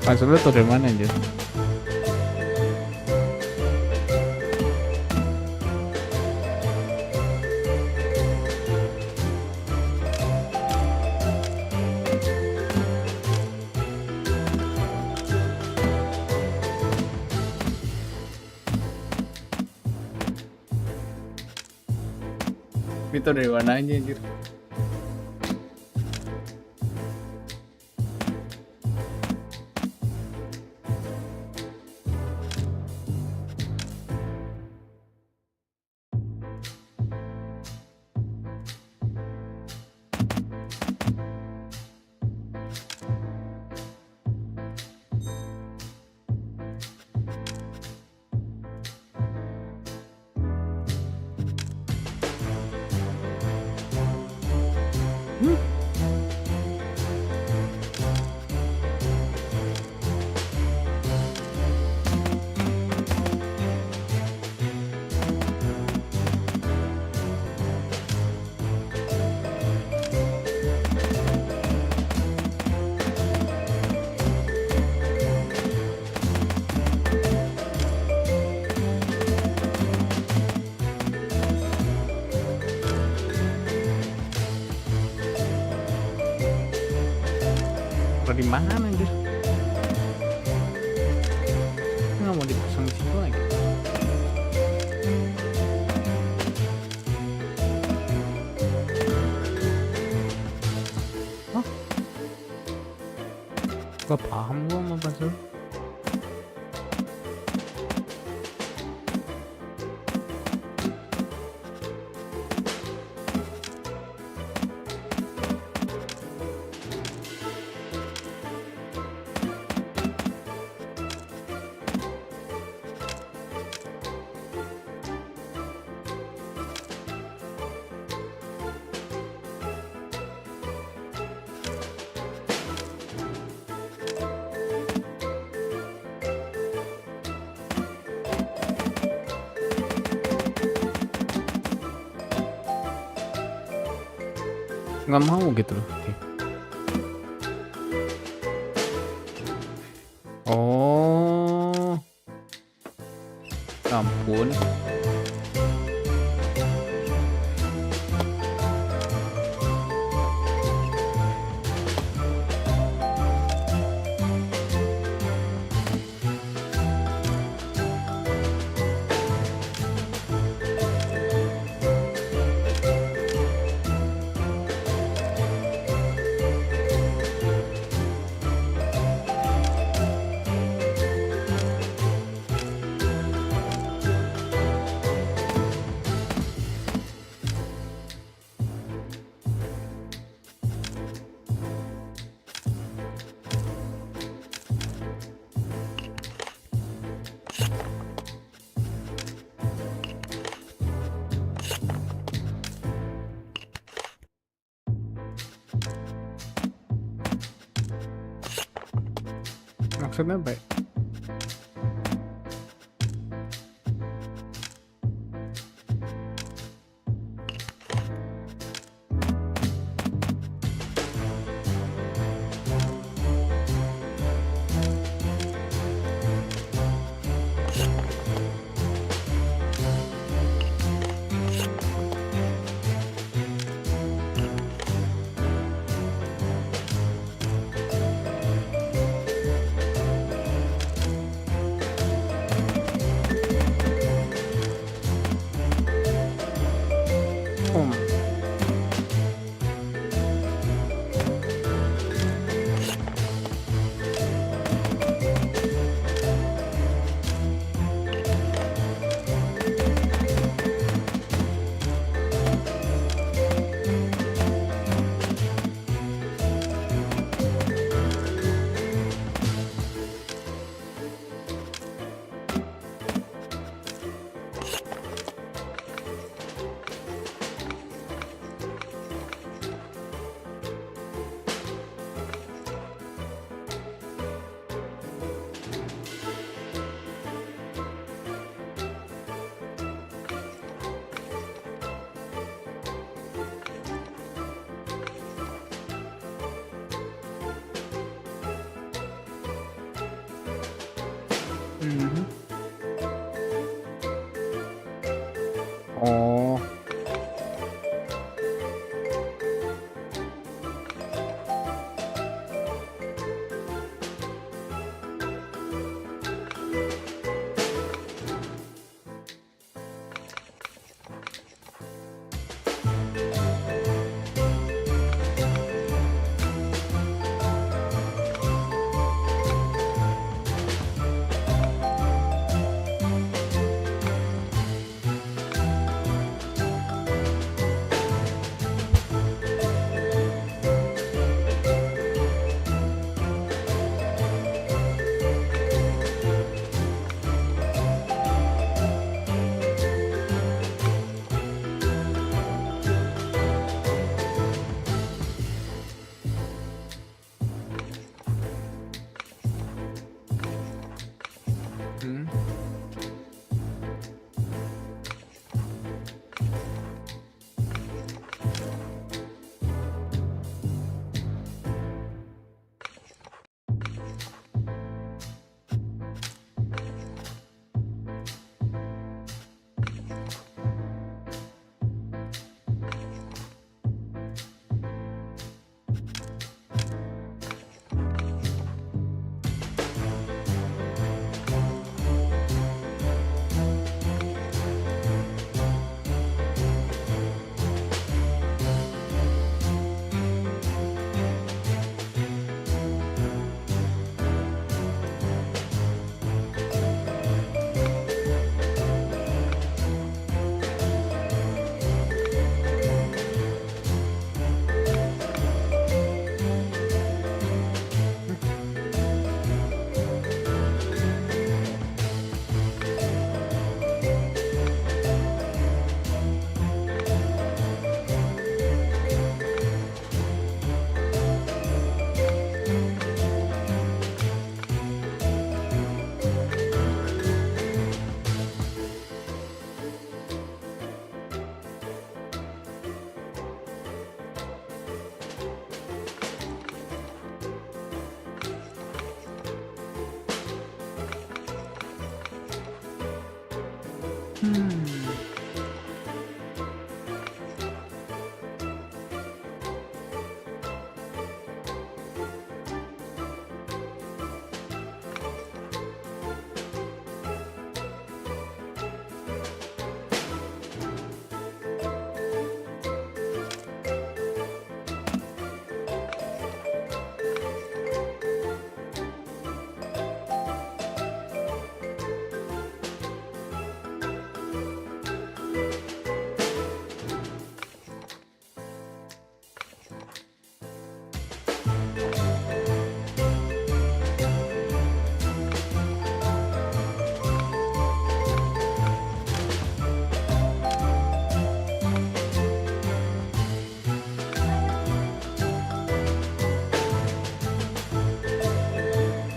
Maksudnya tuh dari mana aja? Itu dari warnanya anjir. Di mana anjir? Nggak mau dipasang di situ lagi. Hah? Gak paham gua sama pasal. Nggak mau gitu loh. Oh, ampun. Maksudnya baik. Oh.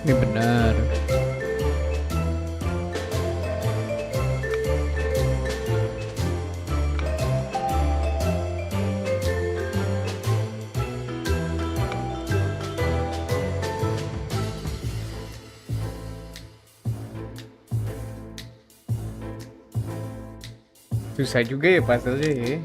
Ini benar. Susah juga ya puzzle-nya ya.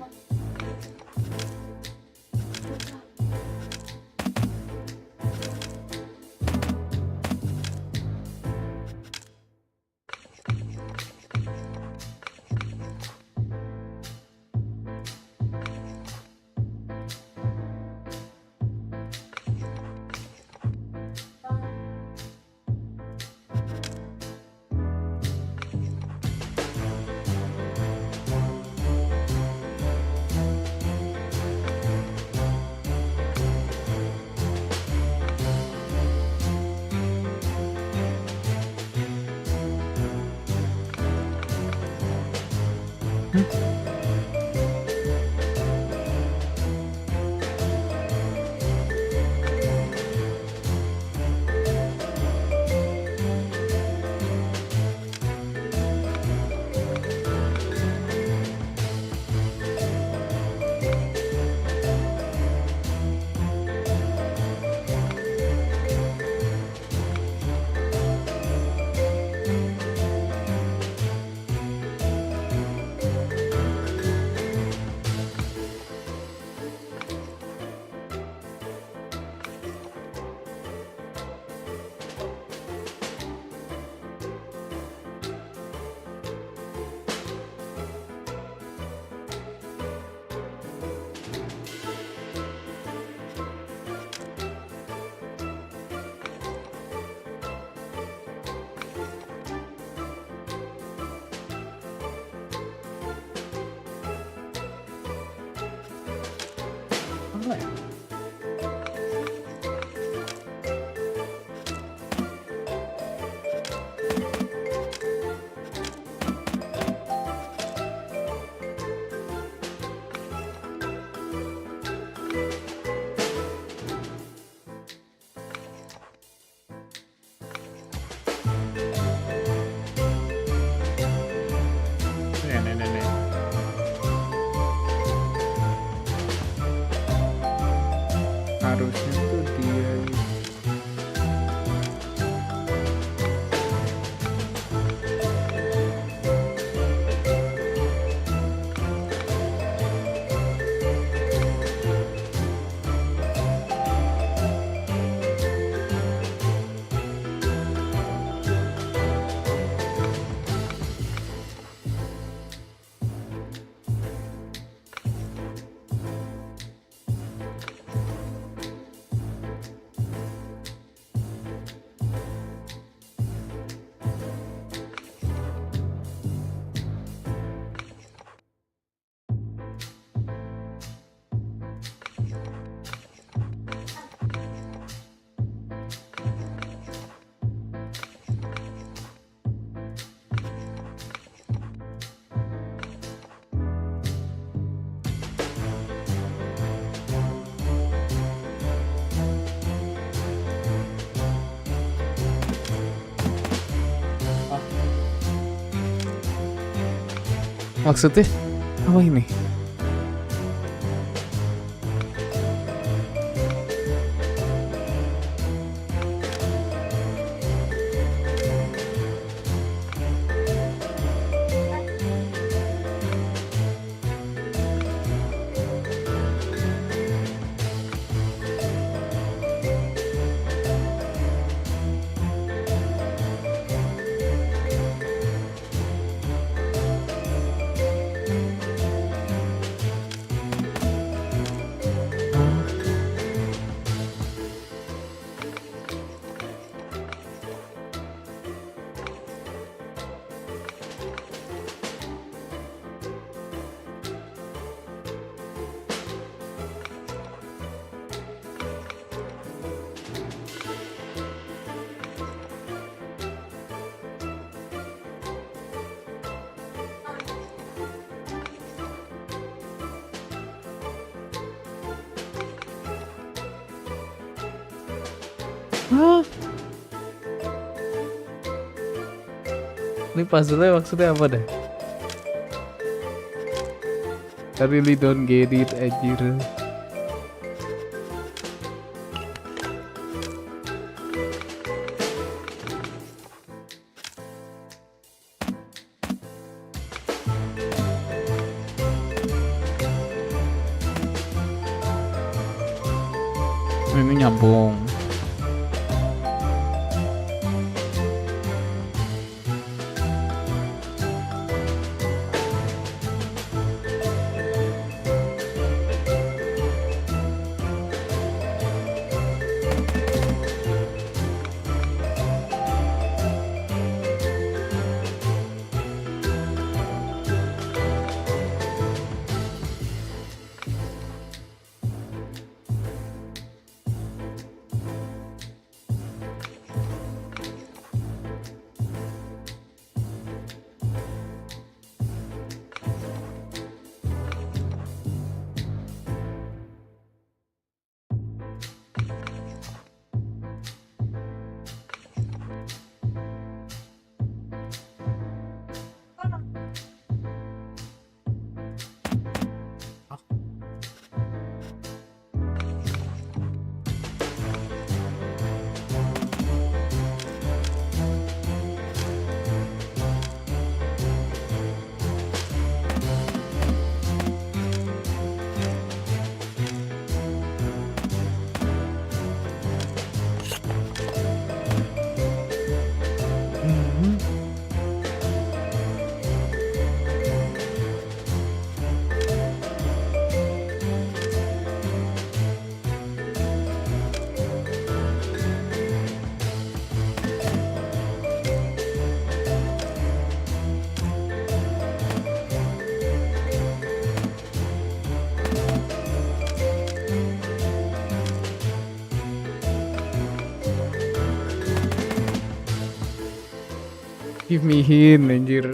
Harusnya tuh dia maksudnya apa ini? Hah? Ini puzzle-nya maksudnya apa deh? I really don't get it, anjir. Ini nyambung. Give me hint, anjir.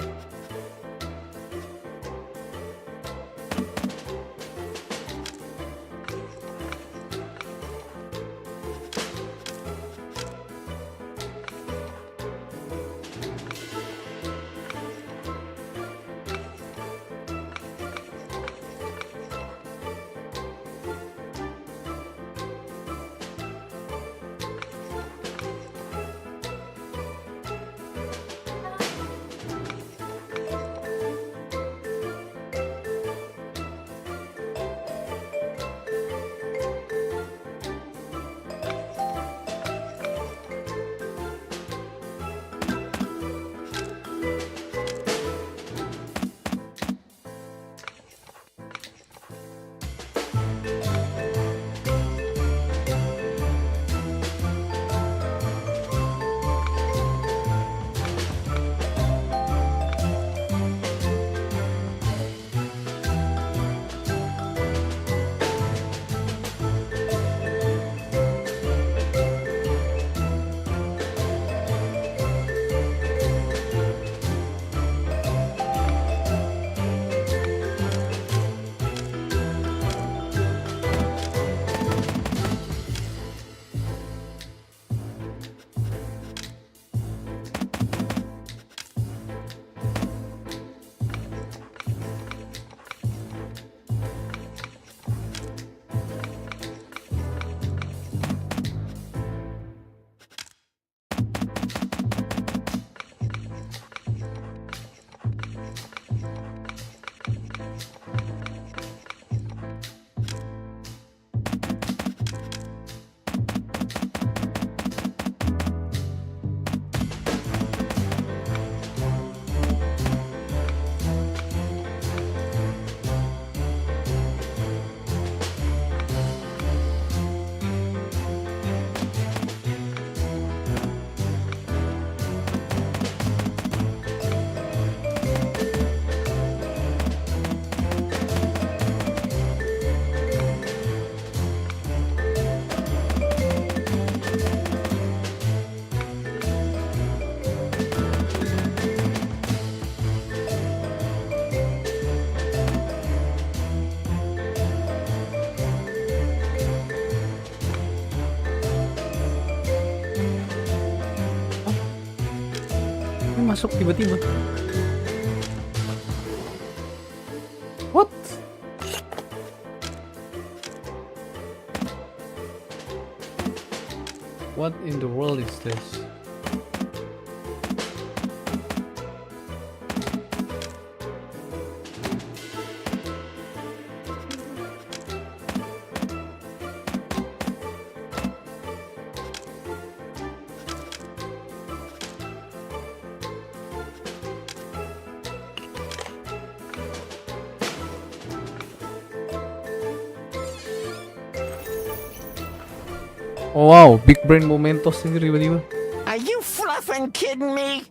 masuk tiba-tiba. What? What in the world is this? Oh wow, big brain momentos ini tiba-tiba. Are you fluffing kidding me?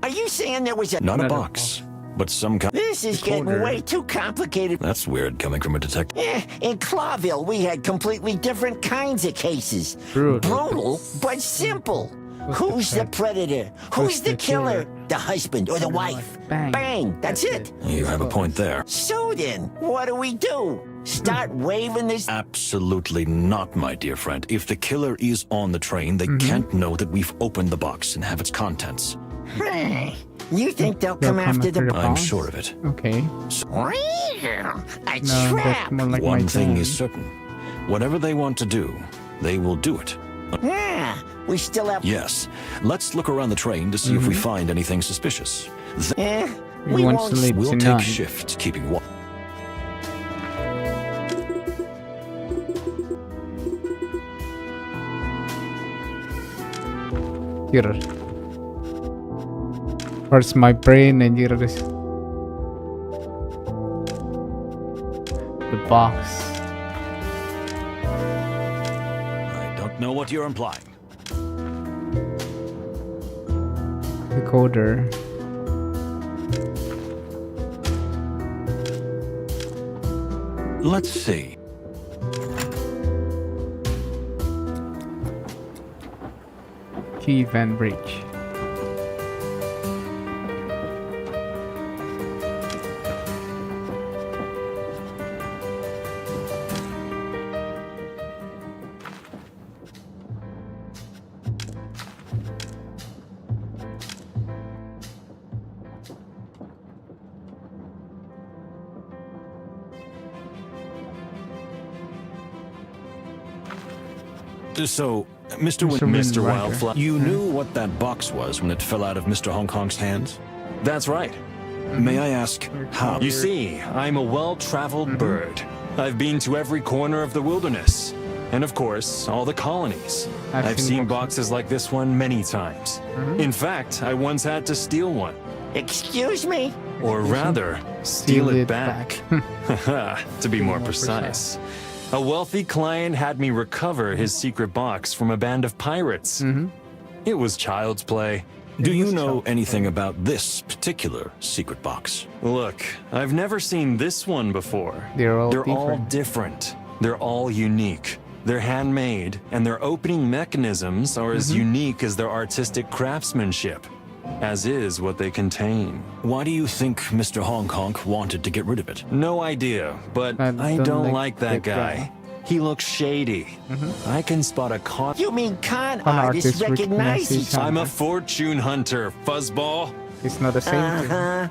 Are you saying there was a... Not a box, but some kind... This is getting way too complicated. That's weird coming from a detective. In Clawville, we had completely different kinds of cases. Brutal, but simple. Who's the predator? Who's the killer? The husband or the wife? Bang. That's it. You have a point there. So then, what do? Start waving this... Absolutely not, my dear friend. If the killer is on the train, they can't know that we've opened the box and have its contents. You think they'll come after the box? I'm sure of it. Okay. A trap! Like one thing is certain. Whatever they want to do, they will do it. We still have... Yes. Let's look around the train to see if we find anything suspicious. We won't sleep We'll tonight. take shifts keeping watch. Here. Hurts my brain and here is the box. I don't know what you're implying. Decoder. Let's see. Key Van Bridge. So, Mr. Wildflower, you knew what that box was when it fell out of Mr. Hong Kong's hands? That's right. May I ask how? You see, I'm a well-traveled bird. I've been to every corner of the wilderness. And of course, all the colonies. I've seen boxes like this one many times. In fact, I once had to steal one. Excuse me? Or rather, steal it back. To be more precise. A wealthy client had me recover his secret box from a band of pirates. It was child's play. Do you know anything about this particular secret box? Look, I've never seen this one before. They're all different. They're all unique. They're handmade, and their opening mechanisms are as unique as their artistic craftsmanship, as is what they contain. Why do you think Mr. Hong Kong wanted to get rid of it? No idea, but I don't like that guy. He looks shady. I can spot a con... You mean con artists recognize each other? I'm a fortune hunter, fuzzball. It's not the same.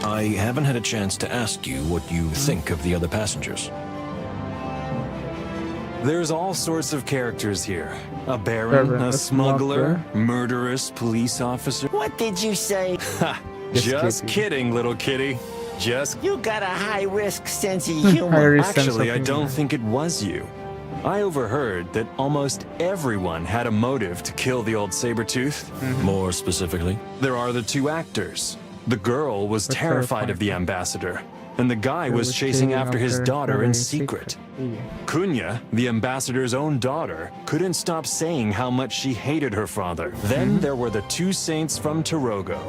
I haven't had a chance to ask you what you think of the other passengers. There's all sorts of characters here. A baron, a smuggler, murderous police officer. What did you say? Just kidding, little kitty. You got a high-risk sense of humor. Actually, I don't think it was you. I overheard that almost everyone had a motive to kill the old saber-tooth. More specifically, there are the two actors. The girl was terrified of the ambassador, and the guy was chasing after his daughter in secret. Kunya, the ambassador's own daughter, couldn't stop saying how much she hated her father. Then there were the two saints from Tarogo.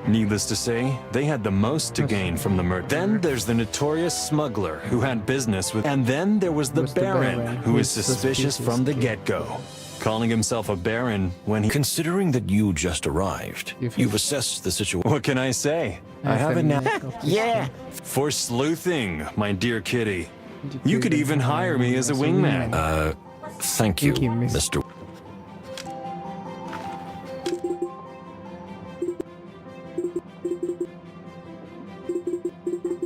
Needless to say, they had the most to gain from the murder. Then there's the notorious smuggler who had business with... And then there was the baron, who is suspicious from the get-go. Calling himself a baron when he... Considering that you just arrived, you've assessed the situation. What can I say? I have it now. Yeah. For sleuthing, my dear kitty. You could even hire me as a wingman. Thank you, Mr.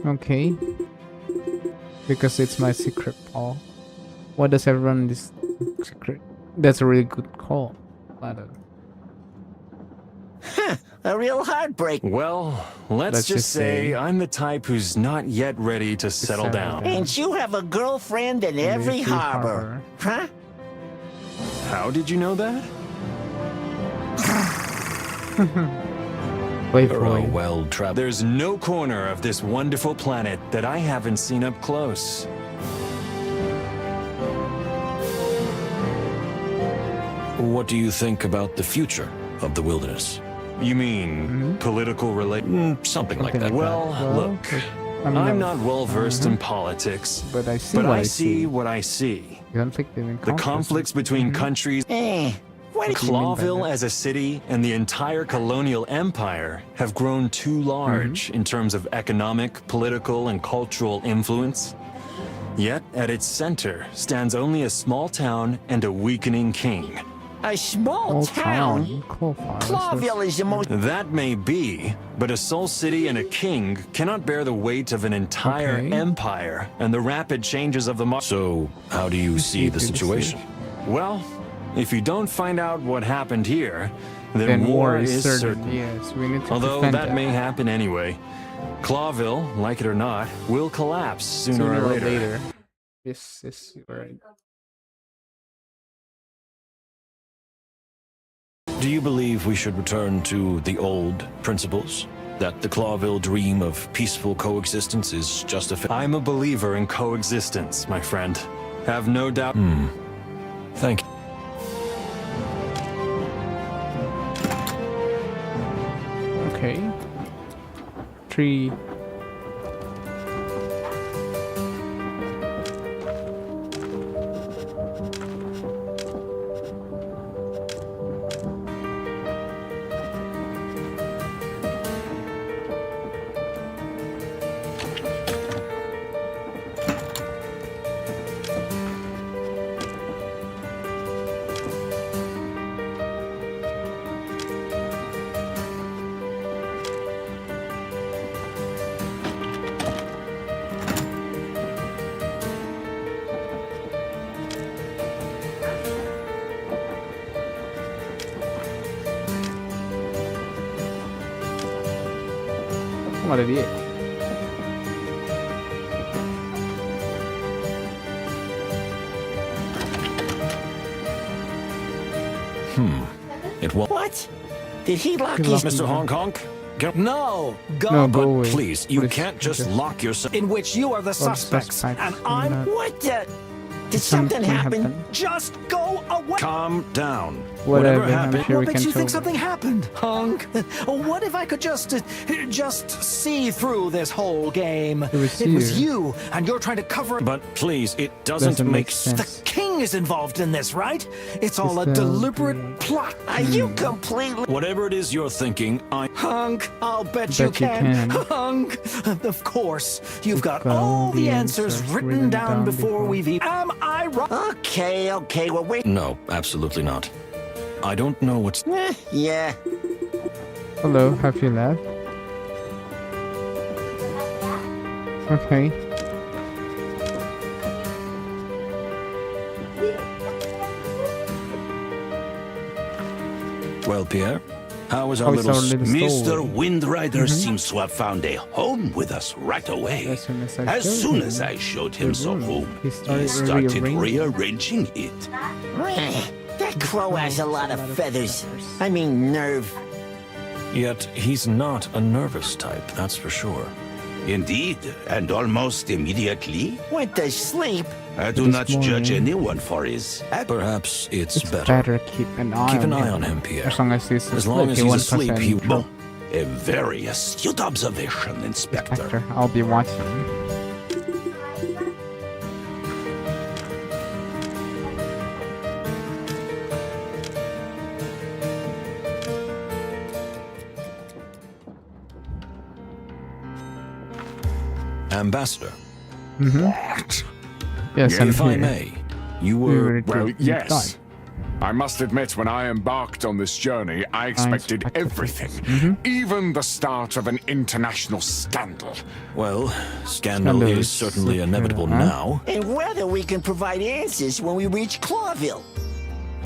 Okay. Because it's my secret, Paul. Why does everyone this secret? That's a really good call, Plato. A real heartbreak. Well, let's just say I'm the type who's not yet ready to settle down. And you have a girlfriend in every harbor. Huh? How did you know that? Playfully. Well traveled. There's no corner of this wonderful planet that I haven't seen up close. What do you think about the future of the wilderness? You mean political something like that. Well, look, I'm not well versed in politics, but I see what I see. The conflicts between countries. Clawville as a city and the entire colonial empire have grown too large in terms of economic, political, and cultural influence. Yet, at its center stands only a small town and a weakening king. A small town? Clawville is the most... That may be, but a sole city and a king cannot bear the weight of an entire empire and the rapid changes of the market. So, how do you see the situation? Well, if you don't find out what happened here, then war is certain. Yes, we need to Although that may happen anyway. Clawville, like it or not, will collapse sooner or later. Yes, you're right. Do you believe we should return to the old principles? That the Clawville dream of peaceful coexistence is just a... I'm a believer in coexistence, my friend. Have no doubt. Thank you. Okay. 3. What did it? It was... What? Did he lock his... Mr. Hong Kong? No, No, go away. Please, you can't just lock yourself... In which you are the suspects, and I'm... What the... Did something happen? Just go away! Calm down. Whatever happened... Sure What makes you think tell. something happened, Hunk? What if I could just see through this whole game? It was you, and you're trying to cover it. But please, it doesn't make The king is involved in this, right? It's all a deliberate plot. Are you completely... Whatever it is you're thinking, Hunk, I'll bet you can. Hunk, of course. You've got all the answers written down before we've even... Am I right? Okay, well, wait. No, absolutely not. I don't know what's... Yeah. Hello, have you left? Okay. Well, Pierre, how is our little... Mr. Windrider seems to have found a home with us right away. As soon as I showed him some home, he started rearranging it. That crow has a lot of feathers. I mean, nerve. Yet he's not a nervous type, that's for sure. Indeed, and almost immediately, Went to sleep. I do not judge anyone for his... Perhaps it's better. Better keep an eye on him, Pierre. As long as he's As long as he's asleep, he Bon. A very astute observation, Inspector. I'll be watching. Ambassador. Yes, I'm if I here. may, you were... Well, yes. I must admit, when I embarked on this journey, I expected everything, even the start of an international scandal. Well, scandal is certainly inevitable now. And whether we can provide answers when we reach Clawville.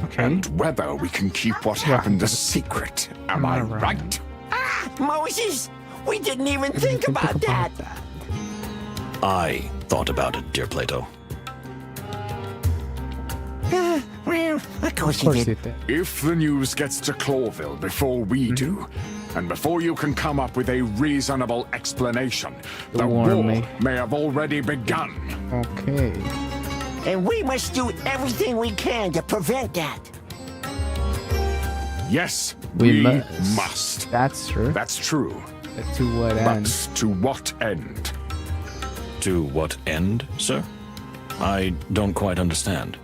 Okay. And whether we can keep what happened a secret. Am I right? Ah, Moses! We didn't even think about that! I thought about it, dear Plato. Well, of course you did. If the news gets to Clawville before we do, and before you can come up with a reasonable explanation, the war may have already begun. Okay. And we must do everything we can to prevent that. Yes, We we must. must. That's true. That's true. But to what end? But to what end? To what end, sir? I don't quite understand.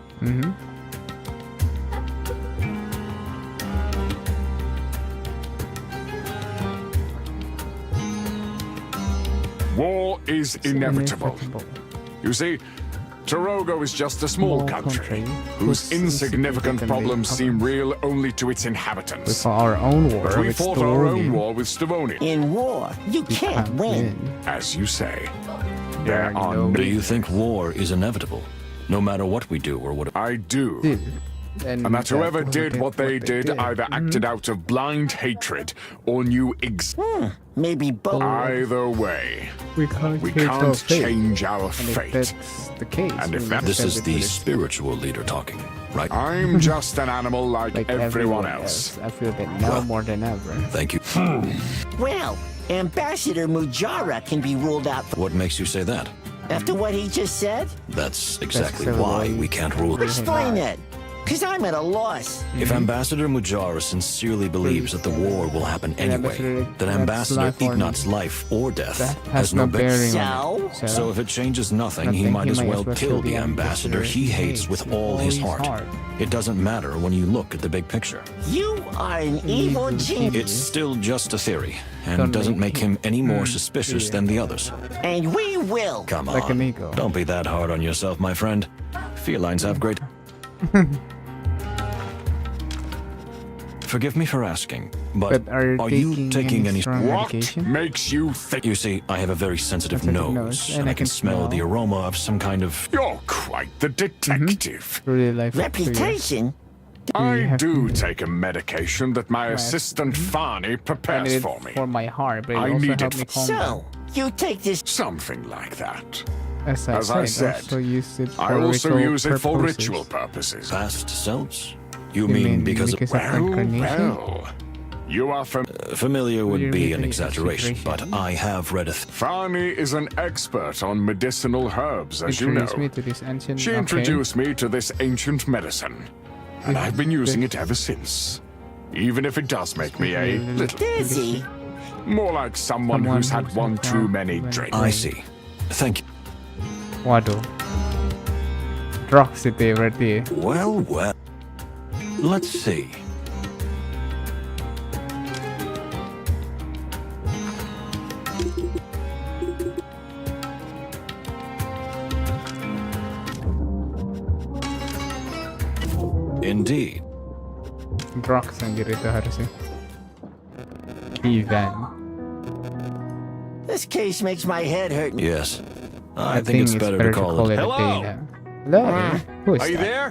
War is inevitable. You see, Torogo is just a small country whose insignificant problems seem real only to its inhabitants. We fought our own war. But we with fought our own Stavonia. war with Stavonia. In war, you can't win. As you say, there are no- no... Do you think war is inevitable, no matter what we do or what? I do. Dude. And And that whoever did what they did did. either acted out of blind hatred or knew Maybe both. Either way, we can't, we change our can't fate. change our And if fate. that's the case, And if we that- must This is have the it spiritual leader talking, right? I'm just an animal like everyone else. I feel that now more than ever. Thank you. Well, Ambassador Mujara can be ruled out What makes you say that? after what he just said. That's exactly so why why- we can't rule. Explain it, because I'm at a loss. If Ambassador Mujara sincerely believes that the war will happen anyway, then Ambassador Ignat's life or death That has no bearing. So? So if it changes nothing, he might as well kill the ambassador he hates with all his heart. It doesn't matter when you look at the big picture. You are an evil genius. It's still just a theory, and doesn't make him any more suspicious than the others. And we will. Come Like an on, ego. don't be that hard on yourself, my friend. Felines have great... Forgive me for asking, but are you taking any... strong What medication? makes you think You see, I have a very sensitive nose, and I can smell the aroma of some kind of... you're quite the detective? Really life Reputation? I do take a medication that my assistant Fani I prepares need it for me. for my heart, but it I also need helped it me calm down. So, you take this. Something like that. As as I said, also use it for I also ritual use it for purposes. ritual purposes. Past selves? You mean because of... of Well, incarnation? well. You are Familiar would You're be making an an exaggeration, but exaggeration. I have read a... Fani is an expert on medicinal herbs, as you know. Introduce me to this ancient. She introduced me to this ancient medicine, and I've been using it ever since. Even if it does make me a little Dizzy? more like someone who's had one too many drinks. I see. Thank you. Waduh. Drugs itu berarti. Well, well. Let's see. Indeed. Drugs anjir itu harusnya. Even. This case makes my head hurt. Yes. I think it's better to call it. a Hello? day now. Hello? Who is Are you that? there?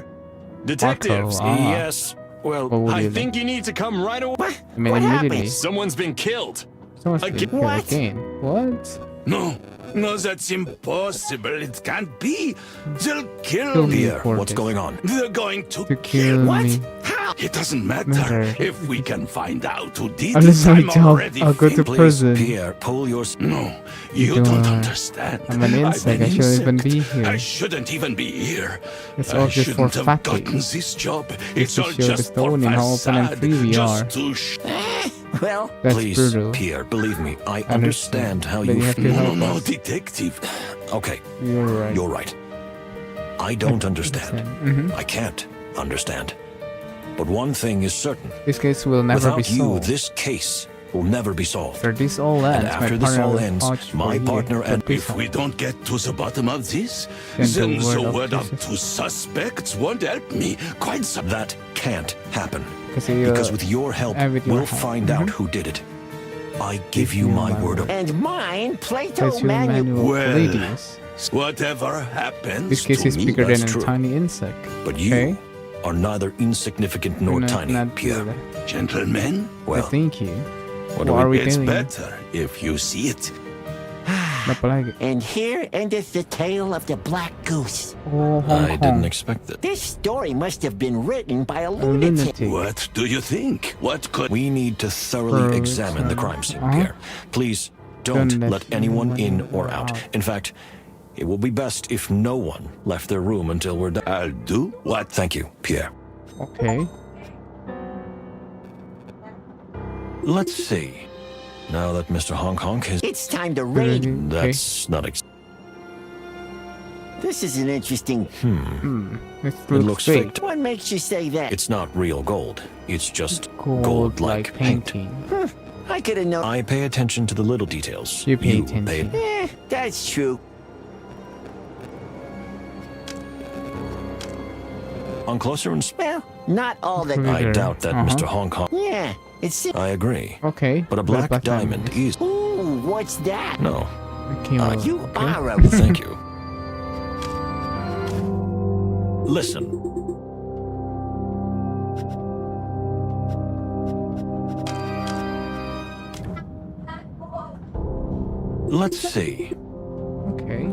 Detectives? Marco, ah. Yes. Well, What would I you think you need to come right away. I mean, What immediately. happened? Someone's been killed. Someone's been Again? killed What? again. What? No, no, that's impossible. It can't be. They'll Kill kill me me. Pierre, for what's this. going on? They're going to To kill What? me. How? It doesn't matter. Matter. If we can find out who did I'll it, lose my I'm job. already I'll go to thinking. Please, prison. Pierre, pull your... No, you don't don't are. understand. I'm an I'm insect. an I shouldn't even insect. be here. I shouldn't even be here. It's I all just for shouldn't have fatty. gotten this job. Just It's to all show the just for stone and how open and facade. free we just are. to Well, That's Please, brutal. Pierre, believe me, I Understand. understand how But you... you have to No, help no, us. detective. Okay, You're right. you're right. I don't understand. Mhm. I can't understand. But one thing is certain. This case will never be Without you, solved. this case will never be solved. After this all ends, and after this all ends, my partner and if we don't get to the bottom of this, then the word of two suspects won't help me quite some. That can't happen. Because with your help, we'll find out who did it. I give you my word of... And mine, Plato manual. Well, whatever happens this case to is me, bigger than a true. tiny insect. But you are neither insignificant nor tiny, Pierre. Gentlemen, Well, thank you. What are we it's doing? better if you see it. And here endeth the tale of the Black Goose. Oh, I didn't expect it. This story must have been written by a lunatic. What do you think? What could... We need to thoroughly examine the crime scene, Pierre. Please don't let anyone in or out. In fact, it will be best if no one left their room until we're done. I'll do what? Thank you, Pierre. Okay. Let's see. Now that Mr. Honk Honk has... It's time to raid. That's not... This is an interesting... It looks fake. What makes you say that? It's not real gold. It's just Gold-like paint. painting. I could have known. I pay attention to the little details. You pay attention. That's true. On closer and... Well, not all that... I doubt that Mr. Honk Honk... Yeah, it's... I agree. Okay. But a black diamond is... Ooh, what's that? No. You are a... Thank you. Listen. Let's see. Okay.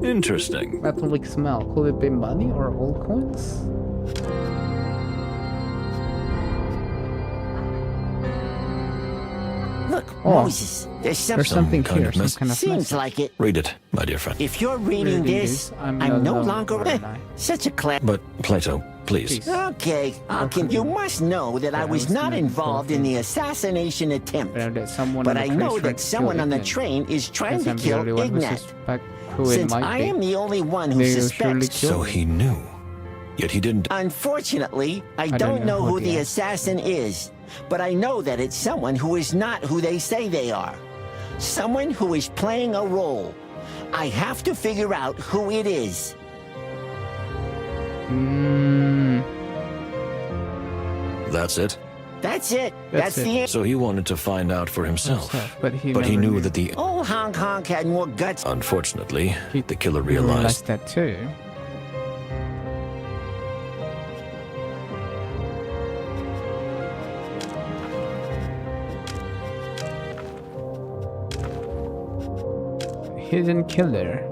Interesting. Metallic smell. Could it be money or old coins? Look, Moses, there's something kind here. of Some kind of Seems message. like it. Read it, my dear friend. If you're reading this, I'm no longer such a class. But, Plato, please. Okay, Akan, you must know that I was not involved in the assassination attempt. But I know that someone on the train is trying to kill Ignat. Since I am the only one who suspects... So he knew. Yet he didn't... Unfortunately, I don't know who the assassin is. But I know that it's someone who is not who they say they are. Someone who is playing a role. I have to figure out who it is. That's it? That's it. That's the answer. So he wanted to find out for himself. But he knew that the... Old Honk Honk had more guts. Unfortunately, the killer He realized... that too. Hidden killer.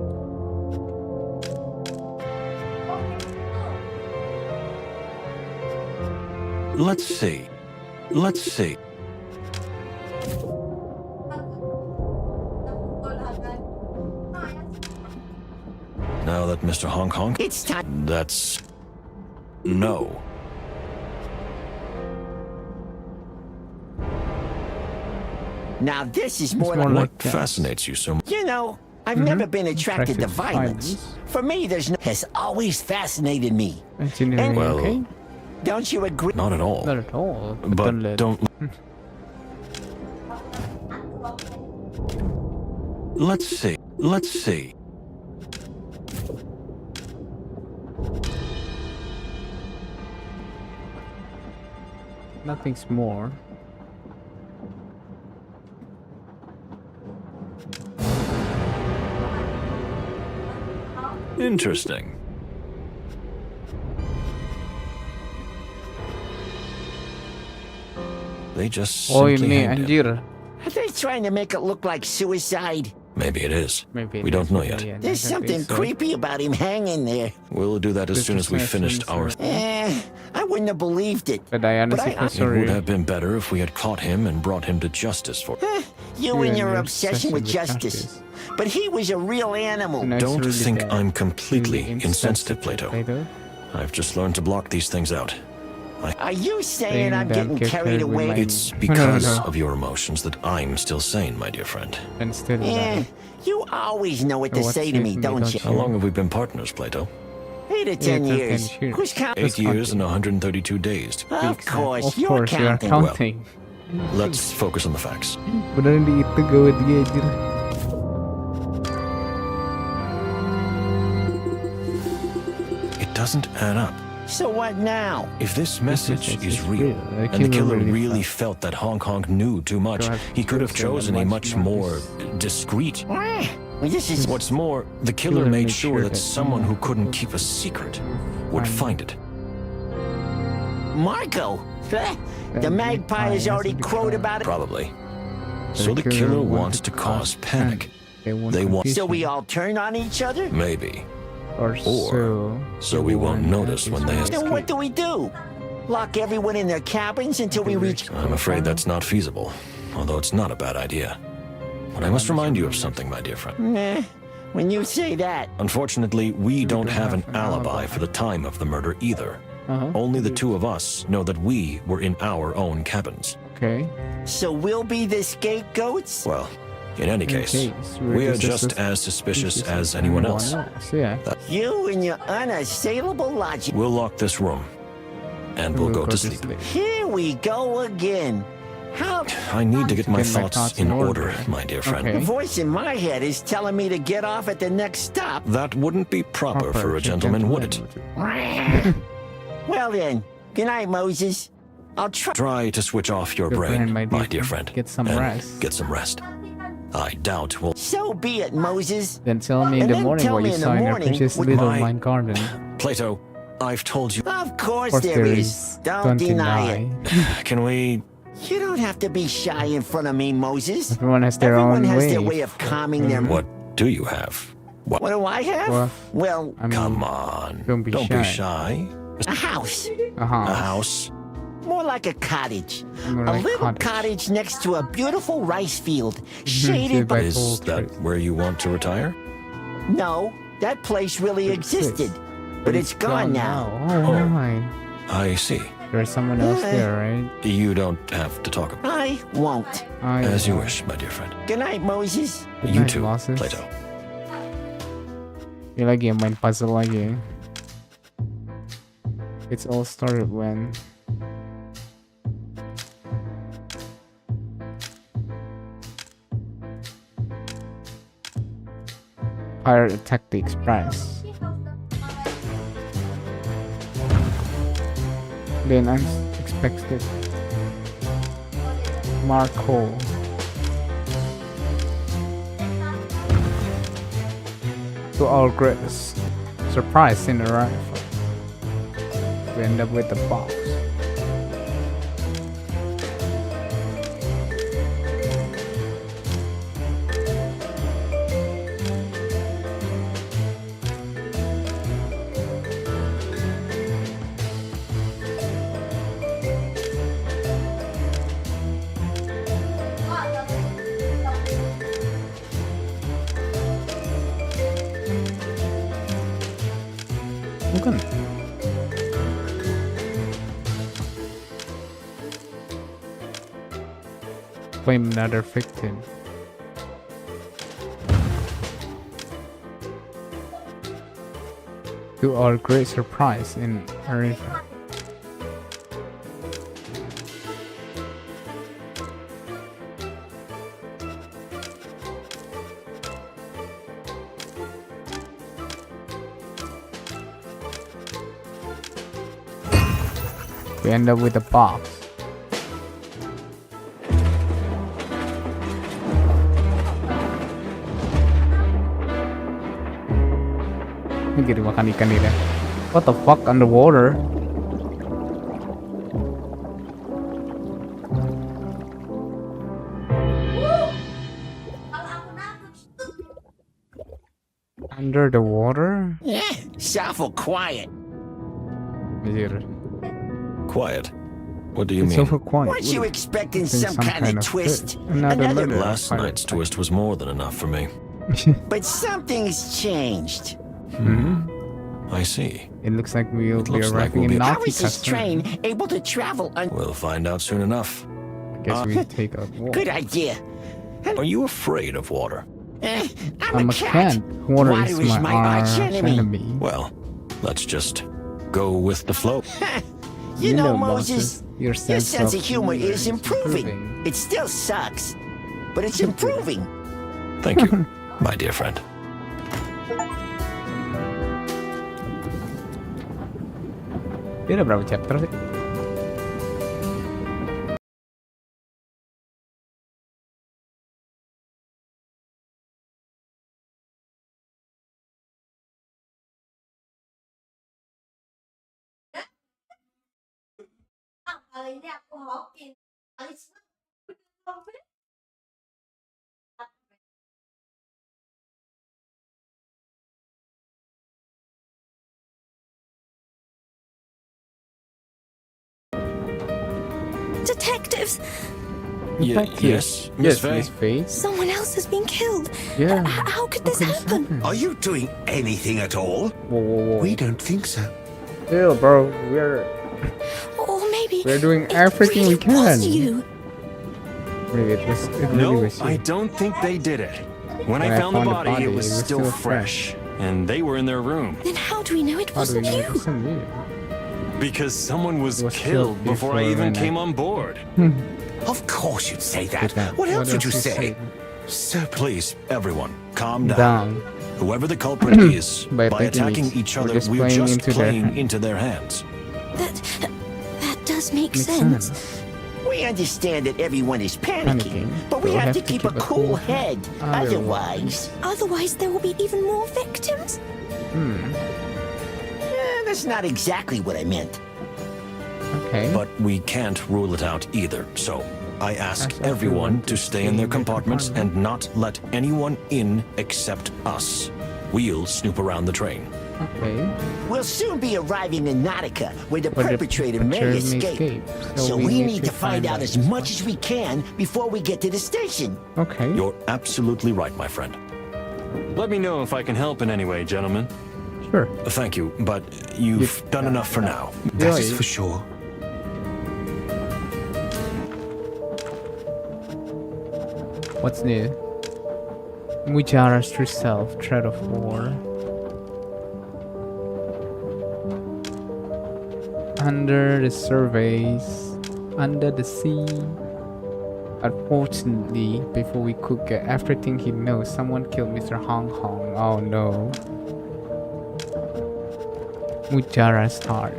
Let's see. Let's see. Now that Mr. Honk Honk... It's time. That's... No. Now this is more more like... like What fascinates you so much? You know, I've never been attracted to violence. For me, there's no... has always fascinated me. Engineering, Well, okay? Don't you agree? Not at all. Not at all. But don't... Let's see. Let's see. Nothing's more. Interesting. They just simply hanged him. Are they trying to make it look like suicide? Maybe it is. Maybe we don't know yet. There's something creepy about him hanging there. We'll do that as soon as we finished our... I wouldn't have believed it. But I honestly feel It sorry. would have been better if we had caught him and brought him to justice for... You and your obsession with justice. But he was a real animal. Don't think I'm completely insensitive, Plato. I've just learned to block these things out. Are you saying I'm getting carried away? It's because of your emotions that I'm still sane, my dear friend. You always know what to say to me, don't you? How long have we been partners, Plato? 8 to 10 years. Who's counting? 8 years and 132 days. Of course, Of you're course, you're counting. counting. Let's focus on the facts. Bener di itu gawat dia anjir. It doesn't add up. So what now? If this message is real, The and the killer killer really really felt that Hong Kong knew too much, he could have chosen a much more discreet. Well, this is What's more, the killer made sure that someone who couldn't keep a secret would find it. Marco. The magpie has already crowed about it. Probably. So the killer wants to cause panic. They want. So we all turn on each other? Maybe. Or So we won't notice when they Then escape. what do we do? Lock everyone in their cabins until we reach... I'm afraid that's not feasible, although it's not a bad idea. But I must remind you of something, my dear friend. Nah, when you say that... Unfortunately, we don't have an alibi for the time of the murder either. Only the two of us know that we were in our own cabins. Okay. So we'll be the scapegoats? Well, in any case, we are just as suspicious as anyone else. Yeah. You and your unassailable logic. We'll lock this room, and we'll go to sleep. Here we go again. How... I need to get my thoughts in order, my dear friend. The voice in my head is telling me to get off at the next stop. That wouldn't be proper for a gentleman, would it? Well then, good night, Moses. I'll Try to switch off your brain, my dear friend. Get some and rest. Get some rest. I doubt we'll... So be it, Moses. Then tell me in And the then morning tell what me you in the saw in your morning precious what little my- mind garden. Plato, I've told you... Of course Of course there is. Don't deny it. Can we... You don't have to be shy in front of me, Moses. Everyone has their Everyone own has way. their way of calming their... What do you have? What do I have? Well, I mean, Come on. Don't be shy. a house. A house? More like a cottage. More A like little cottage next to a beautiful rice field, shaded by... Is that where you want to retire? No, that place really existed. But it's gone now. Oh my. I see. There's someone else there, right? You don't have to talk about I won't. As you wish, my dear friend. Good night, Moses. Good You night, too, Moses. Plato. Dia lagi yang main puzzle lagi. It's all started when pirate attacked the express. Then unexpected Marco. To our greatest surprise in the rifle, we end up with the box. Bukan. Claim another victim. To our great surprise in Arizona. We end up with a box. Ini jadi makan ikan ini. What the fuck underwater? Under the water? Yeah, awful quiet. Anjir. Quiet? What do you It's mean? so quiet. Weren't you expecting Think some kind of twist? Another murder. Last night's twist was more than enough for me. But something's changed. I see. It looks like we'll be looks like arriving we'll in be- How Nazi is this custom. train able to travel We'll find out soon enough. I guess we take a walk. Good idea. Are you afraid of water? I'm I'm a cat. Water Water is is my my arch arch enemy. enemy. Well, let's just go with the flow. You know, Moses, your sense of humor is improving. It still sucks, but it's improving. Thank you, my dear friend. Dia udah berapa chapter sih? Detectives! Yes, Miss Faye? Someone else has been killed. Yeah. How could this happen? Are you doing anything at all? Whoa. We don't think so. Still, bro, we're maybe doing everything really we can. Was you. Maybe it really No, was you. I don't think they did it. When I found the body, it was still fresh, and they were in their room. Then how do we know it wasn't you? Because someone was killed before I even came on board. Of course you'd say that. What else would you say? So please, everyone, calm down. Whoever the culprit is, by attacking each other, we're just playing into their hands. That does make sense. We understand that everyone is panicking, but we have to keep a cool head. Otherwise, there will be even more victims? That's not exactly what I meant. Okay. But we can't rule it out either, so I ask everyone to stay in their compartments and not let anyone in except us. We'll snoop around the train. Okay. We'll soon be arriving in Nautica, where the perpetrator may escape. So we need to find out as much as we can before we get to the station. Okay. You're absolutely right, my friend. Let me know if I can help in any way, gentlemen. Sure. Thank you, but you've done enough for now. That is for sure. What's new? Mujara's true self, threat of war. Under the surveys, under the sea. Unfortunately, before we could get everything he knows, someone killed Mr. Hong Hong. Oh no. Mujara's heart.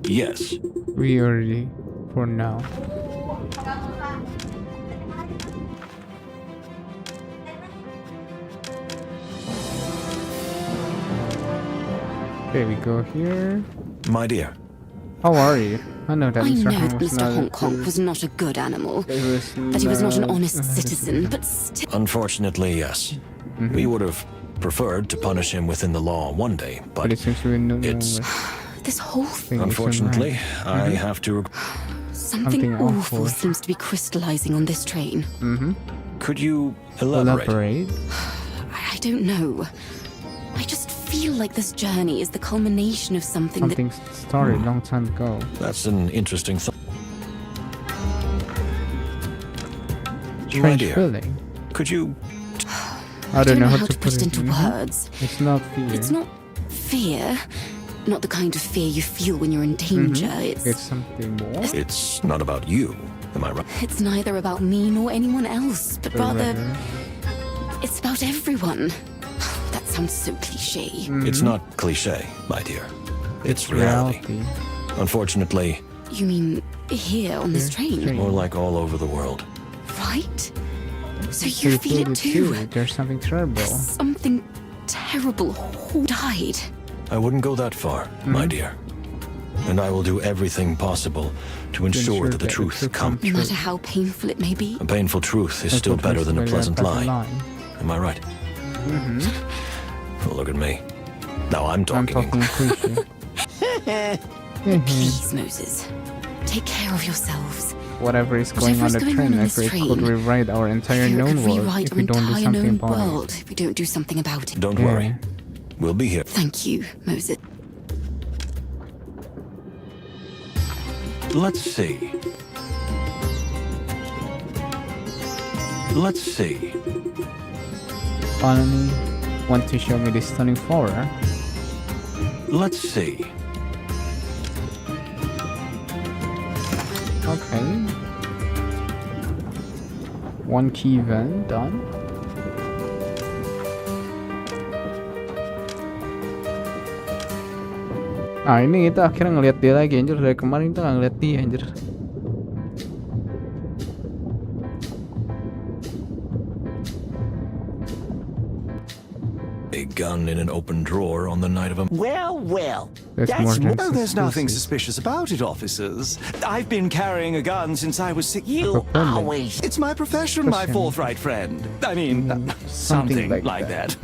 Yes. We already, for now. Okay, we go here. My dear. How are you? I know that Mr. Hong Kong was not a good animal. That he was not an honest citizen, but still. Unfortunately, yes. We would have preferred to punish him within the law one day, but it seems we know this whole thing. Unfortunately, I have to. Something awful seems to be crystallizing on this train. Could you elaborate? I don't know. I just feel like this journey is the culmination of something that started a long time ago. That's an interesting thought. Strange feeling. Could you? I don't know how to put it into words. It's not fear. It's not fear. Not the kind of fear you feel when you're in danger. It's something more. It's not about you, am I right? It's neither about me nor anyone else, but rather it's about everyone. That sounds so cliche. It's not cliche, my dear. It's reality. Unfortunately. You mean here on this train? Or like all over the world. Right? So you feel it too? There's something terrible. Something terrible who died. I wouldn't go that far, my dear. And I will do everything possible to ensure that the truth comes. No matter how painful it may be. A painful truth is still better than a pleasant lie. Am I right? Well, look at me. Now I'm talking. Please, Moses, take care of yourselves. Whatever is going on the train, I fear it could rewrite our entire known world if we don't do something about it. If we don't do something about it. Don't worry. We'll be here. Thank you, Moses. Let's see. Let's see. Finally, want to show me this stunning flower? Let's see. Okay. One key event done. Ah, ini kita akhirnya ngeliat dia lagi anjir. Dari kemarin kita nggak ngeliat dia anjir. A gun in an open drawer on the night of a... Well. That's more Oh, there's nothing suspicious about it, officers. I've been carrying a gun since I was 6. You always... It's my profession, my forthright friend. I mean, something like that.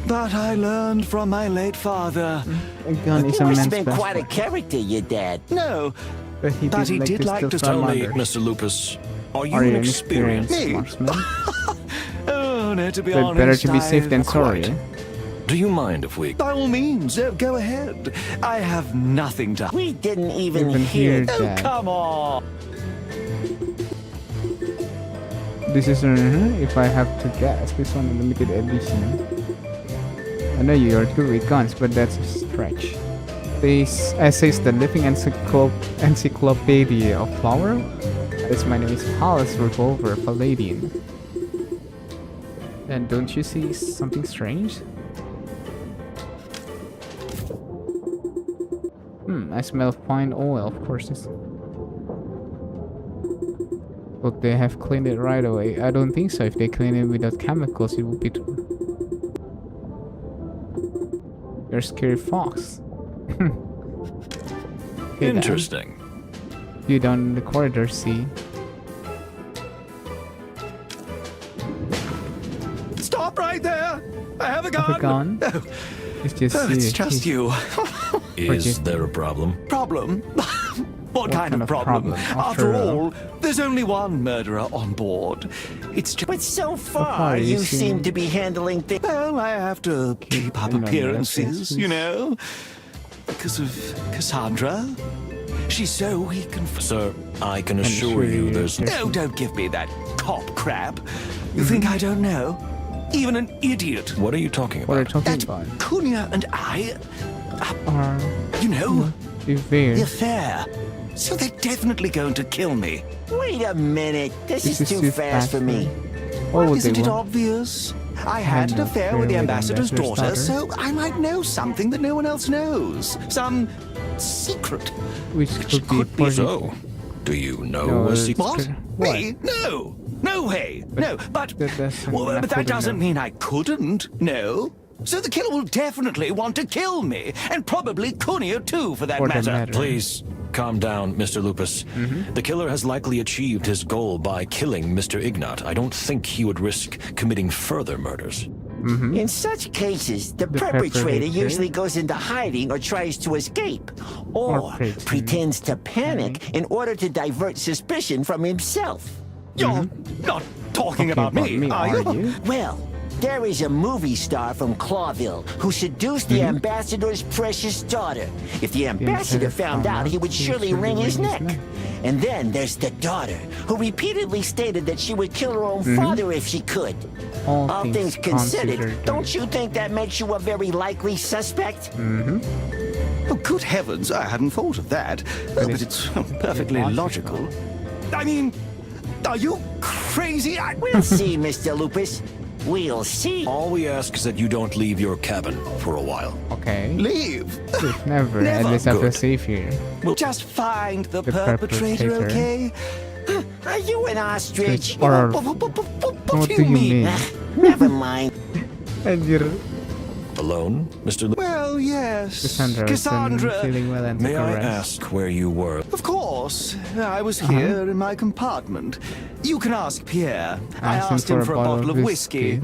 But I learned from my late father. A gun is He a must man's have been best quite a friend. character, your dad. No, But he did like to Tell steal me, from Mr. Lupus, are you Are you an an experienced experienced... Me? marksman? Oh, no, to be But honest, better to be safe than I've- sorry. Do you mind if we... By all means, go ahead. I have nothing to... We didn't even Even hear hear Oh, that. come on. This is if I have to guess, this one limited edition. I know you are good with guns, but that's a stretch. This essays the living encyclopedia of flower. This my name is Palace Revolver Palladian. And don't you see something strange? I smell fine oil, of course. But they have cleaned it right away. I don't think so. If they clean it without chemicals, it would be... You're a scary fox. Okay, Interesting. you down in the corridor, see? Stop right there. I have a gun. Have a gun? Oh, It's just it's just you. Is there a problem? Problem? What kind of problem? After all, there's only one murderer on board. It's just... But so far, you seem to be handling things. Well, I have to keep up appearances, you know. Because of Cassandra. She's so weak and... Sir, I can assure you there's... No, don't give me that cop crap. You think I don't know? Even an idiot. What are you talking What are you about? talking That about? Cunha and I... Are you know... the The affair. So they're definitely going to kill me. Wait a minute. This is too fast for me. What would Isn't they it want? obvious? I had an affair with the ambassador's daughter, so I might know something that no one else knows. Some secret. Which could be important. So, do you know No, a it's secret? What? Me? No. No way. No, but but that doesn't mean I couldn't. No. So the killer will definitely want to kill me, and probably Cunha too, for that matter. Please, calm down, Mr. Lupus. The killer has likely achieved his goal by killing Mr. Ignat. I don't think he would risk committing further murders. In such cases, the perpetrator usually goes into hiding or tries to escape, or pretends to panic in order to divert suspicion from himself. You're not talking about me, are you? Well, there is a movie star from Clawville who seduced the ambassador's precious daughter. If the ambassador found out, he would surely wring his neck. And then there's the daughter, who repeatedly stated that she would kill her own father if she could. All things considered, don't you think that makes you a very likely suspect? Oh, good heavens, I hadn't thought of that. Oh, but it's perfectly logical. I mean, are you crazy? We'll see, Mr. Lupus. We'll see. All we ask is that you don't leave your cabin for a while. Okay. Leave? Never. At least I feel Good. safe here. We'll just find the perpetrator. perpetrator, okay? Are you an ostrich? Or What do you mean? Never mind. Anjir. Alone, Mr. Lupus? Well, yes. Cassandra. Feeling well and May I rest. ask where you were? Of course. I was here in my compartment. You can ask Pierre. I asked him for a bottle of whiskey.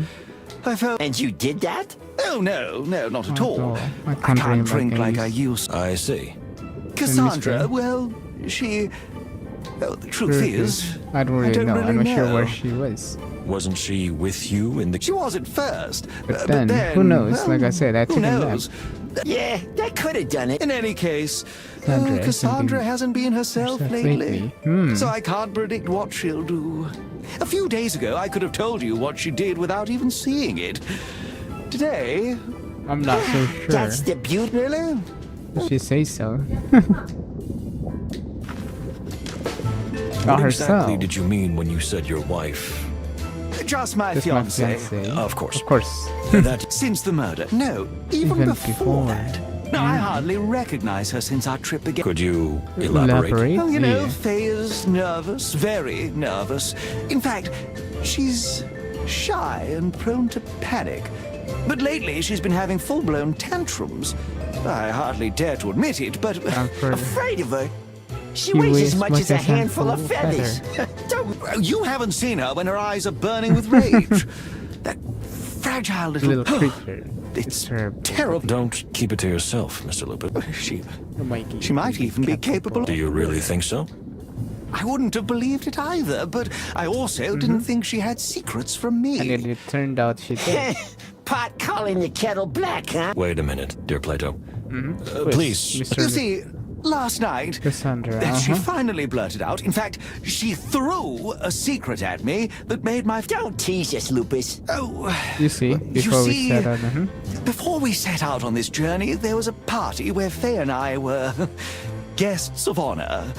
I felt... And you did that? Oh, no, not at all. I I can't can't drink drink like I like I used. I see. Cassandra, well, she... Well, the truth is... I don't really know. I'm not sure where she was. Wasn't she with you in the... She was at first. But then, who knows? Well, like I said, I took who a nap. knows? Yeah, that could have done it. In any case, Cassandra hasn't been herself lately. So I can't predict what she'll do. A few days ago, I could have told you what she did without even seeing it. Today... I'm not so sure. That's the beauty. Really? If she says so. What exactly did you mean when you said your wife? Just my fiancé. Of course. Of course. That since the murder. No, even before that. No, I hardly recognize her since our trip again. Could you elaborate? Well, you know, Faye is nervous, very nervous. In fact, she's shy and prone to panic. But lately, she's been having full-blown tantrums. I hardly dare to admit it, but... Afraid of her? She weighs as much as a handful of feathers. You haven't seen her when her eyes are burning with rage. That fragile little creature. It's terrible. Don't keep it to yourself, Mr. Lupin. She might even be capable. Do you really think so? I wouldn't have believed it either, but I also didn't think she had secrets from me. And it turned out she did. Pot calling the kettle black, huh? Wait a minute, dear Plato. Please. You see, last night, Cassandra, she finally blurted out. In fact, she threw a secret at me that made my... Don't tease us, Lupus. Oh, you see, before we set out, before we set out on this journey, there was a party where Faye and I were guests of honor.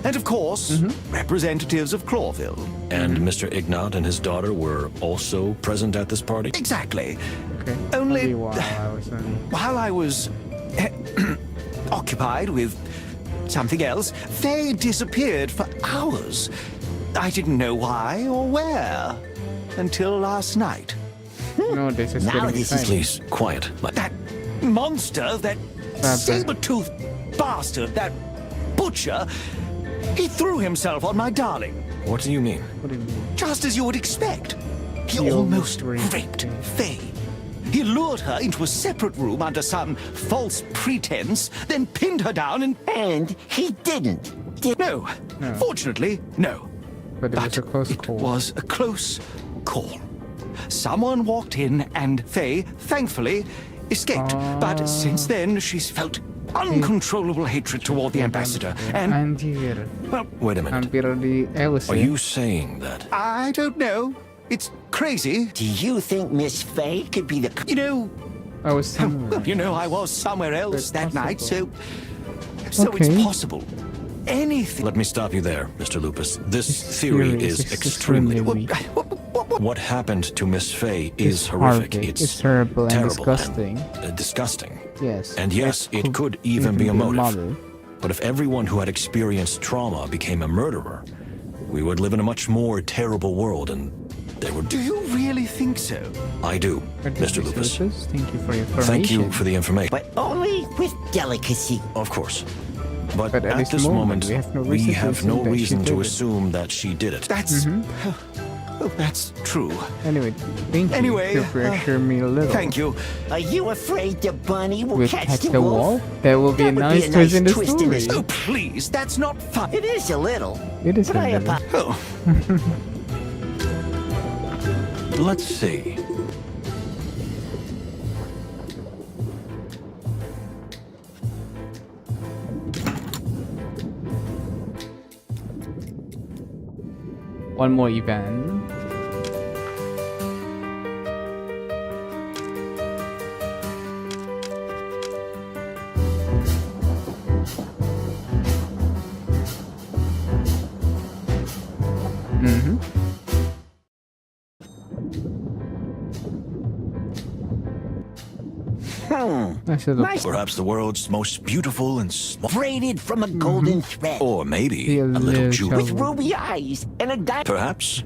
And of course, representatives of Clawville. And Mr. Ignat and his daughter were also present at this party? Exactly. Okay. Only while I was occupied with something else, Faye disappeared for hours. I didn't know why or where until last night. No, this is getting exciting. Please, quiet. That monster, that saber-toothed bastard, that butcher, he threw himself on my darling. What do you mean? What do you mean? Just as you would expect. He almost raped Faye. He lured her into a separate room under some false pretense, then pinned her down and he didn't. No. Fortunately, no. But it was a close call. It was a close call. Someone walked in and Faye, thankfully, escaped. But since then, she's felt uncontrollable hatred toward the ambassador. And well, wait a minute. Are you saying that? I don't know. It's crazy. Do you think Miss Faye could be the... You know... I was somewhere. You know, I was somewhere else that night, so it's possible. Anything. Let me stop you there, Mr. Lupus. This theory is extremely weak. What happened to Miss Faye is horrific. It's terrible and disgusting. Disgusting. Yes. And yes, it could even be a motive. But if everyone who had experienced trauma became a murderer, we would live in a much more terrible world, and they would... Do you really think so? I do, Mr. Lupus. Thank you for your information. Thank you for the information. But only with delicacy. Of course. But at this moment, we have no reason to assume that she did it. That's... that's true. Anyway, thank you. Anyway, you reassure me a little. Thank you. Are you afraid the bunny will catch the wall? wolf? That will be a nice twist in the story. Oh, please, that's not fun. It is a little. It is a little. Oh. Let's see. One more event. Perhaps the world's most beautiful and braided from a golden thread. Or maybe a little jewel. With ruby eyes and a diamond. Perhaps.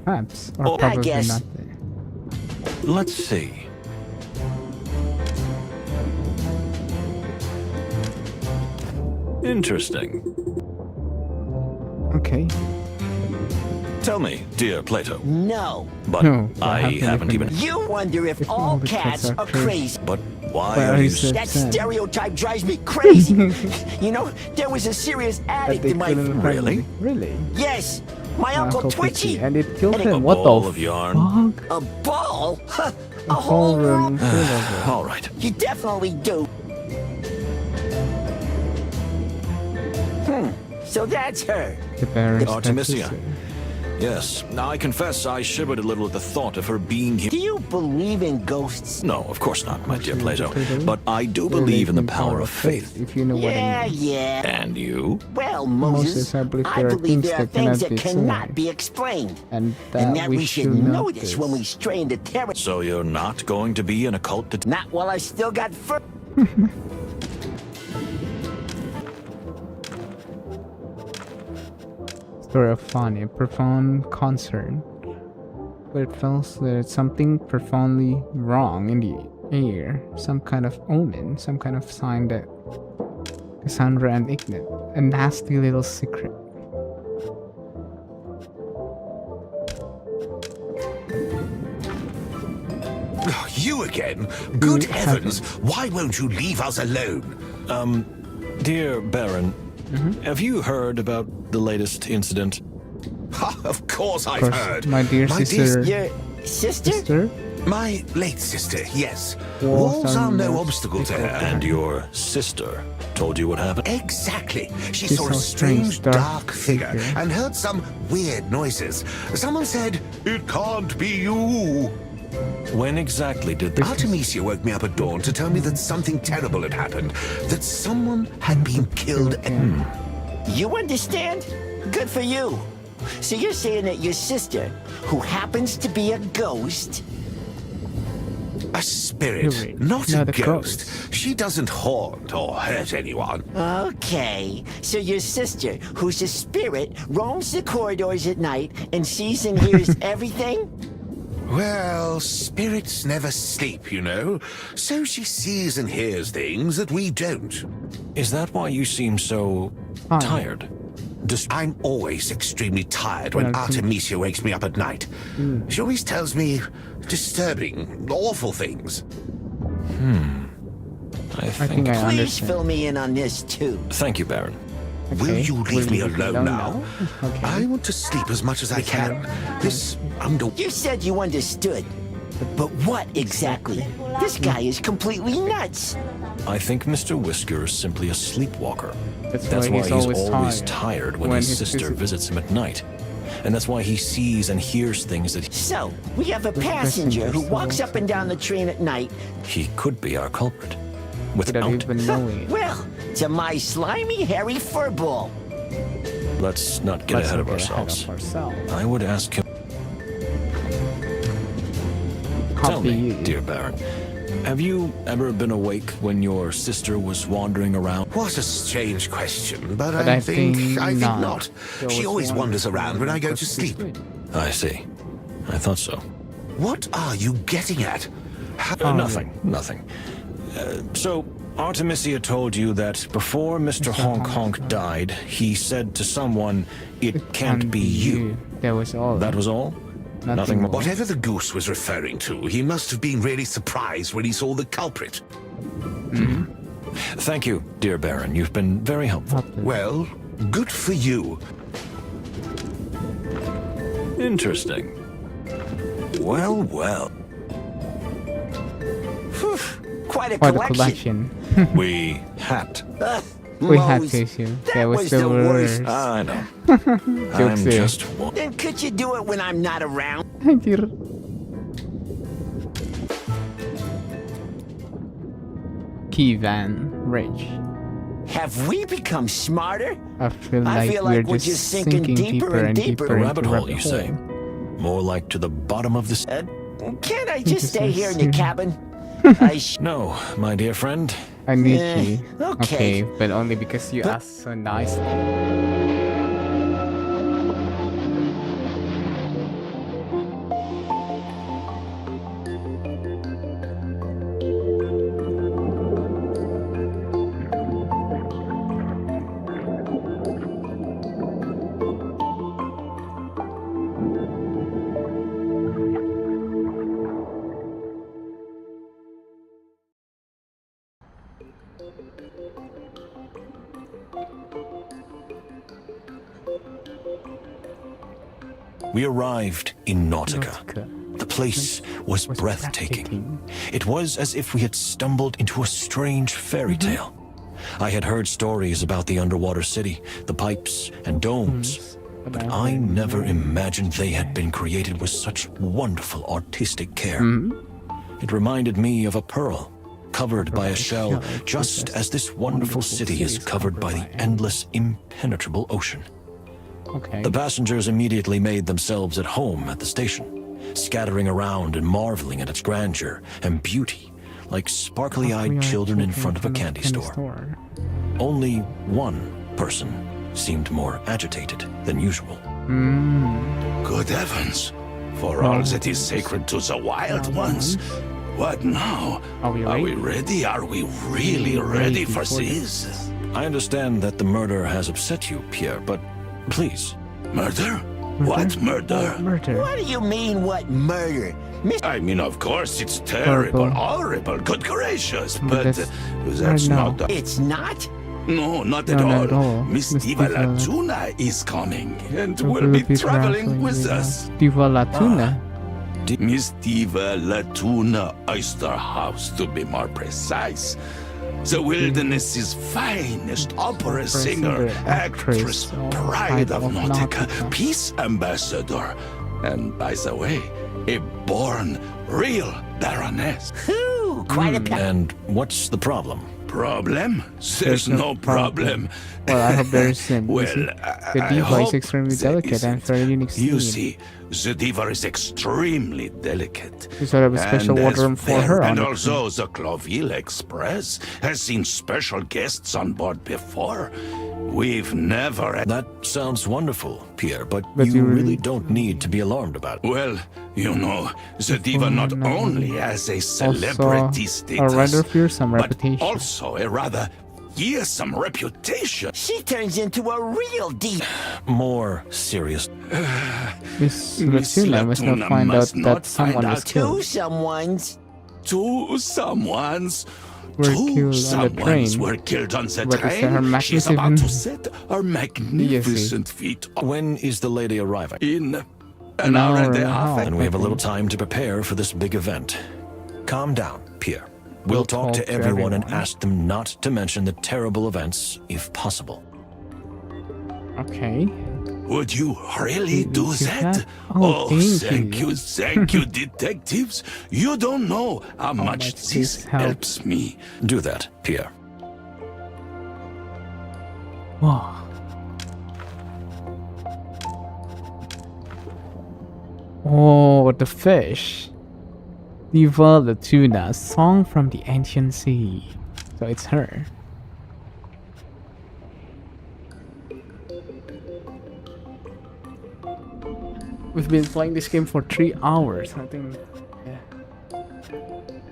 Or I guess. Not. Let's see. Interesting. Okay. Tell me, dear Plato. No. But No, I haven't even... You wonder if all cats are crazy. But why are you... That stereotype drives me crazy. You know, there was a serious addict in my... Really? Really? Yes, my Uncle Twitchy. And it killed him. A What ball the of yarn. fuck? A ball? A whole whole room room? full of it. All right. You definitely do. So that's her. The Baron's Artemisia. sister. Yes. Now, I confess I shivered a little at the thought of her being here. Do you believe in ghosts? No, of course not, my dear Plato. But I do believe in the power of faith. If you know what I mean. Yeah. And you? Well, Moses, I believe there are things that that cannot be explained. And that we should notice when we stray into terror. So you're not going to be in a cult detective? Not while I still got fur. Story of funny, profound concern. But it feels there's something profoundly wrong in the air. Some kind of omen, some kind of sign that Cassandra and Ignat, a nasty little secret. Oh, you again? Good heavens, why won't you leave us alone? Dear Baron, have you heard about the latest incident? Of course I've heard. My dear sister. Your sister? My late sister, yes. Walls are no obstacle to her. And your sister told you what happened? Exactly. She saw a strange, dark figure and heard some weird noises. Someone said, "It can't be you." When exactly did this? Artemisia woke me up at dawn to tell me that something terrible had happened, that someone had been killed. You understand? Good for you. So you're saying that your sister, who happens to be a ghost... A spirit, not a ghost. She doesn't haunt or hurt anyone. Okay, so your sister, who's a spirit, roams the corridors at night and sees and hears everything? Well, spirits never sleep, you know. So she sees and hears things that we don't. Is that why you seem so tired? I'm always extremely tired when Artemisia wakes me up at night. She always tells me disturbing, awful things. I think I Please understand. fill me in on this, too. Thank you, Baron. Will you leave me alone now? I want to sleep as much as I can. This You said you understood. But what exactly? This guy is completely nuts. I think Mr. Whisker is simply a sleepwalker. That's why he's always tired when his sister visits him at night. And that's why he sees and hears things that So, we have a passenger who walks up and down the train at night. he could be our culprit. Without Without... even knowing it. Well, to my slimy, hairy furball. Let's not get ahead of ourselves. I would ask him... Tell me, dear Baron, have you ever been awake when your sister was wandering around? What a strange question, but I think not. She always wanders around when I go to sleep. I see. I thought so. What are you getting at? Nothing. So, Artemisia told you that before Mr. Honk Honk died, he said to someone, "It can't be you." That was all. That was all? Nothing more? Whatever the goose was referring to, he must have been really surprised when he saw the culprit. Thank you, dear Baron. You've been very helpful. Well, good for you. Interesting. Well. Whew, quite a Quite a collection. collection. We had. We had Mose, to issue. that was the worst. I know. I'm just one. Then could you do it when I'm not around? Kivan Ridge. Have we become smarter? I feel like we're just sinking deeper and deeper into Rabbit hole, you say? More like to the bottom of this. Can't I just stay here in the cabin? No, my dear friend. I need you. Okay. But only because you asked so nicely. We arrived in Nautica. The place was breathtaking. It was as if we had stumbled into a strange fairy tale. I had heard stories about the underwater city, the pipes and domes, but I never imagined they had been created with such wonderful artistic care. It reminded me of a pearl, covered by a shell, just as this wonderful city is covered by the endless, impenetrable ocean. The passengers immediately made themselves at home at the station, scattering around and marveling at its grandeur and beauty, like sparkly-eyed children in front of a candy store. Only one person seemed more agitated than usual. Good heavens! For all that is sacred to the wild ones. What now? Are we ready? Are we really ready for this? I understand that the murder has upset you, Pierre, but please. Murder? What murder? What do you mean, what murder? I mean, of course, it's terrible, horrible, good gracious, but that's not the... It's not? No, not at all. Miss Diva Latuna is coming and will be traveling with us. Diva Latuna? Miss Diva Latuna Oyster House, to be more precise. The wilderness's finest opera singer, actress, pride of Nautica, peace ambassador, and by the way, a born, real baroness. Ooh, quite a And what's the problem? Problem? There's no problem. Well, I hope there isn't. Well, the diva is extremely delicate and very unique. You see, the diva is extremely delicate. We should have a special wardroom for her. And also, the Clawville Express has seen special guests on board before. We've never... That sounds wonderful, Pierre, but you really don't need to be alarmed about it. Well, you know, the diva not only has a celebrity status, a rather fearsome but reputation. also a rather fearsome reputation. She turns into a real diva. More serious. Miss Latuna must not find out that someone was killed. Two someones were killed on the train. Were killed on the But train. She's about to set her magnificent feet. When is the lady arriving? In an hour and a half. And we have a little time to prepare for this big event. Calm down, Pierre. We'll talk to everyone and ask them not to mention the terrible events, if possible. Okay. Would you really do that? Oh, thank you, detectives. You don't know how much this helps me. Do that, Pierre. Wow. Oh, the fish. Diva Latuna, song from the ancient sea. So it's her. We've been playing this game for 3 hours. I think yeah.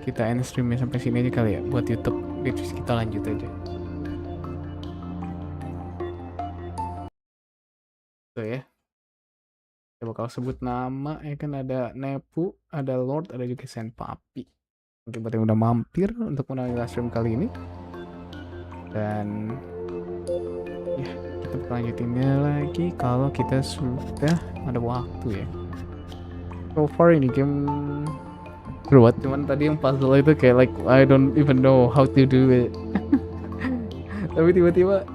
Kita end streamnya sampai sini aja kali ya buat YouTube. Terus kita lanjut aja. Tuh ya. Kita bakal sebut nama ya kan, ada Nepu, ada Lord, ada juga Senpapi. Mungkin buat yang udah mampir untuk menonton livestream kali ini. Dan ya, kita bakal lanjutinnya lagi kalau kita sudah ada waktu ya. So far ini game seru banget, cuman tadi yang puzzle itu kayak like I don't even know how to do it. Tapi tiba-tiba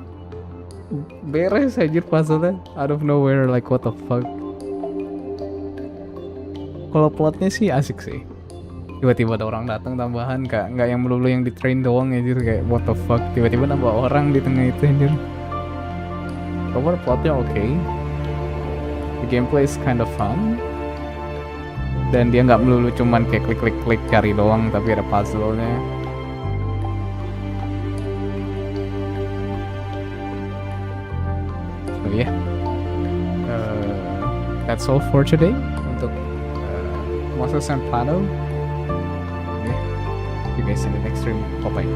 beres aja puzzle-nya out of nowhere, like what the fuck. Kalau plotnya sih asik sih. Tiba-tiba ada orang datang tambahan, nggak yang melulu yang di train doang anjir, kayak what the fuck, tiba-tiba nambah orang di tengah itu anjir. Cover plotnya oke. The gameplay is kind of fun. Dan dia nggak melulu cuman kayak klik cari doang, tapi ada puzzle-nya. So yeah, that's all for today untuk Moses and Plato. Yeah, see you guys in the next stream. Bye bye.